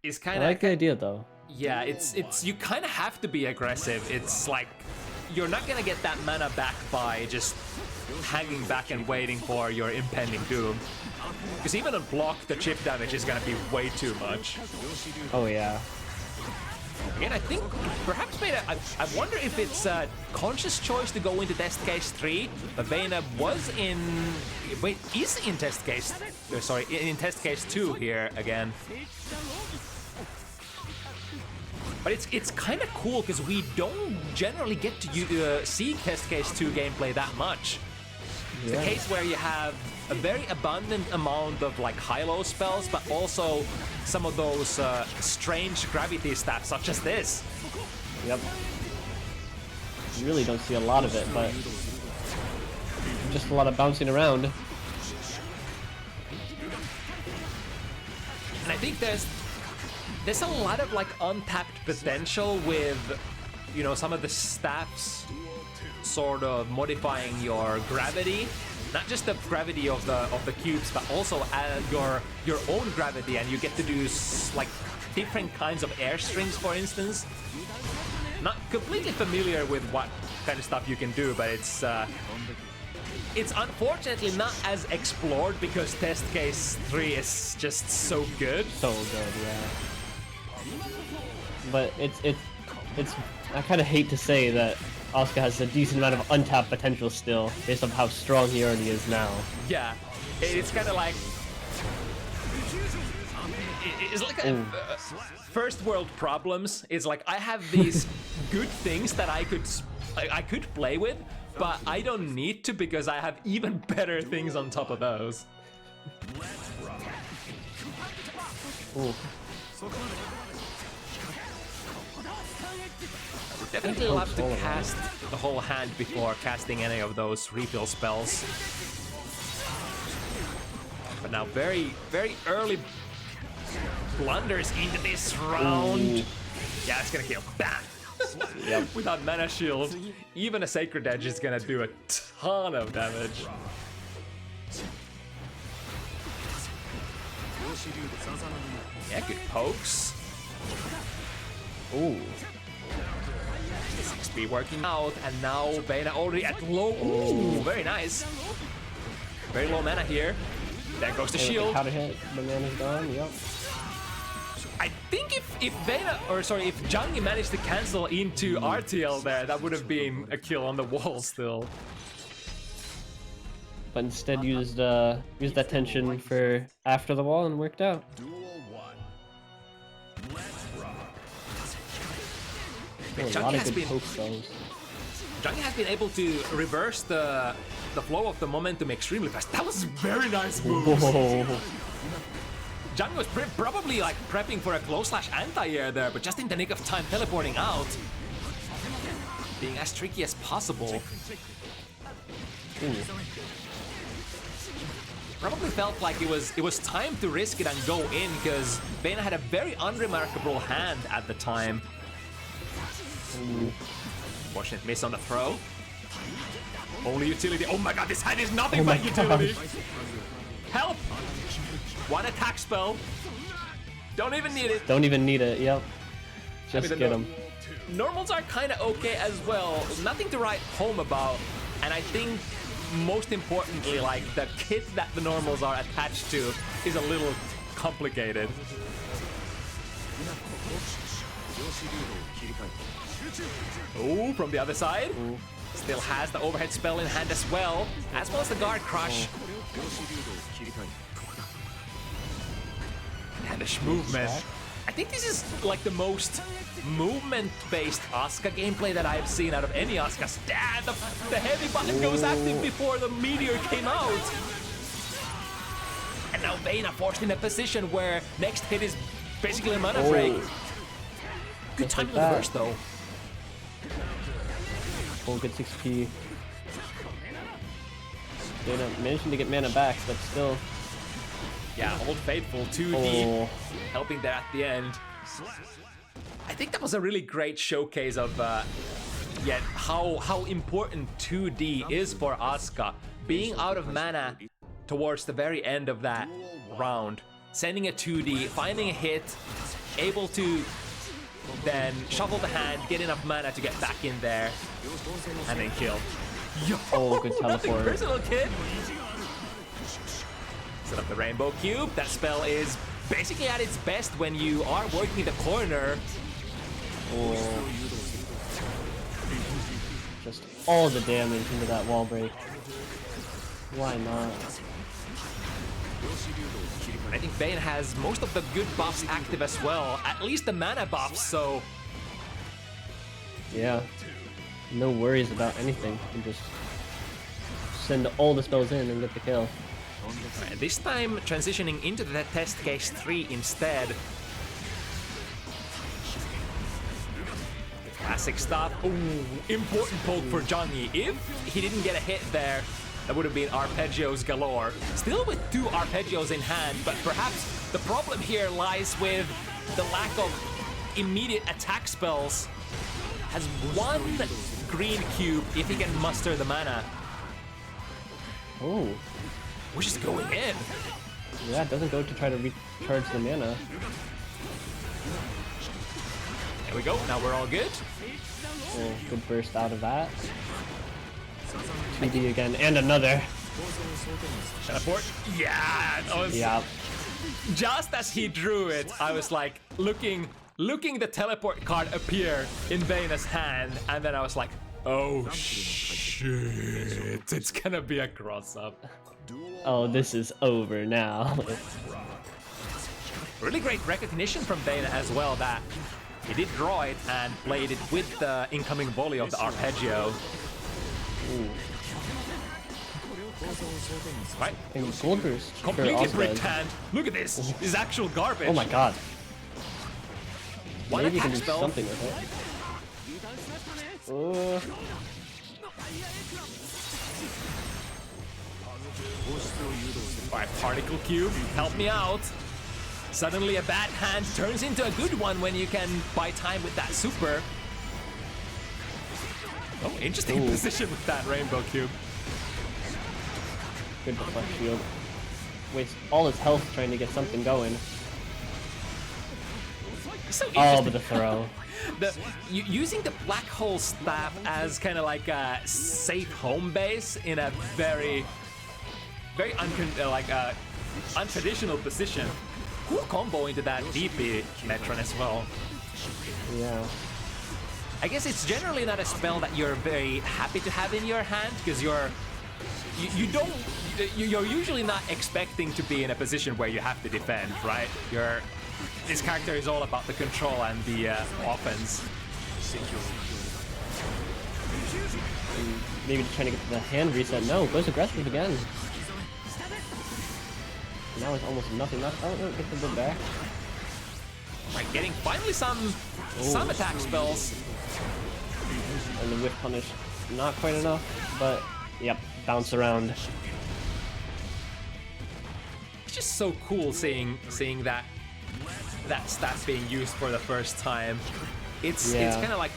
is I kind of like the idea though. yeah. It's you kind of have to be aggressive. It's like you're not gonna get that mana back by just hanging back and waiting for your impending doom. Because even on block, the chip damage is gonna be way too much. Oh yeah. Again, I think perhaps Vena, I wonder if it's a conscious choice to go into test case 3, but Vena was in, wait, is in test case, sorry, in test case 2 here again. But it's kind of cool because we don't generally get to see test case 2 gameplay that much. It's a case where you have a very abundant amount of like high-low spells, but also some of those strange gravity stats, such as this. Yep. You really don't see a lot of it, but just a lot of bouncing around. And I think there's a lot of like untapped potential with, you know, some of the staffs sort of modifying your gravity. Not just the gravity of the cubes, but also your own gravity, and you get to do like different kinds of air strings, for instance. Not completely familiar with what kind of stuff you can do, but it's unfortunately not as explored because test case 3 is just so good. So good, yeah. But it's I kind of hate to say that Asuka has a decent amount of untapped potential still, based on how strong he already is now. Yeah, it's kind of like it's like a, first world problems. It's like I have these good things that I could play with, but I don't need to because I have even better things on top of those. Ooh. Definitely love to cast the whole hand before casting any of those refill spells. But now very, very early blunders into this round. Ooh. Yeah, it's gonna kill. Bam! Yep. Without mana shield, even a Sacred Edge is gonna do a ton of damage. Yeah, good pokes. Ooh. 6B working out, and now Vena already at low. Ooh, very nice. Very low mana here. There goes the shield. Counter hit, banana's gone, yep. I think if Vena, or sorry, if Jungie managed to cancel into RTL there, that would have been a kill on the wall still. But instead used that tension for after the wall and worked out. Jungie has been able to reverse the flow of the momentum extremely fast. That was very nice move. Jungie was probably like prepping for a close slash anti-air there, but just in the nick of time teleporting out. Being as tricky as possible. Probably felt like it was time to risk it and go in because Vena had a very unremarkable hand at the time. Fortunate miss on the throw. Only utility. Oh my god, this hand is nothing but utility. Help! One attack spell. Don't even need it. Don't even need it, yep. Just get him. Normals are kind of okay as well. Nothing to write home about. And I think most importantly, like the kit that the normals are attached to is a little complicated. Oh, from the other side. Ooh. Still has the overhead spell in hand as well as the guard crush. Hellish movement. I think this is like the most movement-based Asuka gameplay that I've seen out of any Asuka. Damn, the heavy button goes active before the meteor came out. And now Vena forced in a position where next hit is basically a mana break. Good timing on the burst though. Oh, good 6p. Vena managing to get mana back, but still. Yeah, Old Faithful 2D helping there at the end. I think that was a really great showcase of how important 2D is for Asuka. Being out of mana towards the very end of that round, sending a 2D, finding a hit, able to then shuffle the hand, get enough mana to get back in there, and then kill. Yo, Oh, good nothing teleport. personal, kid. Set up the Rainbow Cube. That spell is basically at its best when you are working the corner. Oh. Just all the damage into that wall break. Why not? I think Vena has most of the good buffs active as well, at least the mana buffs, so Yeah. No worries about anything. You can just send all the spells in and get the kill. this time transitioning into the test case 3 instead. Classic stuff. Ooh, important poke for Jungie. If he didn't get a hit there, that would have been arpeggios galore. Still with 2 arpeggios in hand, but perhaps the problem here lies with the lack of immediate attack spells. Has 1 green cube if he can muster the mana. Oh. Which is going in. Yeah, it doesn't go to try to recharge the mana. There we go, now we're all good. Oh, good burst out of that. 2D again, and another. Teleport. Yeah, that was Yeah. just as he drew it. I was like looking the teleport card appear in Vena's hand, and then I was like, oh shit, it's gonna be a cross up. Oh, this is over now. Really great recognition from Vena as well that he did draw it and played it with the incoming volley of the arpeggio. Ooh. Right? And gold burst. Completely also bricked does. hand. Look at this. This is actual garbage. Oh my god. One Maybe you can attack do spell. something with it. Alright, particle cube, help me out. Suddenly a bad hand turns into a good one when you can buy time with that super. Oh, interesting Ooh. position with that rainbow cube. Good deflect shield. Wastes all his health trying to get something going. So Oh, interesting. but the throw. Using the black hole staff as kind of like a safe home base in a very untraditional position. Cool combo into that DP Metron as well. Yeah. I guess it's generally not a spell that you're very happy to have in your hand because you're usually not expecting to be in a position where you have to defend, right? This character is all about the control and the offense. Maybe trying to get the hand reset. No, goes aggressive again. Now it's almost nothing left. Oh, no, get the bit back. Right, getting finally some attack spells. And the whiff punish, not quite enough, but yep, bounce around. It's just so cool seeing that stat being used for the first time. It's kind of like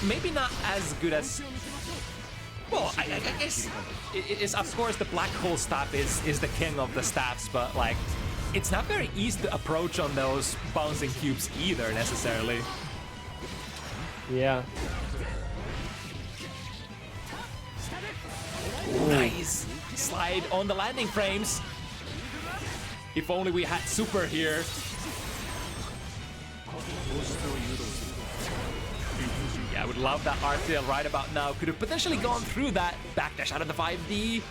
maybe not as good as. Well, I guess it's of course the black hole staff is the king of the staffs, but like it's not very easy to approach on those bouncing cubes either necessarily. Yeah. Nice slide on the landing frames. If only we had super here. Yeah, I would love that RTL right about now. Could have potentially gone through that backdash out of the 5D.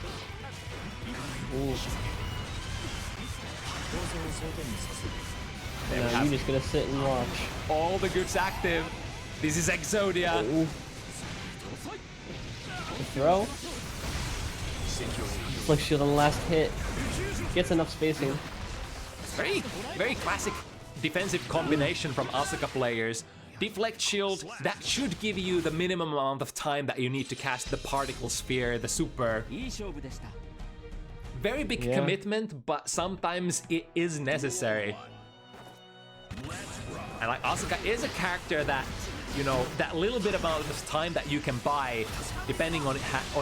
Ooh. There we Now have you're just gonna sit and watch. all the goods active. This is Exodia. Ooh. The throw. Flick shield on the last hit. Gets enough spacing. Very, very classic defensive combination from Asuka players. Deflect shield, that should give you the minimum amount of time that you need to cast the particle sphere, the super. Very big Yeah. commitment, but sometimes it is necessary. And like Asuka is a character that, you know, that little bit amount of time that you can buy, depending on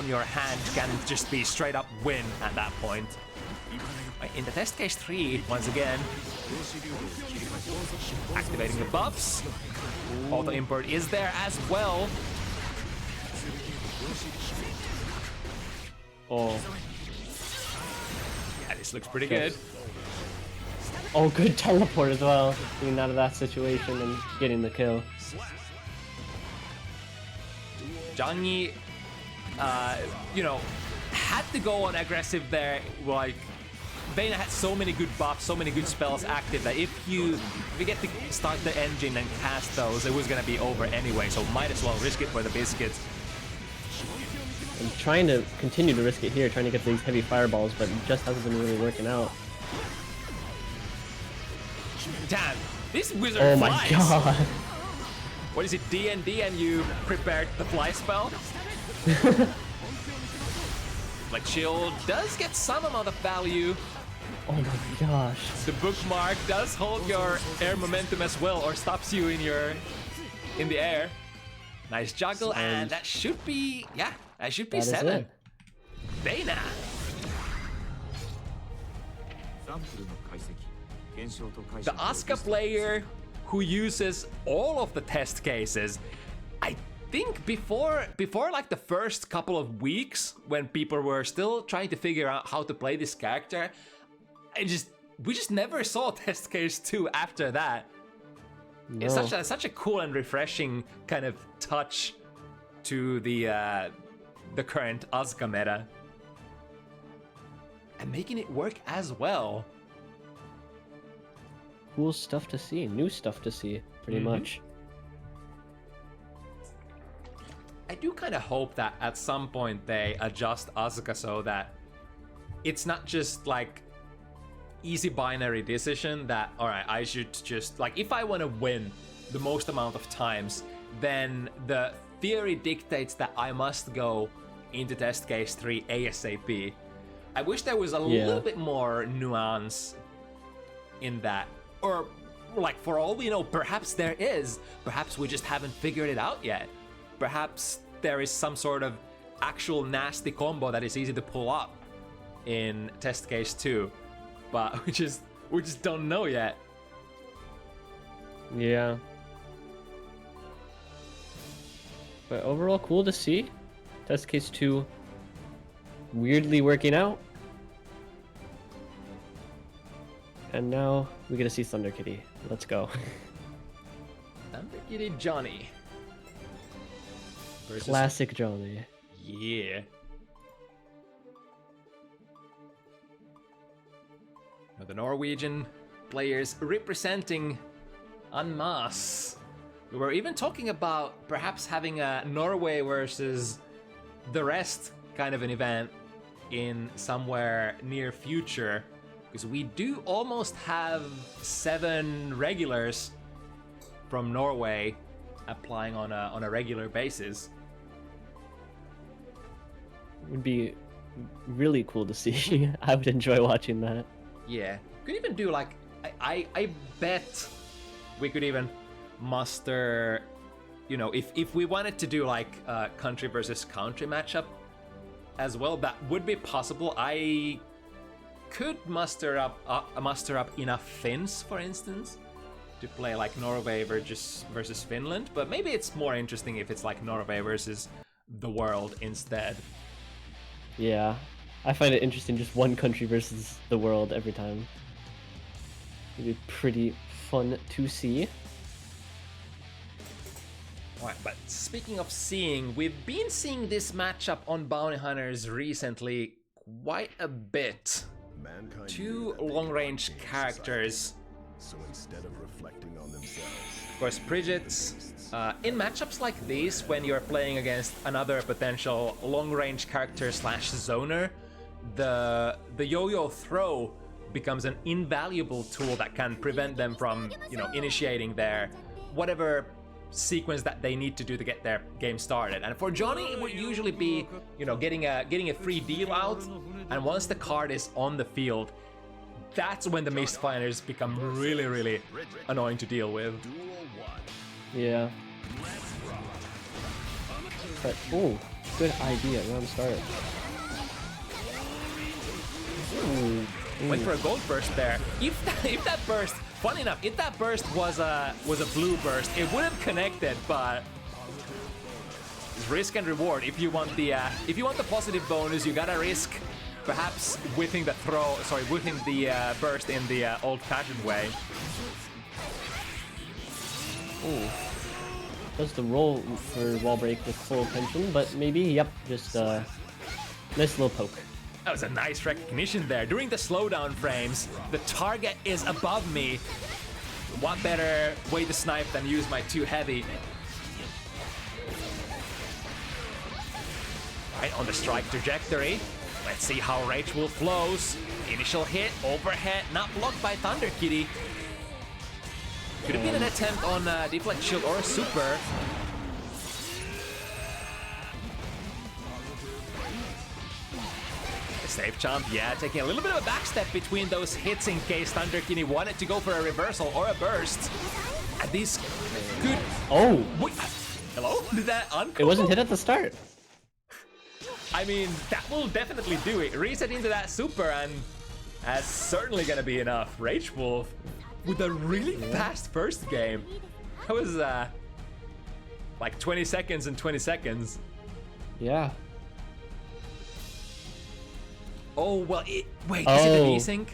your hand, can just be straight up win at that point. In the test case 3, once again, activating the buffs. Auto import is there as well. Oh. Yeah, this looks pretty good. Oh, good teleport as well. Getting out of that situation and getting the kill. Jungie, you know, had to go on aggressive there. Like, Vena had so many good buffs, so many good spells active that if you get to start the engine and cast those, it was gonna be over anyway. So might as well risk it for the biscuits. I'm trying to continue to risk it here, trying to get these heavy fireballs, but it just hasn't been really working out. Damn, this wizard Oh my flies. god. What is it, D&D, and you prepared the fly spell? Like, shield does get some amount of value. Oh my gosh. The bookmark does hold your air momentum as well, or stops you in the air. Nice juggle, and that should be, yeah, that should be That is 7. it. Vena. The Asuka player who uses all of the test cases. I think before like the first couple of weeks, when people were still trying to figure out how to play this character, we just never saw test case 2 after that. No. It's such a cool and refreshing kind of touch to the current Asuka meta, and making it work as well. Cool stuff to see, new stuff to see, pretty much. I do kind of hope that at some point they adjust Asuka so that it's not just like easy binary decision that, all right, I should just, like, if I want to win the most amount of times, then the theory dictates that I must go into test case 3 ASAP. I wish there was a little bit more nuance in that. Or, like, for all we know, perhaps there is. Perhaps we just haven't figured it out yet. Perhaps there is some sort of actual nasty combo that is easy to pull up in test case 2. But we just don't know yet. Yeah. But overall, cool to see. Test case 2 weirdly working out. And now we get to see Thunder Kitty. Let's go. Thunder Kitty Johnny. Versus... Classic Johnny. Yeah. Now the Norwegian players representing en masse. We were even talking about perhaps having a Norway versus the rest kind of an event in somewhere near future. Because we do almost have 7 regulars from Norway applying on a regular basis. It would be really cool to see. I would enjoy watching that. Yeah, could even do like I bet we could even muster, you know, if we wanted to do like a country versus country matchup as well, that would be possible. I could muster up enough Finns, for instance, to play like Norway versus Finland, but maybe it's more interesting if it's like Norway versus the world instead. Yeah, I find it interesting just one country versus the world every time. It'd be pretty fun to see. Alright, but speaking of seeing, we've been seeing this matchup on Bounty Hunters recently quite a bit. 2 long-range characters So instead of reflecting on themselves, Of course, Pridget's in matchups like these, when you're playing against another potential long-range character slash zoner, the yo-yo throw becomes an invaluable tool that can prevent them from, you know, initiating their whatever sequence that they need to do to get their game started. And for Johnny, it would usually be, you know, getting a free deal out, and once the card is on the field, that's when the missed finders become really, really annoying to deal with. duel one. Yeah. But oh, good idea. Round start. Ooh. Went for a gold burst there. If that burst, funny enough, if that burst was a blue burst, it would have connected, but it's risk and reward. If you want the positive bonus, you gotta risk perhaps whiffing the burst in the old-fashioned way. Ooh. Does the roll for wall break with full attention, but maybe, yep, just nice little poke. That was a nice recognition there. During the slowdown frames, the target is above me. What better way to snipe than use my 2 heavy? Right on the strike trajectory. Let's see how Rage Wolf flows. Initial hit, overhead, not blocked by Thunder Kitty. Could have been an attempt on Deflect Shield or a Super. Safe jump, yeah, taking a little bit of a backstep between those hits in case Thunder Kitty wanted to go for a reversal or a burst. And these good... Oh! Wait, hello? Did that uncombo? It wasn't hit at the start. I mean, that will definitely do it. Reset into that super and that's certainly gonna be enough. Rage Wolf with a really fast first game. That was like 20 seconds and 20 seconds. Yeah. Oh, well, wait, is it a desync?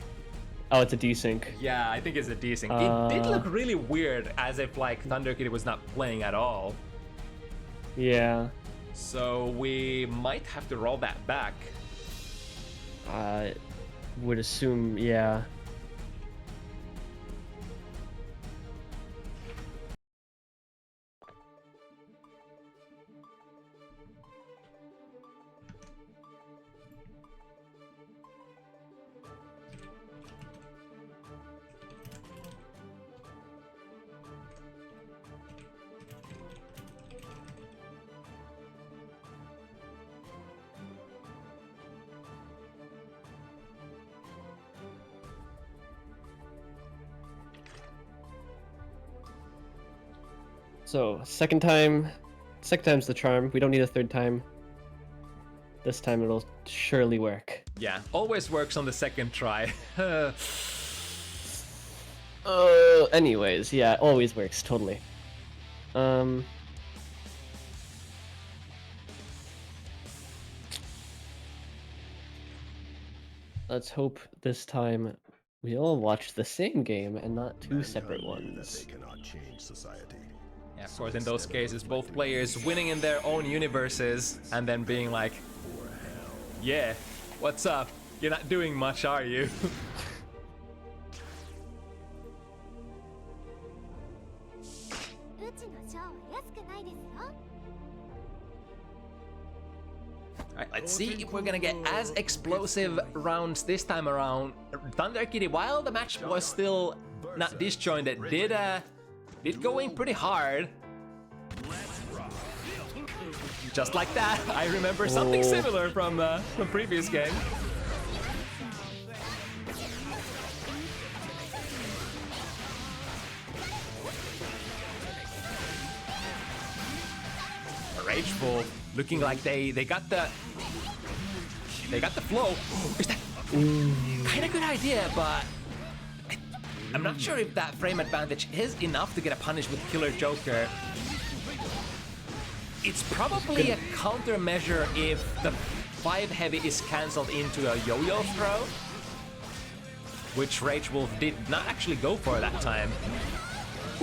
Oh, it's a desync. Yeah, I think it's a desync. It did look really weird, as if like Thunder Kitty was not playing at all. Yeah. So we might have to roll that back. I would assume, yeah. So, second time's the charm. We don't need a third time. This time it'll surely work. Yeah, always works on the second try. Anyways, yeah, it always works, totally. Let's hope this time we all watch the same game and not two separate mankind knew that ones. they cannot change society. Yeah, of course, in those cases, both players winning in their own universes and then being like, yeah, what's up? You're not doing much, are you? Alright, let's see if we're gonna get as explosive rounds this time around. Thunder Kitty, while the match was still not disjointed, did go in pretty hard. Just like that, I remember something similar from previous game. Rageful, looking like they got the flow. Is that kind of good idea, but I'm not sure if that frame advantage is enough to get a punish with Killer Joker. It's probably a countermeasure if the 5 heavy is cancelled into a yo-yo throw, which Rage Wolf did not actually go for that time.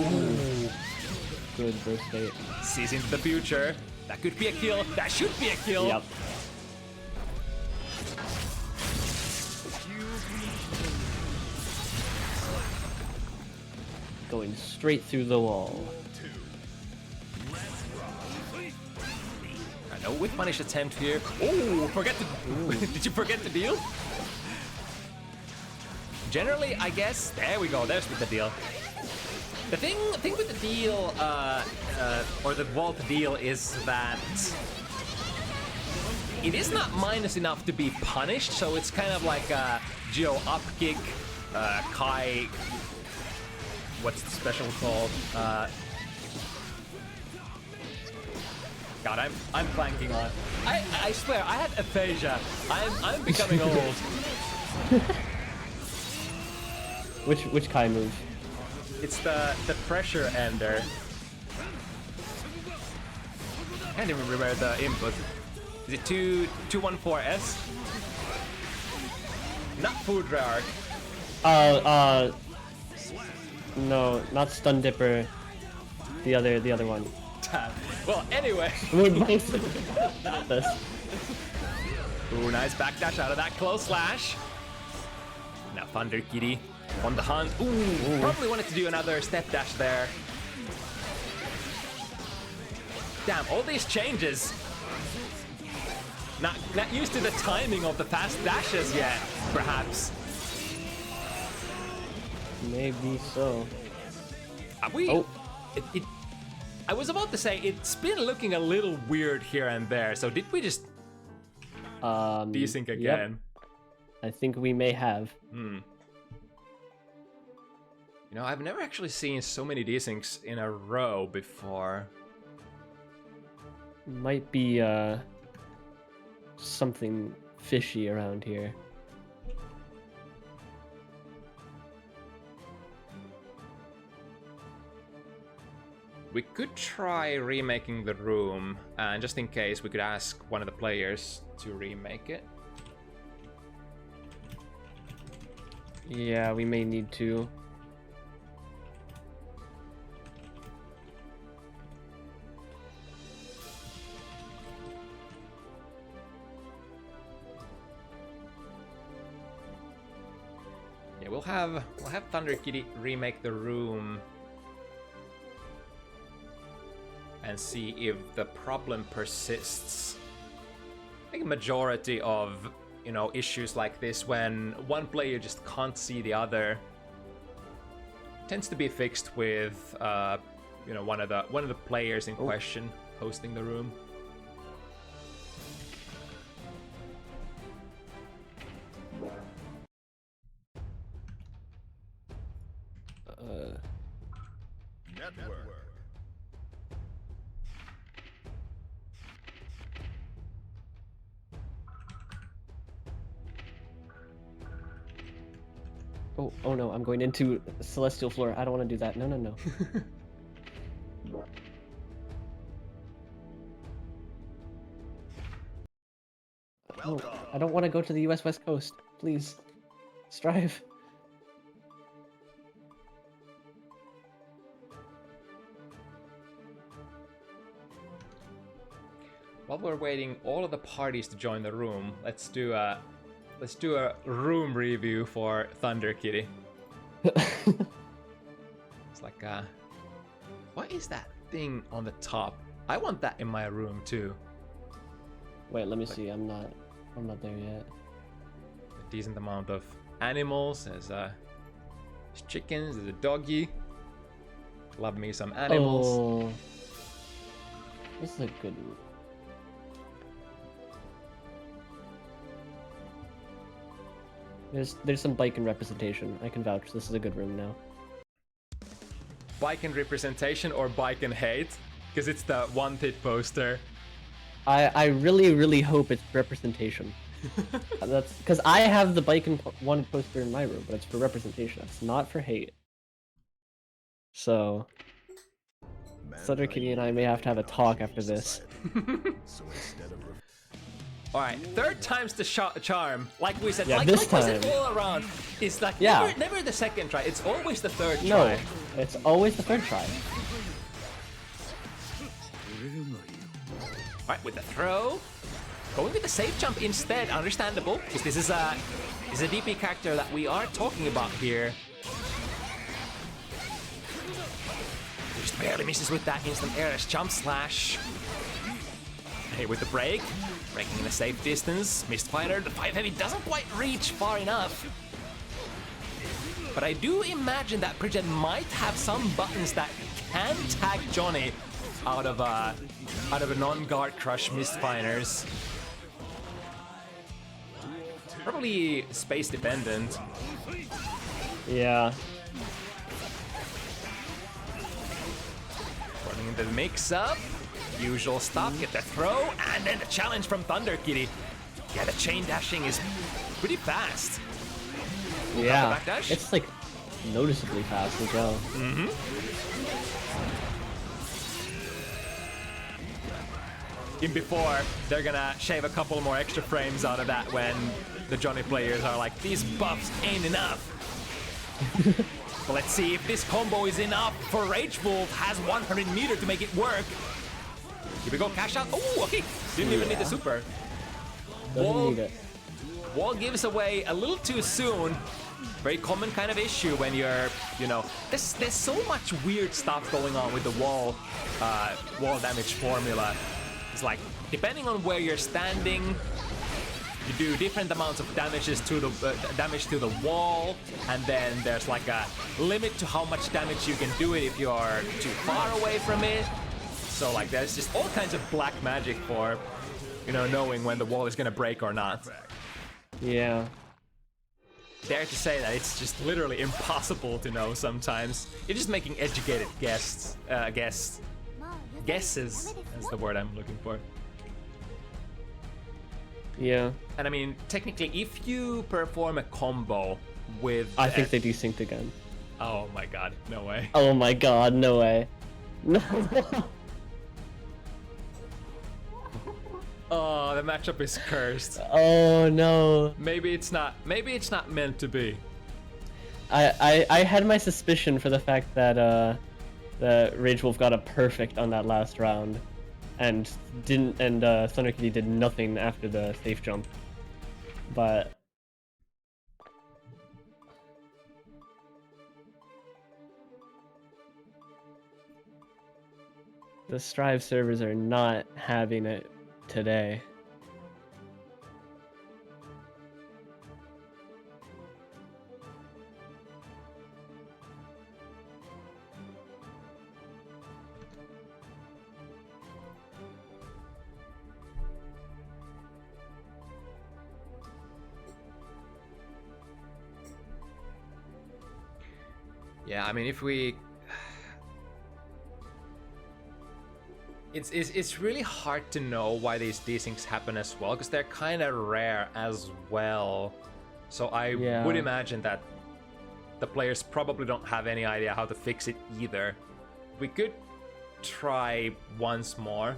Ooh. Good burst bait. Sees into the future. That could be a kill. That should be a kill. Yep. going straight through the wall. No whip punish attempt here. Oh, forget to... Did you forget to deal? Generally, I guess... There we go, there's with the deal. The thing with the deal, or the vault deal is that... It is not minus enough to be punished, so it's kind of like a Geo up kick, Kai... What's the special called? God, I'm blanking on. I swear, I had aphasia. I'm becoming old. Which Kai move? It's the pressure ender. I can't even remember the input. Is it 214S? Not food rare. No, not Stun Dipper. The other one. Well, anyway. We're both this. Ooh, nice backdash out of that close slash. Now Thunder Kitty on the hunt. Ooh, probably wanted to do another step dash there. Damn, all these changes. Not used to the timing of the fast dashes yet, perhaps. Maybe so. Are we? Oh. I was about to say, it's been looking a little weird here and there, so did we just desync again? Yep. I think we may have. You know, I've never actually seen so many desyncs in a row before. Might be something fishy around here. We could try remaking the room, and just in case, we could ask one of the players to remake it. Yeah, we may need to. Yeah, we'll have Thunder Kitty remake the room and see if the problem persists. I think a majority of, you know, issues like this when one player just can't see the other tends to be fixed with you know, one of the players in question hosting the room. Network. Oh no, I'm going into Celestial Floor. I don't want to do that. No. No, I don't want to go to the US West Coast. Please. Strive. While we're waiting all of the parties to join the room, let's do a room review for Thunder Kitty. It's like what is that thing on the top? I want that in my room too. Wait, let me see. I'm not there yet. A decent amount of animals. There's chickens. There's a doggy. Love me some animals. Oh, this is a good room. There's some bike and representation. I can vouch. This is a good room now. Bike and representation or bike and hate? Because it's the wanted poster. I really hope it's representation. That's because I have the bike and one poster in my room, but it's for representation. It's not for hate. So, Thunder Kitty and I may have to have a talk after this. So instead of All right, third time's the charm. Like we said, Yeah, like this we said time. all around. It's like Yeah. never the second try. It's always the third No, try. it's always the third try. All right, with the throw, going with the safe jump instead. Understandable, because this is a DP character that we are talking about here. Barely misses with that instant airless jump slash. Hey, with the break, breaking in a safe distance. Mistfighter, the 5 heavy doesn't quite reach far enough. But I do imagine that Bridget might have some buttons that can tag Johnny out of a non-guard crush Mistfighters. Probably space dependent. Yeah. Running into the mix-up. Usual stop, get the throw, and then the challenge from Thunder Kitty. Yeah, the chain dashing is pretty fast. Yeah. The backdash. It's like noticeably fast as well. Mm-hmm. In before, they're gonna shave a couple more extra frames out of that when the Johnny players are like, these buffs ain't enough. But let's see if this combo is enough for Rage Wolf. Has 100 meter to make it work. Here we go, cash out. Oh, okay. Didn't even need the super. Doesn't need it. Wall gives away a little too soon. Very common kind of issue when you're, you know, there's so much weird stuff going on with the wall damage formula. It's like, depending on where you're standing, you do different amounts of damages to the damage to the wall, and then there's like a limit to how much damage you can do it if you're too far away from it. So like, there's just all kinds of black magic for, you know, knowing when the wall is gonna break or not. Yeah. Dare to say that it's just literally impossible to know sometimes. You're just making educated guesses is the word I'm looking for. Yeah. And I mean, technically, if you perform a combo with... I think they desynced again. Oh my god, no way. Oh my god, no way. No. Oh, the matchup is cursed. Oh no. Maybe it's not meant to be. I had my suspicion for the fact that Rage Wolf got a perfect on that last round, and Thunder Kitty did nothing after the safe jump. But the Strive servers are not having it today. Yeah, I mean, if we... It's really hard to know why these desyncs happen as well, because they're kind of rare as well. So I would imagine that the players probably don't have any idea how to fix it either. We could try once more.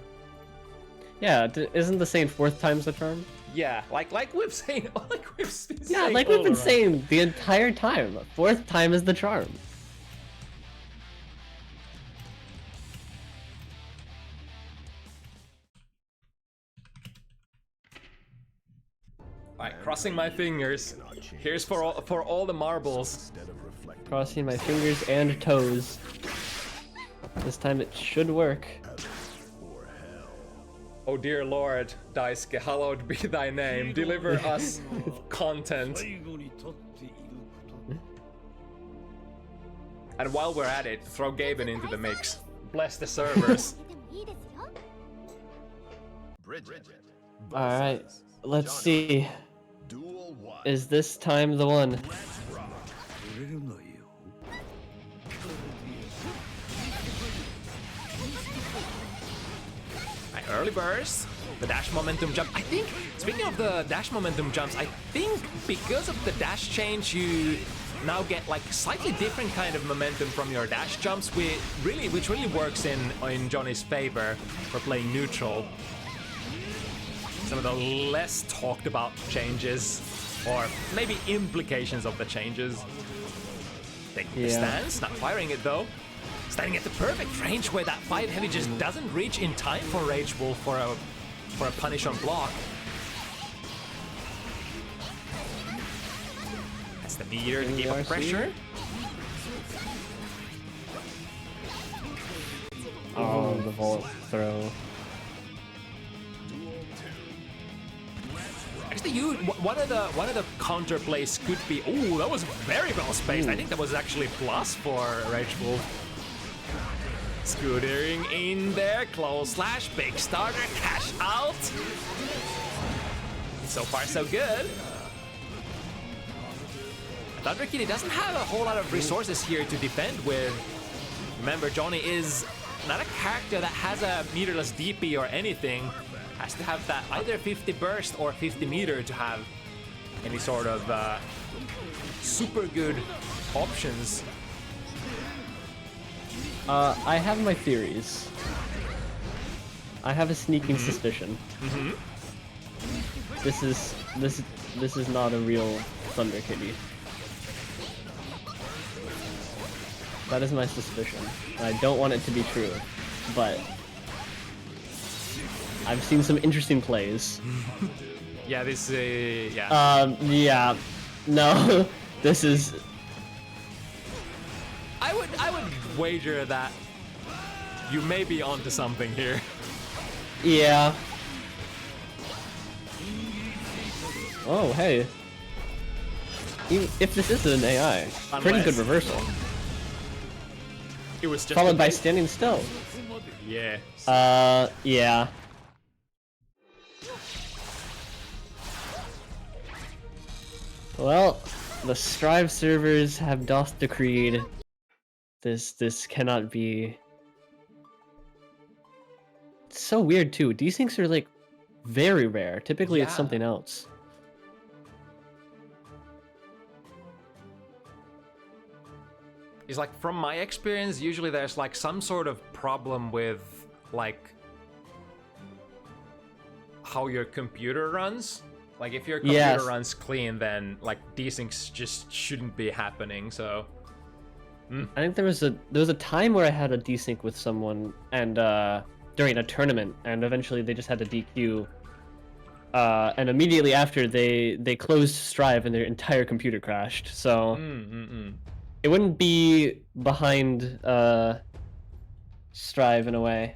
Yeah, isn't the saying fourth time's the charm? Yeah, like we've seen, Yeah, like we've been saying the entire time. Fourth time is the charm. Alright, crossing my fingers. Here's for all the marbles. Crossing my fingers and toes. This time it should work. Oh dear Lord, Daisuke, hallowed be thy name. Deliver us content. And while we're at it, throw Gaben into the mix. Bless the servers. Alright, let's see. Is this time the one? Early burst, the dash momentum jump. I think, speaking of the dash momentum jumps, I think because of the dash change, you now get like slightly different kind of momentum from your dash jumps, which really works in Johnny's favor for playing neutral. Some of the less talked about changes, or maybe implications of the changes. Taking the stance, not firing it though. Standing at the perfect range where that 5 heavy just doesn't reach in time for Rage Wolf for a punish on block. That's the meter to keep up pressure. Oh, the vault throw. Actually, one of the counter plays could be. Ooh, that was very well spaced. I think that was actually plus for Rage Wolf. Scootering in there, close slash, big starter, cash out. So far, so good. Thunder Kitty doesn't have a whole lot of resources here to defend with. Remember, Johnny is not a character that has a meterless DP or anything. Has to have that either 50 burst or 50 meter to have any sort of super good options. I have my theories. I have a sneaking suspicion. This is not a real Thunder Kitty. That is my suspicion. I don't want it to be true, but I've seen some interesting plays. Yeah, this yeah. Yeah. No, this is. I would wager that you may be onto something here. Yeah. Oh, hey. If this is an AI, pretty good reversal. It was just followed by standing still. Yeah. Yeah. Well, the Strive servers have doth decreed this cannot be. It's so weird too. Desyncs are like very rare. Typically it's something else. It's like, from my experience, usually there's like some sort of problem with like how your computer runs. Like if your computer runs clean, then like desyncs just shouldn't be happening. So I think there was a time where I had a desync with someone and during a tournament, and eventually they just had to DQ. And immediately after they closed Strive and their entire computer crashed. So it wouldn't be behind Strive in a way.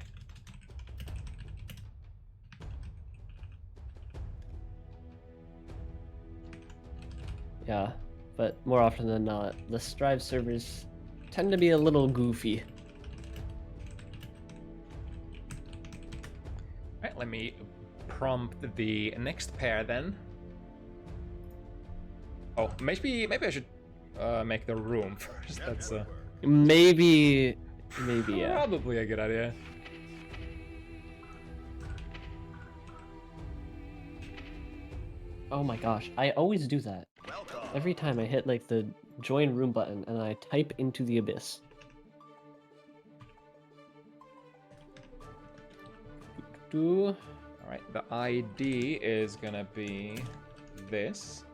Yeah, but more often than not, the Strive servers tend to be a little goofy. Alright, let me prompt the next pair then. Oh, maybe I should make the room first. That's maybe yeah. Probably a good idea. Oh my gosh, I always do that. Every time I hit like the join room button and I type into the abyss. Alright, the ID is gonna be this.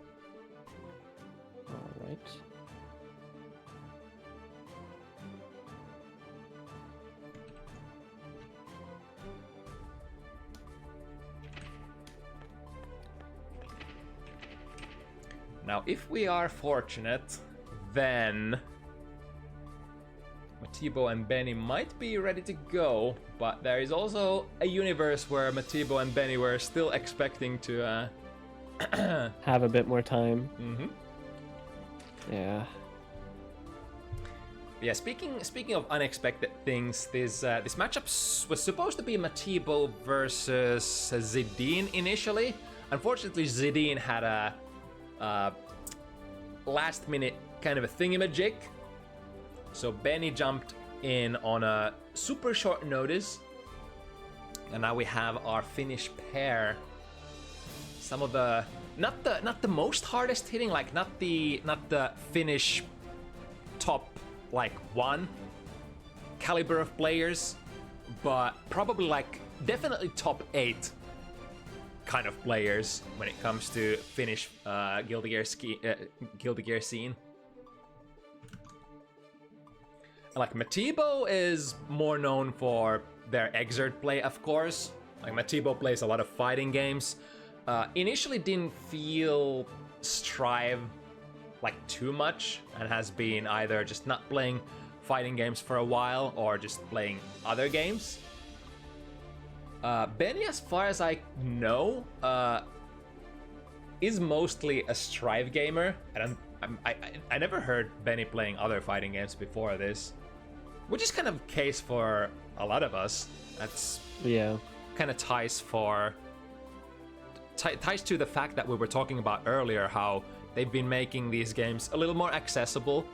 Alright. Now, if we are fortunate, then Matiibo and Beni might be ready to go, but there is also a universe where Matiibo and Beni were still expecting to have a bit more time. Yeah. Yeah, speaking of unexpected things, this matchup was supposed to be Matiibo versus Zidane initially. Unfortunately, Zidane had a last minute kind of a thingamajig, so Beni jumped in on a super short notice, and now we have our Finnish pair. Some of the not the most hardest hitting, like not the Finnish top like one caliber of players, but probably like definitely top 8 kind of players when it comes to Finnish Guilty Gear scene. Like Matiibo is more known for their Exert play, of course. Like Matiibo plays a lot of fighting games. Initially didn't feel Strive like too much, and has been either just not playing fighting games for a while or just playing other games. Beni, as far as I know, is mostly a Strive gamer, and I never heard Beni playing other fighting games before this, which is kind of the case for a lot of us. That's kind of ties to the fact that we were talking about earlier, how they've been making these games a little more accessible.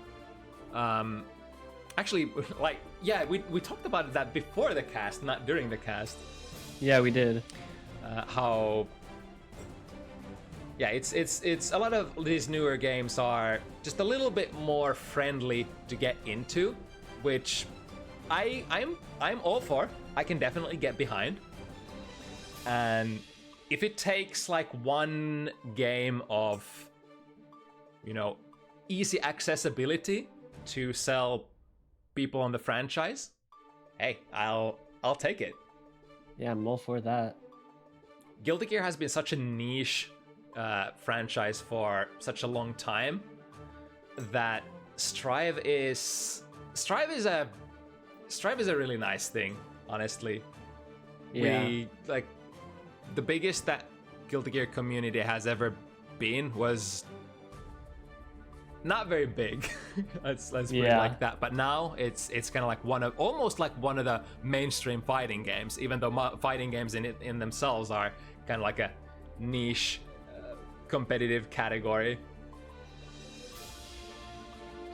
Actually, like, yeah, we talked about that before the cast, not during the cast. Yeah, we did. How, yeah, it's a lot of these newer games are just a little bit more friendly to get into, which I'm all for. I can definitely get behind. And if it takes like one game of, you know, easy accessibility to sell people on the franchise, hey, I'll take it. Yeah, I'm all for that. Guilty Gear has been such a niche franchise for such a long time that Strive is a really nice thing, honestly. Yeah. We, like, the biggest that Guilty Gear community has ever been was not very big. let's put it like that. But now it's kind of like almost like one of the mainstream fighting games, even though fighting games in themselves are kind of like a niche competitive category.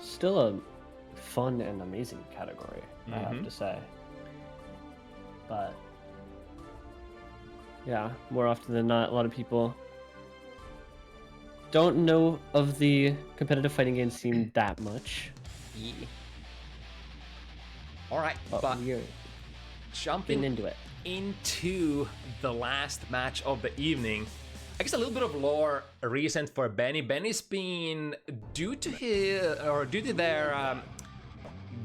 Still a fun and amazing category, I have to say. But yeah, more often than not, a lot of people don't know of the competitive fighting game scene that much. Yeah. All right, But we're jumping into it. into the last match of the evening. I guess a little bit of lore recent for Beni. Beni's been, due to their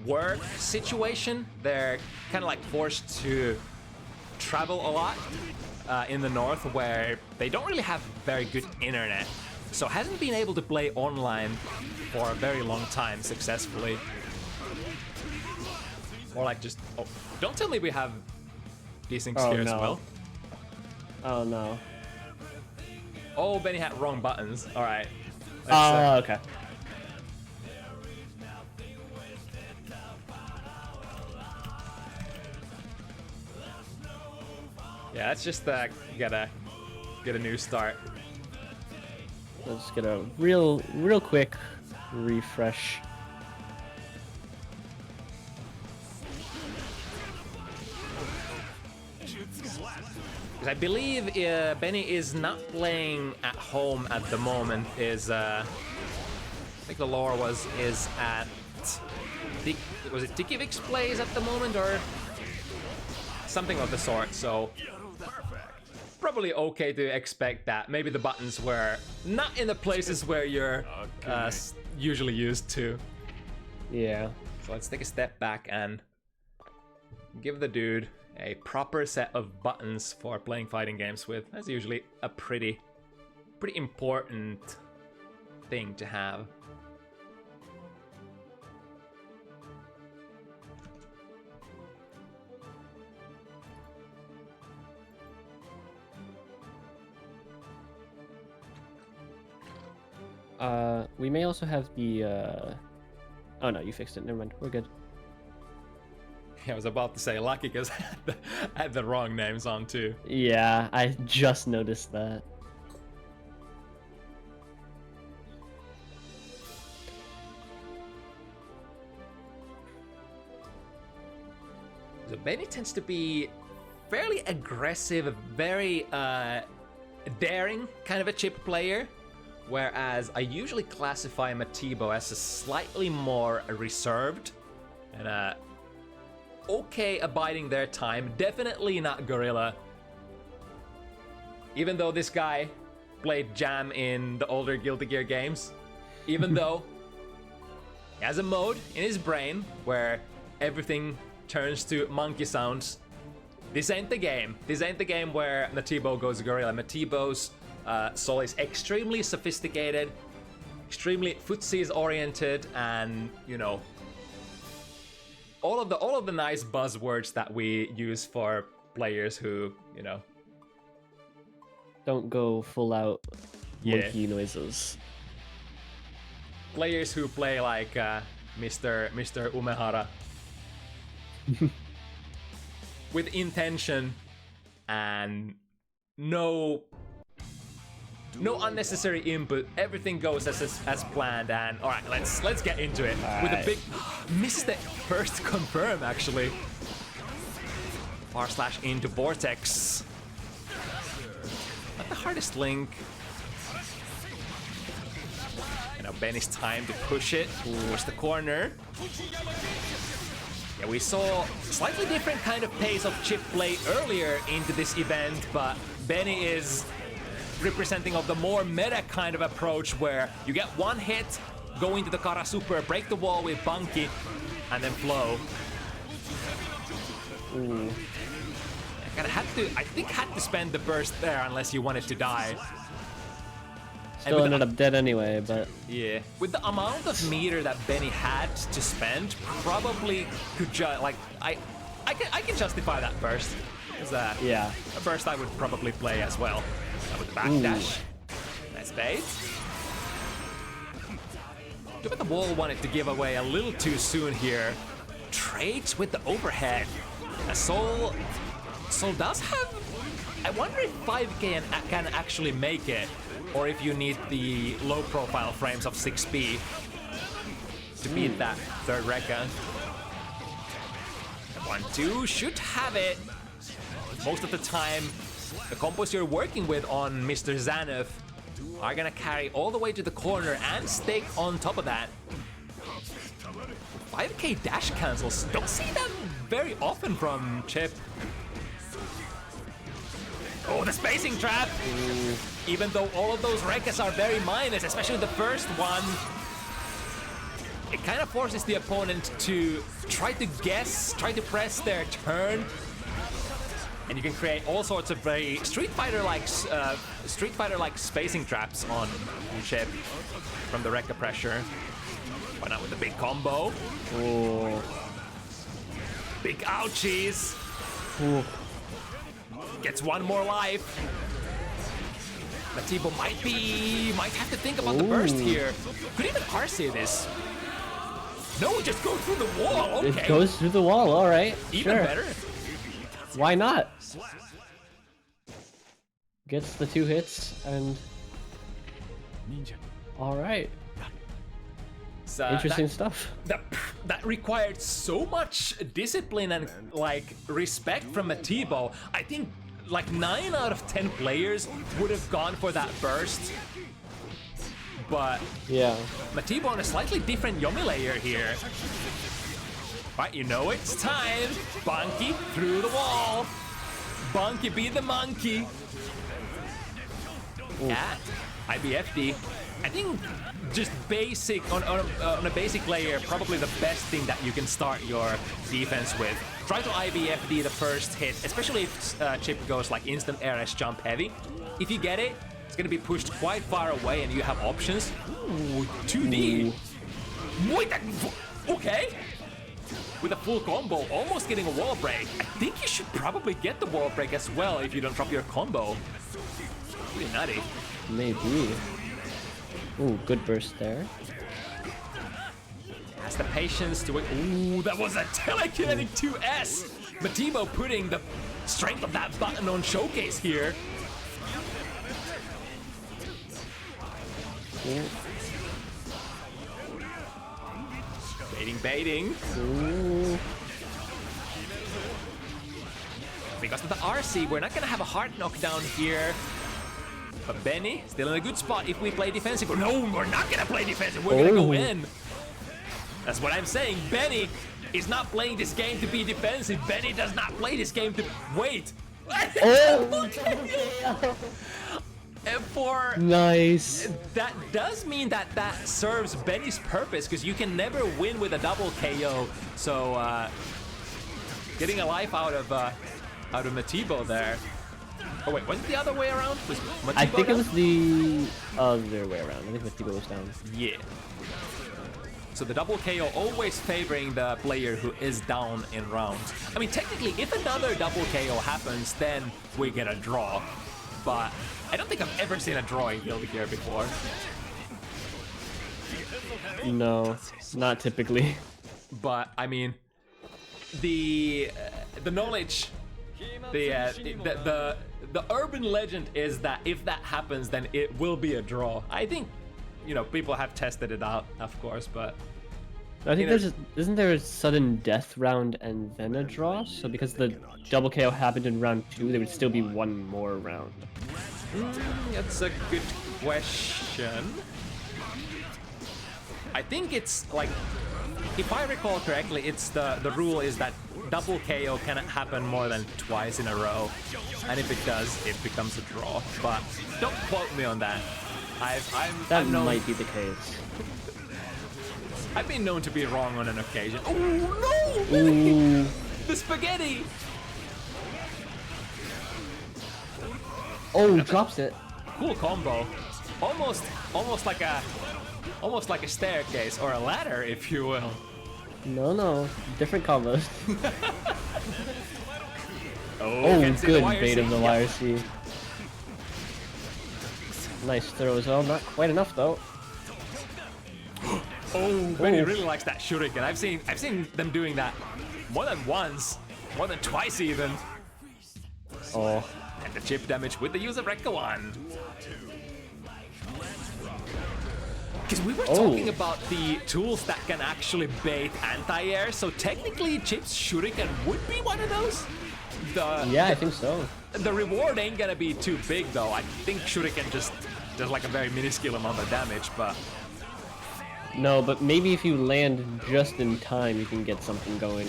work situation, they're kind of like forced to travel a lot in the north, where they don't really have very good internet, so hasn't been able to play online for a very long time successfully. Or like just, oh, don't tell me we have desyncs here as well. Oh no. Oh, Beni had wrong buttons. All right. Oh, okay. Yeah, that's just get a new start. Let's get a real quick refresh. Because I believe Beni is not playing at home at the moment. I think the lore is at was it Tikivix plays at the moment or something of the sort. So probably okay to expect that. Maybe the buttons were not in the places where you're usually used to. Yeah. So let's take a step back and give the dude a proper set of buttons for playing fighting games with. That's usually a pretty important thing to have. We may also have the oh no, you fixed it, never mind, we're good. I was about to say lucky because I had the wrong names on too. Yeah, I just noticed that. So Beni tends to be fairly aggressive, very daring kind of a chip player, whereas I usually classify Matiibo as a slightly more reserved and okay abiding their time. Definitely not gorilla. Even though this guy played Jam in the older Guilty Gear games, even though he has a mode in his brain where everything turns to monkey sounds, this ain't the game. This ain't the game where Matiibo goes gorilla. Matiibo's soul is extremely sophisticated, extremely footsies oriented, and, you know, all of the nice buzzwords that we use for players who, you know, Don't go full out Yeah. monkey noises. players who play like Mr. Umehara with intention and no unnecessary input. Everything goes as planned. And all right, let's get into it with a big misses the first confirm actually. R/ into Vortex. Not the hardest link. And now Benny's time to push it towards the corner. Yeah, we saw slightly different kind of pace of chip play earlier into this event, but Beni is representing of the more meta kind of approach where you get one hit, go into the Kara Super, break the wall with Bunky, and then flow. Ooh. I think had to spend the burst there unless you wanted to die. Still ended up dead anyway, but Yeah, with the amount of meter that Beni had to spend, probably could like I can justify that burst. Is that yeah. a burst I would probably play as well. With the backdash. Nice bait. Too bad the wall wanted to give away a little too soon here. Trades with the overhead. Soul does have. I wonder if 5K can actually make it, or if you need the low profile frames of 6B to beat that third Rekka. 1-2 should have it. Most of the time, the combos you're working with on Mr. Zaneth are gonna carry all the way to the corner and stake on top of that. 5K dash cancels, don't see them very often from Chip. Oh, the spacing trap! Ooh. Even though all of those Rekkas are very minus, especially the first one, it kind of forces the opponent to try to guess, try to press their turn. And you can create all sorts of very Street Fighter-like spacing traps on Chip from the Rekka pressure. Why not with the big combo? Oh. Big ouchies. Ooh. Gets one more life. Matiibo might have to think about the burst here. Could even RC this. No, it just goes through the wall. Okay. It goes through the wall. All right. Even sure. better. Why not? Gets the 2 hits and. All right. Interesting stuff. That required so much discipline and like respect from Matiibo. I think like 9 out of 10 players would have gone for that burst. But yeah, Matiibo on a slightly different Yomi layer here. Right, you know it's time. Bunky through the wall. Bunky be the monkey. Yeah, IBFD. I think just basic on a basic layer, probably the best thing that you can start your defense with. Try to IBFD the first hit, especially if Chip goes like instant RS jump heavy. If you get it, it's gonna be pushed quite far away and you have options. Ooh, 2D. Wait, okay. With a full combo, almost getting a wall break. I think you should probably get the wall break as well if you don't drop your combo. Pretty nutty. Maybe. Ooh, good burst there. Has the patience to wait. Ooh, that was a telekinetic 2S. Matiibo putting the strength of that button on showcase here. Yeah. Baiting. Ooh. Because of the RC, we're not gonna have a hard knockdown here. But Beni still in a good spot if we play defensive. No, we're not gonna play defensive. We're gonna go in. That's what I'm saying. Beni is not playing this game to be defensive. Beni does not play this game to wait. Oh. For nice. That does mean that serves Beni's purpose because you can never win with a double KO. So getting a life out of Matiibo there. Oh wait, was it the other way around? Was Matiibo I think down? it was the other way around. I think Matiibo was down. Yeah. So the double KO always favoring the player who is down in rounds. I mean, technically, if another double KO happens, then we get a draw. But I don't think I've ever seen a draw in Guilty Gear before. No, not typically. But I mean, the knowledge, the urban legend is that if that happens, then it will be a draw. I think, you know, people have tested it out, of course, but I think isn't there a sudden death round and then a draw? So because the double KO happened in round 2, there would still be one more round. That's a good question. I think it's like, if I recall correctly, it's the rule is that double KO cannot happen more than twice in a row, and if it does, it becomes a draw. But don't quote me on that. That might be the case. I've been known to be wrong on an occasion. Oh no! Ooh. The spaghetti! Oh, drops it. Cool combo. Almost like a staircase or a ladder, if you will. No, different combos. Oh, good bait of the YRC. Nice throw as well. Not quite enough though. Oh, Beni really likes that shuriken. I've seen them doing that more than once, more than twice even. Oh. And the chip damage with the use of Rekka Wand. Because we were talking about the tools that can actually bait anti-air, so technically Chip's shuriken would be one of those. I think so. The reward ain't gonna be too big though. I think shuriken just does like a very minuscule amount of damage, but... No, but maybe if you land just in time, you can get something going.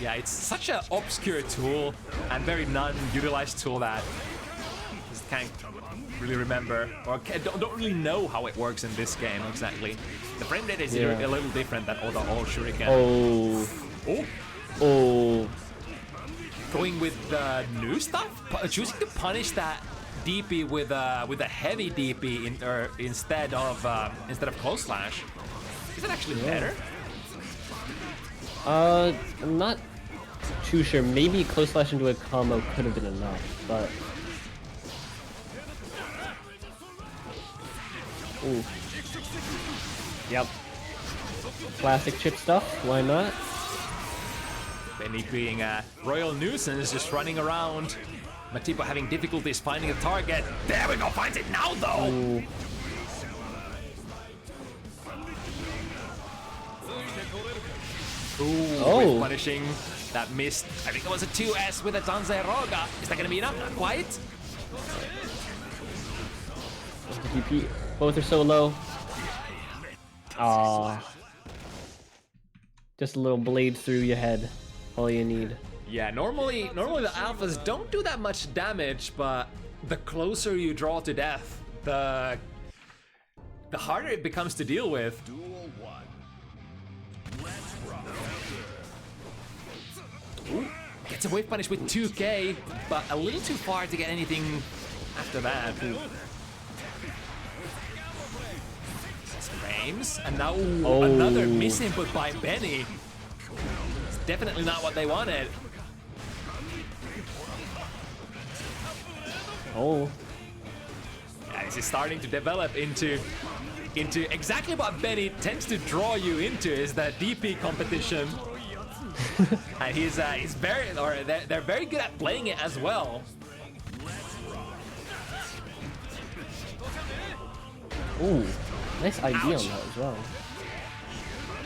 Yeah, it's such an obscure tool and very non-utilized tool that I just can't really remember or don't really know how it works in this game exactly. The frame rate is a little different than all the old shuriken. Oh. Going with the new stuff, choosing to punish that DP with a heavy DP instead of close slash. Is it actually better? I'm not too sure. Maybe close slash into a combo could have been enough, but... Ooh. Yep. Classic chip stuff, why not? Beni being a royal nuisance, just running around. Matiibo having difficulties finding a target. There we go, finds it now though! Ooh. With punishing that missed. I think it was a 2S with a Danzai Roga. Is that gonna be enough? Not quite. DP. Both are so low. Just a little blade through your head. All you need. Yeah, normally the alphas don't do that much damage, but the closer you draw to death, the harder it becomes to deal with. Ooh, gets a wave punish with 2k, but a little too far to get anything after that. Frames, and now another miss input by Beni. It's definitely not what they wanted. Oh. Yeah, this is starting to develop into exactly what Beni tends to draw you into, is the DP competition. And he's very, or they're very good at playing it as well. Ooh, nice idea on that as well.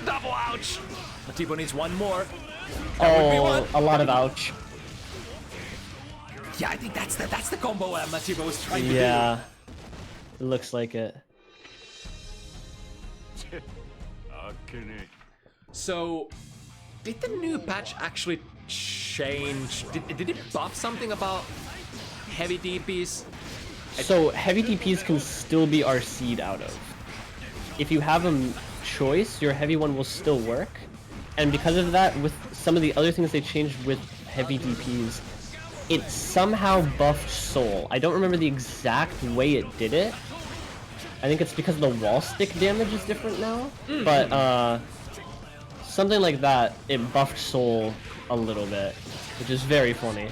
Double ouch! Matiibo needs one more. A lot of ouch. Yeah, I think that's the combo that Matiibo was trying to do. Yeah, it looks like it. So, did the new patch actually change? Did it buff something about heavy DPs? So heavy DPs can still be RC'd out of. If you have a choice, your heavy one will still work. And because of that, with some of the other things they changed with heavy DPs, it somehow buffed Soul. I don't remember the exact way it did it. I think it's because the wall stick damage is different now. But something like that, it buffed Soul a little bit, which is very funny.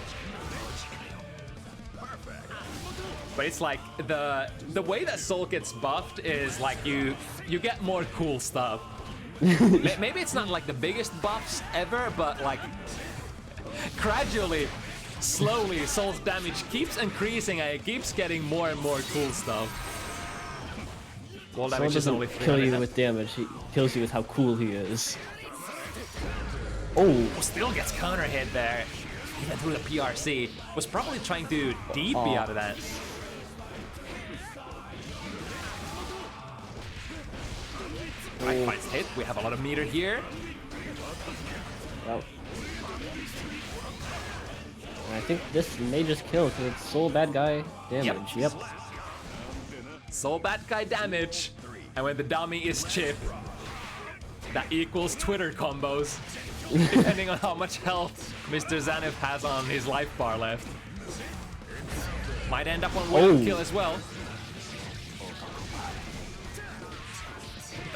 But it's like the way that Soul gets buffed is like you get more cool stuff. Maybe it's not like the biggest buffs ever, but like gradually, slowly, Soul's damage keeps increasing and it keeps getting more and more cool stuff. Wall Soul damage is doesn't only kill you 300. with damage, he kills you with how cool he is. Oh, Still gets counter hit there, even through the PRC. Was probably trying to DP out of that. Right, finds hit. We have a lot of meter here. well. I think this may just kill because it's Soul bad guy damage. Yep. Soul bad guy damage. And when the dummy is chip, that equals Twitter combos. Depending on how much health Mr. Zanif has on his life bar left. Might end up on one kill as well.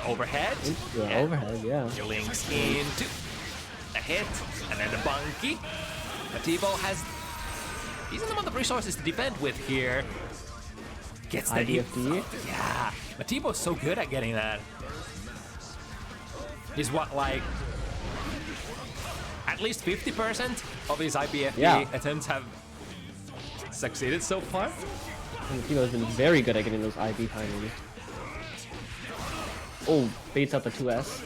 Overhead. Yeah, overhead, yeah. Links into a hit, and then the bunky. Matiibo has decent amount of resources to defend with here. Gets the IDFD. Yeah, Matiibo's so good at getting that. He's what, like, at least 50% of his IBFD attempts have succeeded so far. Matiibo has been very good at getting those IB timings. Oh, baits out the 2S.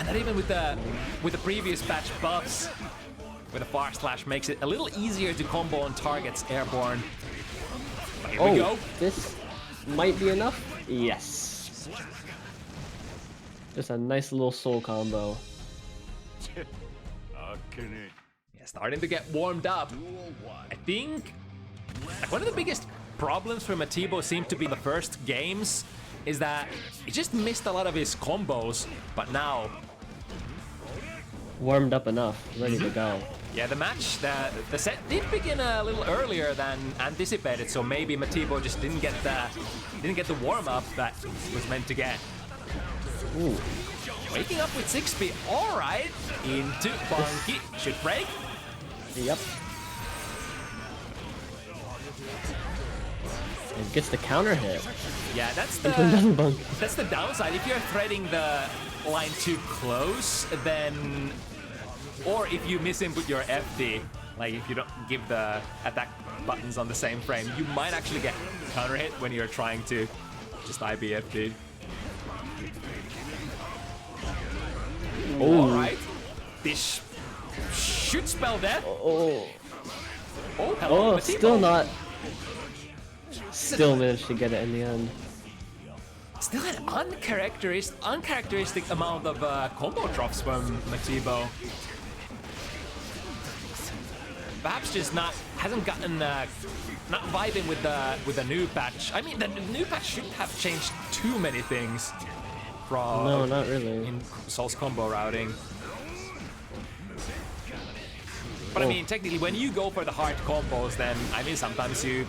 Not even with the previous batch buffs, where the far slash makes it a little easier to combo on targets airborne. But here we go. This might be enough. Yes. Just a nice little Soul combo. Yeah, starting to get warmed up. I think like, one of the biggest problems for Matiibo seemed to be the first games is that he just missed a lot of his combos, but now Warmed up enough, ready to go. yeah, the match, the set did begin a little earlier than anticipated, so maybe Matiibo just didn't get the warm up that was meant to get. Ooh. Waking up with 6p, all right, into bunky, should break. Yep. And gets the counter hit. Yeah, that's Another bunk. that's the downside. If you're threading the line too close, then, or if you misinput your FD, like if you don't give the attack buttons on the same frame, you might actually get counter hit when you're trying to just IBFD. Oh. All right, this should spell death. Oh. Oh, hello, Oh, Matiibo. still not. Still managed to get it in the end. Still an uncharacteristic amount of combo drops from Matiibo. Perhaps just hasn't gotten not vibing with the new patch. I mean, the new patch shouldn't have changed too many things from No, not really. in Soul's combo routing. But I mean, technically, when you go for the hard combos, then I mean, sometimes you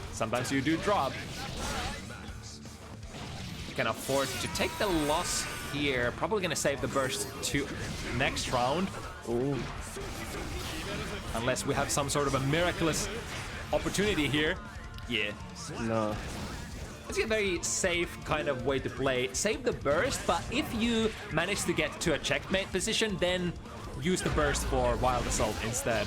do drop. You can afford to take the loss here. Probably gonna save the burst to next round. Ooh. Unless we have some sort of a miraculous opportunity here. Yeah. No. It's a very safe kind of way to play. Save the burst, but if you manage to get to a checkmate position, then use the burst for Wild Assault instead.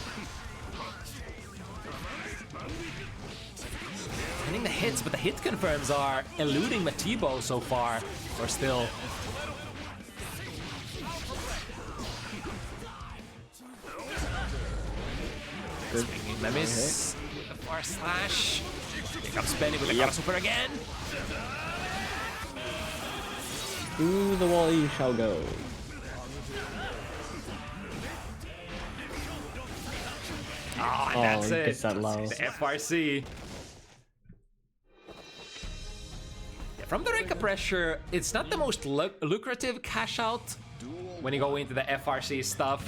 Getting the hits, but the hit confirms are eluding Matiibo so far, or still. Swinging the miss. The far slash. Here comes Beni with the super again. Through the wall you shall go. Oh, and that's he it. gets that low. The FRC. Yeah, from the Rekka pressure, it's not the most lucrative cash out when you go into the FRC stuff,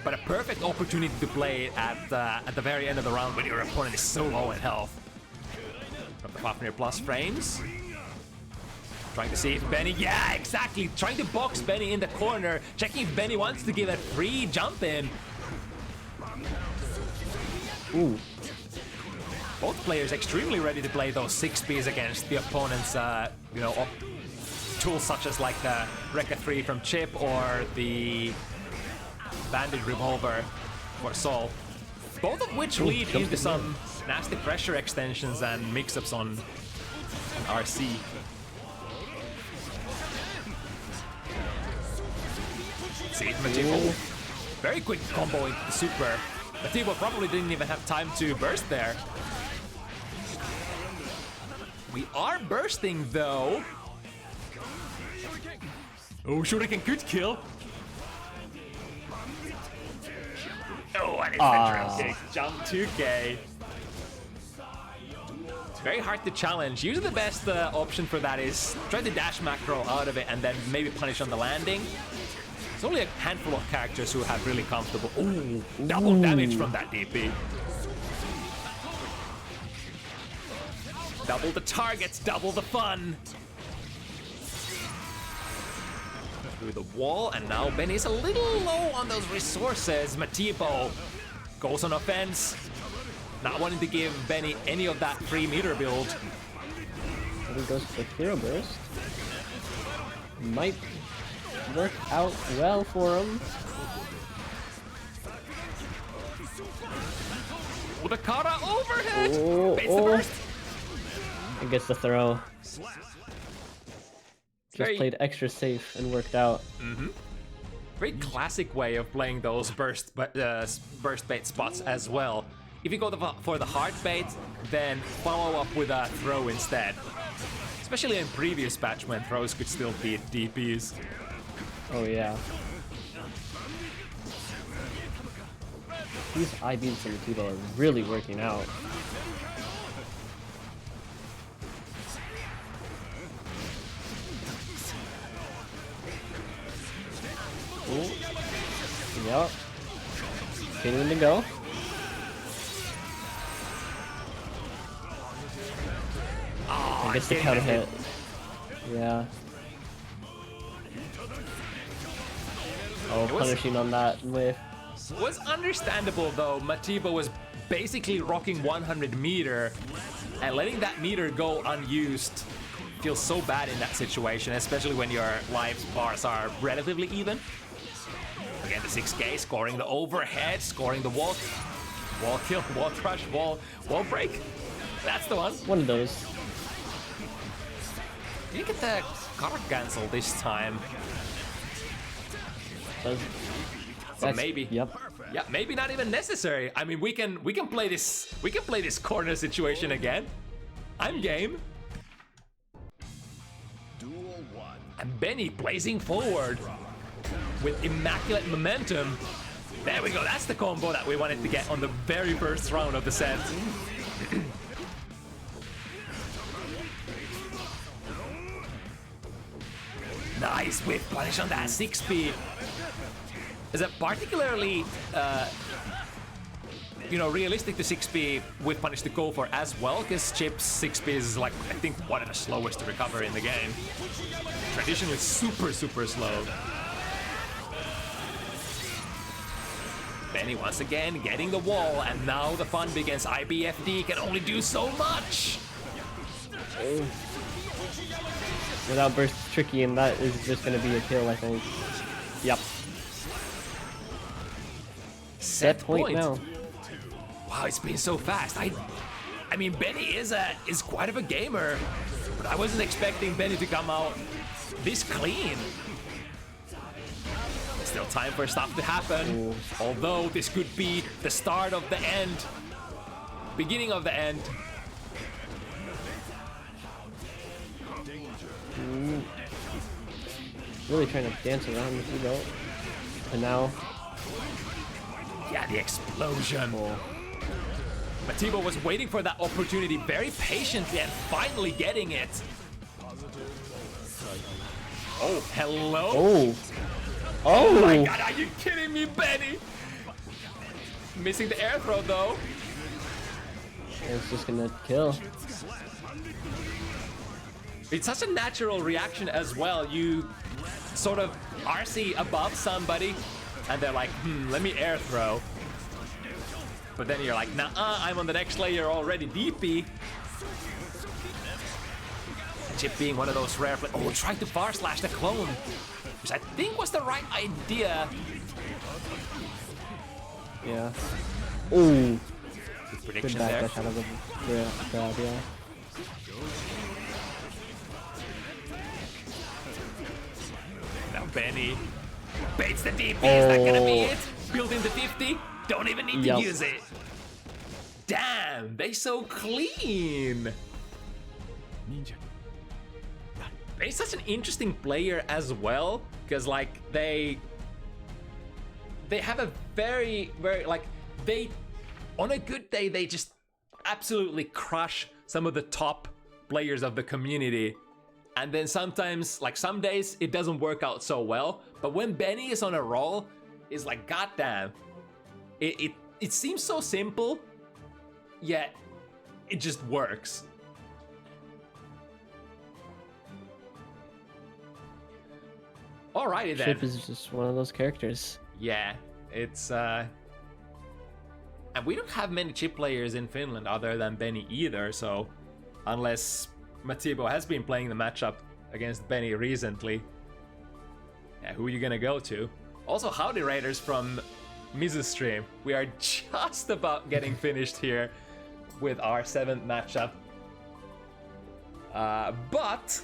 but a perfect opportunity to play it at the very end of the round when your opponent is so low in health. From the Fafnir plus frames. Trying to see if Benny, yeah, exactly. Trying to box Benny in the corner. Checking if Benny wants to give a free jump in. Ooh. Both players extremely ready to play those 6Bs against the opponent's, you know, tools such as like the Rekka 3 from Chip or the Bandit Revolver for Sol. Both of which lead into some nasty pressure extensions and mix-ups on RC. See it, Matiibo. Very quick combo into the super. Matiibo probably didn't even have time to burst there. We are bursting though. Oh, Shuriken could kill. Oh, and it's the drill kick. Jump 2K. Very hard to challenge. Usually the best option for that is try to dash macro out of it and then maybe punish on the landing. There's only a handful of characters who have really comfortable. Ooh, double damage from that DP. Double the targets, double the fun. Through the wall, and now Benny's a little low on those resources. Matiibo goes on offense, not wanting to give Benny any of that free meter build. He goes for Hero Burst. Might work out well for him. With a Kara overhead! Oh, Baits the burst! And gets the throw. Just Very- played extra safe and worked out. Very classic way of playing those burst bait spots as well. If you go for the hard bait, then follow up with a throw instead. Especially in previous patch when throws could still beat DPs. Oh yeah. These IBs from Matiibo are really working out. Ooh. Yep. Continuing to go. Oh, Gets the counter hit. Yeah. Oh, punishing on that whiff. Was understandable though. Matiibo was basically rocking 100 meter, and letting that meter go unused feels so bad in that situation, especially when your life bars are relatively even. Again, the 6K scoring the overhead, scoring the wall kill, wall crush, wall break. That's the one. One of those. Did you get the card cancel this time? But maybe. Yep. Yeah, maybe not even necessary. I mean, we can play this. We can play this corner situation again. I'm game. Duel 1. And Benny blazing forward with immaculate momentum. There we go. That's the combo that we wanted to get on the very first round of the set. Nice whip punish on that 6-speed. Is it particularly, you know, realistic to 6-speed with punish to go for as well? Because Chip's 6-speed is like, I think, one of the slowest to recover in the game. Traditionally super slow. Benny once again getting the wall, and now the fun begins. IBFD can only do so much. Oh. Without burst tricky, and that is just gonna be a kill, I think. Yep. Set point now. Wow, it's been so fast. I mean, Benny is quite of a gamer, but I wasn't expecting Benny to come out this clean. Still time for stuff to happen. Ooh. Although this could be the start of the end, beginning of the end. Ooh. Really trying to dance around with you, and now. Yeah, the explosion. Matiibo was waiting for that opportunity very patiently and finally getting it. Oh, hello? Oh. Oh my god, are you kidding me, Benny? Missing the air throw though. It's just gonna kill. It's such a natural reaction as well. You sort of RC above somebody, and they're like, let me air throw. But then you're like, nah, I'm on the next layer already, DP. Chip being one of those rare trying to far slash the clone, which I think was the right idea. Yeah. Ooh. Good prediction Good there. backdash out of the grab, yeah. Now Beni baits the DP. Is that gonna be it? Building the 50. Don't even need to use it. Damn, they so clean. They're such an interesting player as well, because like they have a very like on a good day they just absolutely crush some of the top players of the community, and then sometimes like some days it doesn't work out so well. But when Beni is on a roll, it's like goddamn, it seems so simple, yet it just works. Alrighty then. Chip is just one of those characters. Yeah, it's and we don't have many chip players in Finland other than Beni either, so unless Matiibo has been playing the matchup against Beni recently, yeah, who are you gonna go to? Also, howdy raiders from Mizu's stream. We are just about getting finished here with our 7th matchup. But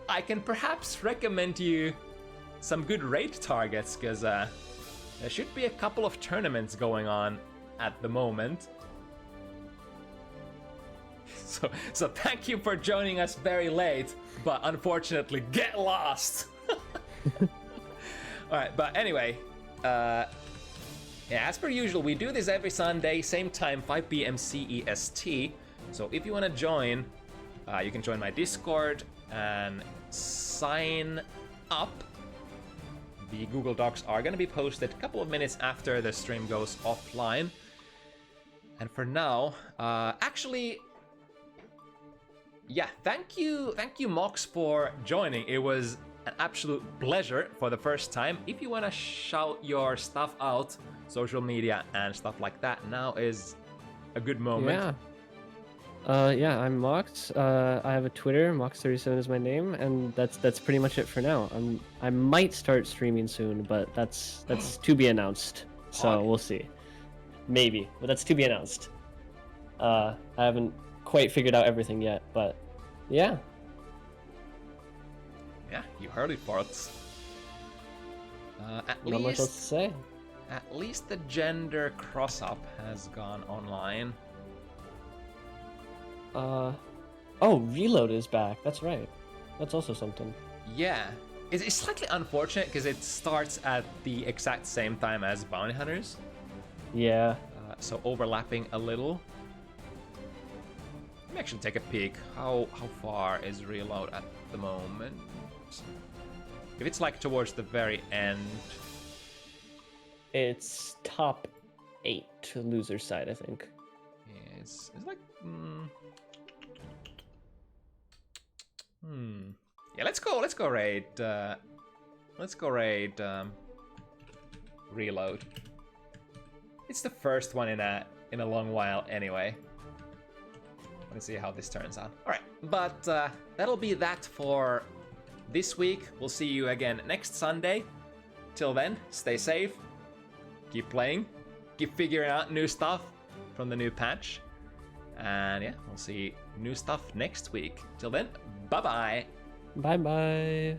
I can perhaps recommend you some good raid targets, because there should be a couple of tournaments going on at the moment. So thank you for joining us very late, but unfortunately get lost. Alright, but anyway, yeah, as per usual, we do this every Sunday, same time, 5 p.m. CEST. So if you want to join, you can join my Discord and sign up. The Google Docs are going to be posted a couple of minutes after the stream goes offline. And for now, actually, yeah, thank you Mox for joining. It was an absolute pleasure for the first time. If you want to shout your stuff out, social media and stuff like that, now is a good moment. Yeah, I'm Mox. I have a Twitter, Mox37 is my name, and that's pretty much it for now. I might start streaming soon, but that's to be announced. So we'll see. Maybe, but that's to be announced. I haven't quite figured out everything yet, but yeah. Yeah, you heard it, folks. Not much else to say. At least the gender cross-up has gone online. Oh, Reload is back. That's right. That's also something. Yeah. It's slightly unfortunate because it starts at the exact same time as Bounty Hunters. Yeah. So overlapping a little. Let me actually take a peek. How far is Reload at the moment? If it's like towards the very end. It's top 8 to loser side, I think. Yeah, it's like... Yeah, let's go raid. Let's go raid Reload. It's the first one in a long while anyway. Let's see how this turns out. All right, but that'll be that for this week. We'll see you again next Sunday. Till then, stay safe. Keep playing. Keep figuring out new stuff from the new patch. And yeah, we'll see new stuff next week. Till then, bye-bye. Bye-bye.